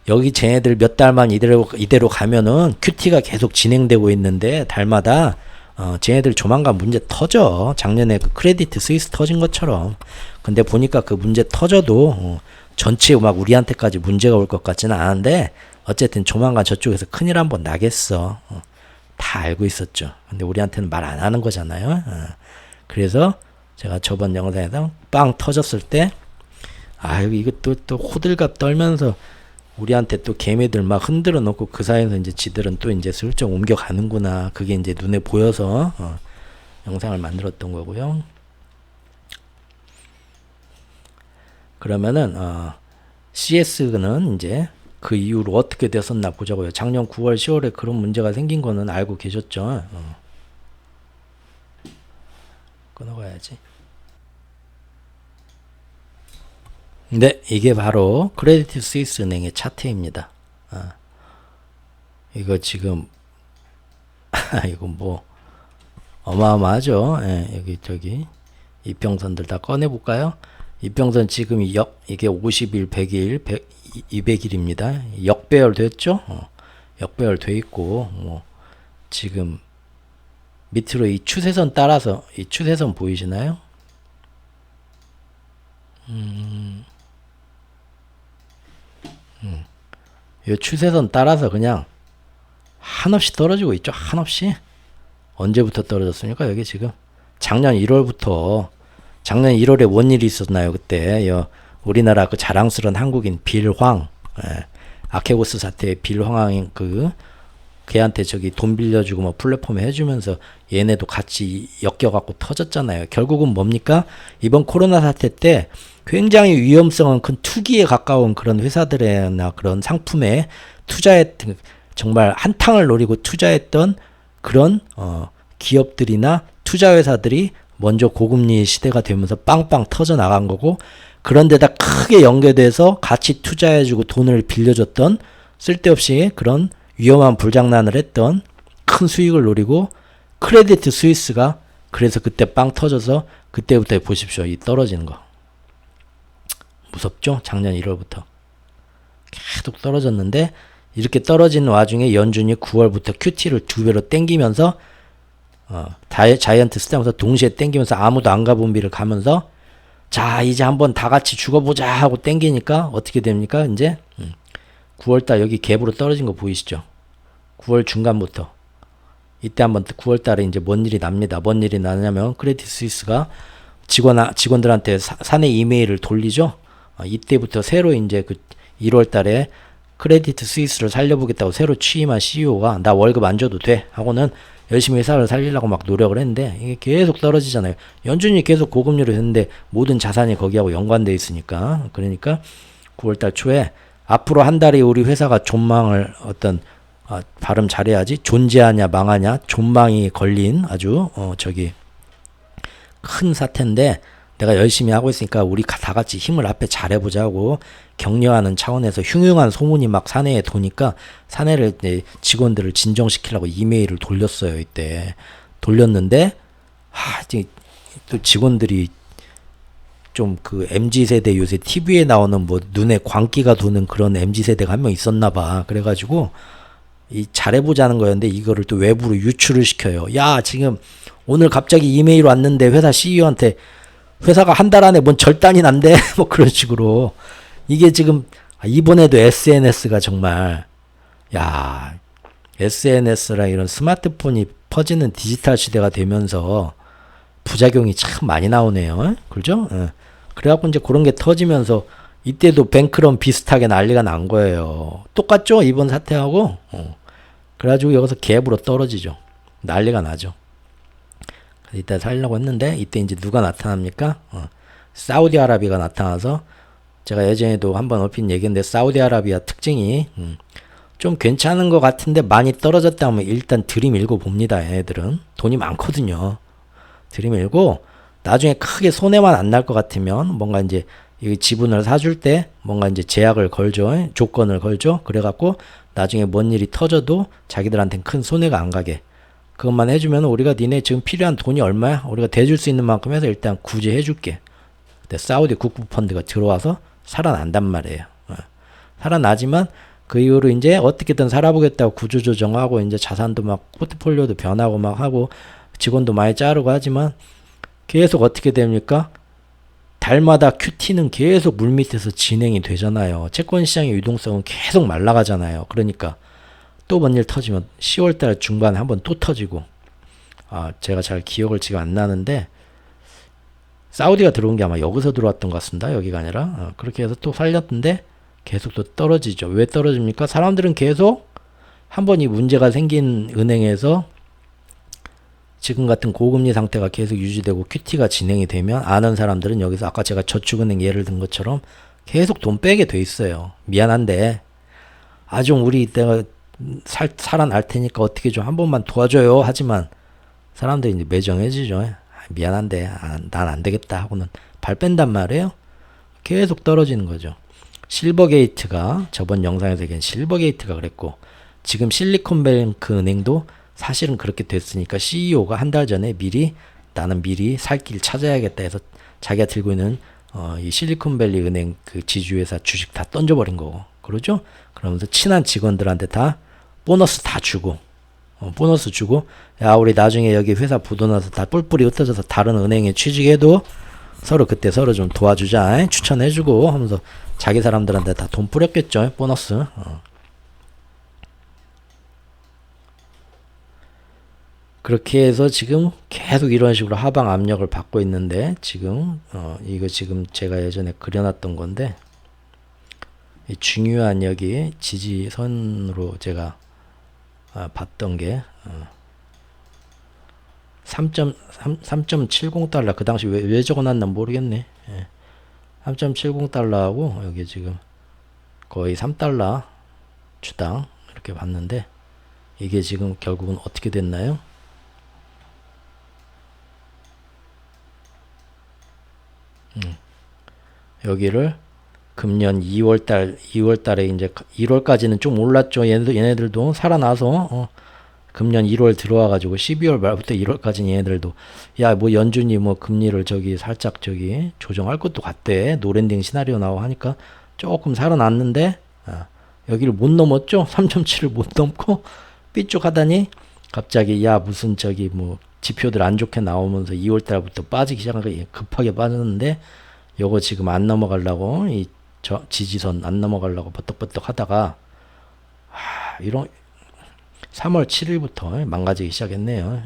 여기 쟤네들 몇 달만 이대로 가면은 QT가 계속 진행되고 있는데 달마다 쟤네들 조만간 문제 터져. 작년에 그 크레디트 스위스 터진 것처럼. 근데 보니까 그 문제 터져도 전체 막 우리한테까지 문제가 올 것 같지는 않은데 어쨌든 조만간 저쪽에서 큰일 한번 나겠어. 다 알고 있었죠. 근데 우리한테는 말 안 하는 거잖아요. 그래서 제가 저번 영상에서 빵 터졌을 때 아유 이거 또 호들갑 떨면서 우리한테 또 개미들 막 흔들어 놓고 그 사이에서 이제 지들은 또 이제 슬쩍 옮겨가는구나. 그게 이제 눈에 보여서 영상을 만들었던 거고요. 그러면은 CS는 이제 그 이후로 어떻게 됐었나 보자고요. 작년 9월 10월에 그런 문제가 생긴 거는 알고 계셨죠. 끊어가야지. 네, 이게 바로 크레디트 스위스 은행의 차트입니다. 이거 지금 이거 뭐 어마어마하죠. 예, 여기 저기 이평선들 다 꺼내 볼까요? 이평선 지금 이게 50일, 100일, 200일입니다. 역배열 됐죠? 역배열 돼 있고 뭐 지금 밑으로 이 추세선 따라서 이 추세선 보이시나요? 이 추세선 따라서 그냥 한없이 떨어지고 있죠. 한없이. 언제부터 떨어졌습니까? 여기 지금 작년 1월부터 작년 1월에 뭔 일이 있었나요? 그때 우리나라 그 자랑스러운 한국인 빌황 아케고스 사태의 빌황인 걔한테 저기 돈 빌려주고 뭐 플랫폼에 해주면서 얘네도 같이 엮여갖고 터졌잖아요. 결국은 뭡니까? 이번 코로나 사태 때 굉장히 위험성은 큰 투기에 가까운 그런 회사들이나 그런 상품에 투자했던 정말 한탕을 노리고 투자했던 그런 기업들이나 투자회사들이 먼저 고금리 시대가 되면서 빵빵 터져 나간 거고, 그런데다 크게 연계돼서 같이 투자해주고 돈을 빌려줬던, 쓸데없이 그런 위험한 불장난을 했던 큰 수익을 노리고 크레디트 스위스가, 그래서 그때 빵 터져서 그때부터 보십시오. 이 떨어지는 거 무섭죠? 작년 1월부터 계속 떨어졌는데, 이렇게 떨어지는 와중에 연준이 9월부터 QT를 2배로 땡기면서 자이언트 스텝에서 동시에 땡기면서 아무도 안 가본 비를 가면서, 자 이제 한번 다 같이 죽어보자 하고 땡기니까 어떻게 됩니까? 이제 9월달 여기 갭으로 떨어진 거 보이시죠? 9월 중간부터 이때 한번 9월달에 이제 뭔 일이 납니다. 뭔 일이 나냐면 크레디트 스위스가 직원들한테 사내 이메일을 돌리죠. 이때부터 새로 이제 그 1월달에 크레디트 스위스를 살려보겠다고 새로 취임한 CEO가 나 월급 안 줘도 돼 하고는 열심히 회사를 살리려고 막 노력을 했는데, 이게 계속 떨어지잖아요. 연준이 계속 고금리로 했는데 모든 자산이 거기하고 연관돼 있으니까. 그러니까 9월달 초에 앞으로 한 달이 우리 회사가 존망을 발음 잘해야지, 존재하냐 망하냐 존망이 걸린 아주 큰 사태인데, 내가 열심히 하고 있으니까 우리 다 같이 힘을 앞에 잘해보자고 격려하는 차원에서 흉흉한 소문이 막 사내에 도니까, 사내를 직원들을 진정시키려고 이메일을 돌렸어요. 이때 돌렸는데 또 직원들이 좀 그 MZ세대, 요새 TV에 나오는 뭐 눈에 광기가 도는 그런 MZ세대가 한 명 있었나봐. 그래가지고 이 잘해보자는 거였는데 이거를 또 외부로 유출을 시켜요. 야 지금 오늘 갑자기 이메일 왔는데 회사 CEO한테 회사가 한 달 안에 뭔 절단이 난대 뭐 그런 식으로. 이게 지금 이번에도 SNS가 정말, 야 SNS랑 이런 스마트폰이 퍼지는 디지털 시대가 되면서 부작용이 참 많이 나오네요. 그렇죠? 그래갖고 이제 그런 게 터지면서 이때도 뱅크런 비슷하게 난리가 난 거예요. 똑같죠? 이번 사태하고. 그래가지고 여기서 갭으로 떨어지죠. 난리가 나죠. 이때 살려고 했는데, 이때 이제 누가 나타납니까? 사우디아라비아가 나타나서, 제가 예전에도 한번 얼핏 얘기했는데, 사우디아라비아 특징이 좀 괜찮은 것 같은데 많이 떨어졌다 하면 일단 들이밀고 봅니다. 얘네들은 돈이 많거든요. 들이밀고 나중에 크게 손해만 안 날 것 같으면 뭔가 이제 이 지분을 사줄 때 뭔가 이제 제약을 걸죠. 조건을 걸죠. 그래갖고 나중에 뭔 일이 터져도 자기들한테는 큰 손해가 안 가게 그것만 해주면, 우리가 니네 지금 필요한 돈이 얼마야? 우리가 대줄 수 있는 만큼 해서 일단 구제해줄게. 근데 사우디 국부펀드가 들어와서 살아난단 말이에요. 살아나지만 그 이후로 이제 어떻게든 살아보겠다고 구조조정하고 이제 자산도 막 포트폴리오도 변하고 막 하고 직원도 많이 자르고 하지만 계속 어떻게 됩니까? 달마다 QT는 계속 물밑에서 진행이 되잖아요. 채권 시장의 유동성은 계속 말라가잖아요. 그러니까 또 뭔 일 터지면 10월달 중반에 한번 또 터지고, 제가 잘 기억을 지금 안 나는데 사우디가 들어온 게 아마 여기서 들어왔던 것 같습니다. 여기가 아니라. 그렇게 해서 또 살렸는데 계속 또 떨어지죠. 왜 떨어집니까? 사람들은 계속 한번 이 문제가 생긴 은행에서 지금 같은 고금리 상태가 계속 유지되고 QT가 진행이 되면 아는 사람들은 여기서 아까 제가 저축은행 예를 든 것처럼 계속 돈 빼게 돼 있어요. 미안한데 좀 우리 내가 살아날 테니까 어떻게 좀 한 번만 도와줘요 하지만 사람들이 이제 매정해지죠. 미안한데 난 안 되겠다 하고는 발 뺀단 말이에요. 계속 떨어지는 거죠. 실버게이트가, 저번 영상에서 얘기한 실버게이트가 그랬고, 지금 실리콘뱅크 은행도 사실은 그렇게 됐으니까 CEO가 한 달 전에 나는 미리 살 길 찾아야겠다 해서 자기가 들고 있는 이 실리콘밸리 은행 그 지주회사 주식 다 던져버린 거고, 그러죠? 그러면서 친한 직원들한테 다 보너스 다 주고, 보너스 주고, 야 우리 나중에 여기 회사 부도나서 다 뿔뿔이 흩어져서 다른 은행에 취직해도 그때 서로 좀 도와주자, 추천해주고 하면서 자기 사람들한테 다 돈 뿌렸겠죠, 보너스. 그렇게 해서 지금 계속 이런 식으로 하방 압력을 받고 있는데, 지금 이거 지금 제가 예전에 그려놨던 건데, 중요한 여기 지지선으로 제가 봤던 게 3.70달러, 그 당시 왜 적어놨나 모르겠네. 3.70달러하고 여기 지금 거의 3달러 주당 이렇게 봤는데, 이게 지금 결국은 어떻게 됐나요? 여기를 금년 2월 달에 이제 1월까지는 좀 올랐죠. 얘네들도 살아나서 금년 1월 들어와 가지고 12월 말부터 1월까지 얘네들도 야, 뭐 연준이 뭐 금리를 저기 살짝 저기 조정할 것도 같대. 노랜딩 시나리오 나오고 하니까 조금 살아났는데 여기를 못 넘었죠. 3.7을 못 넘고 삐쭉 하다니 갑자기 야, 무슨 저기 뭐 지표들 안 좋게 나오면서 2월 달부터 빠지기 시작한 거 급하게 빠졌는데 요거 지금 안 넘어가려고 이 저 지지선 안 넘어가려고 버떡버떡 하다가 이런 3월 7일부터 망가지기 시작했네요.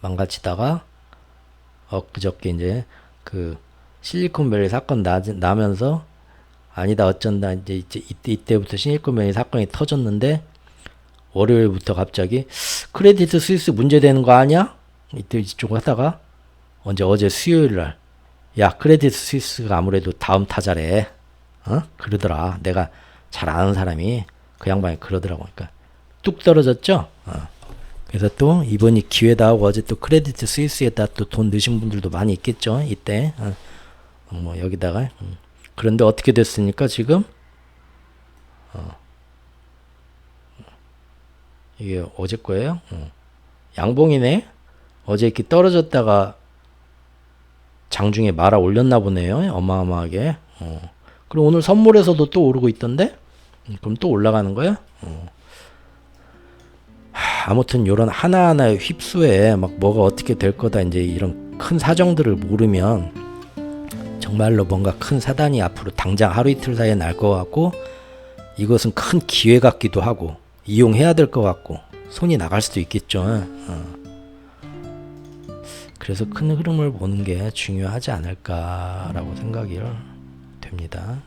망가지다가 그저께 이제 그 실리콘밸리 사건 나면서 아니다 어쩐다 이제 이때부터 실리콘밸리 사건이 터졌는데 월요일부터 갑자기 크레디트 스위스 문제되는 거 아니야? 이때 이쪽 하다가 어제 수요일 날 야, 크레디트 스위스가 아무래도 다음 타자래. 그러더라. 내가 잘 아는 사람이 그 양반이 그러더라고. 그러니까 뚝 떨어졌죠. 그래서 또 이번이 기회다 하고 어제 또 크레디트 스위스에다 또 돈 넣으신 분들도 많이 있겠죠. 이때 뭐 여기다가 그런데 어떻게 됐습니까? 지금 이게 어제 거예요. 양봉이네. 어제 이렇게 떨어졌다가 장중에 말아 올렸나 보네요. 어마어마하게. 그리고 오늘 선물에서도 또 오르고 있던데? 그럼 또 올라가는 거야? 아무튼 요런 하나하나의 휩수에 막 뭐가 어떻게 될 거다 이제 이런 큰 사정들을 모르면 정말로 뭔가 큰 사단이 앞으로 당장 하루 이틀 사이에 날 것 같고 이것은 큰 기회 같기도 하고 이용해야 될 것 같고 손이 나갈 수도 있겠죠. 그래서 큰 흐름을 보는 게 중요하지 않을까라고 생각이 됩니다.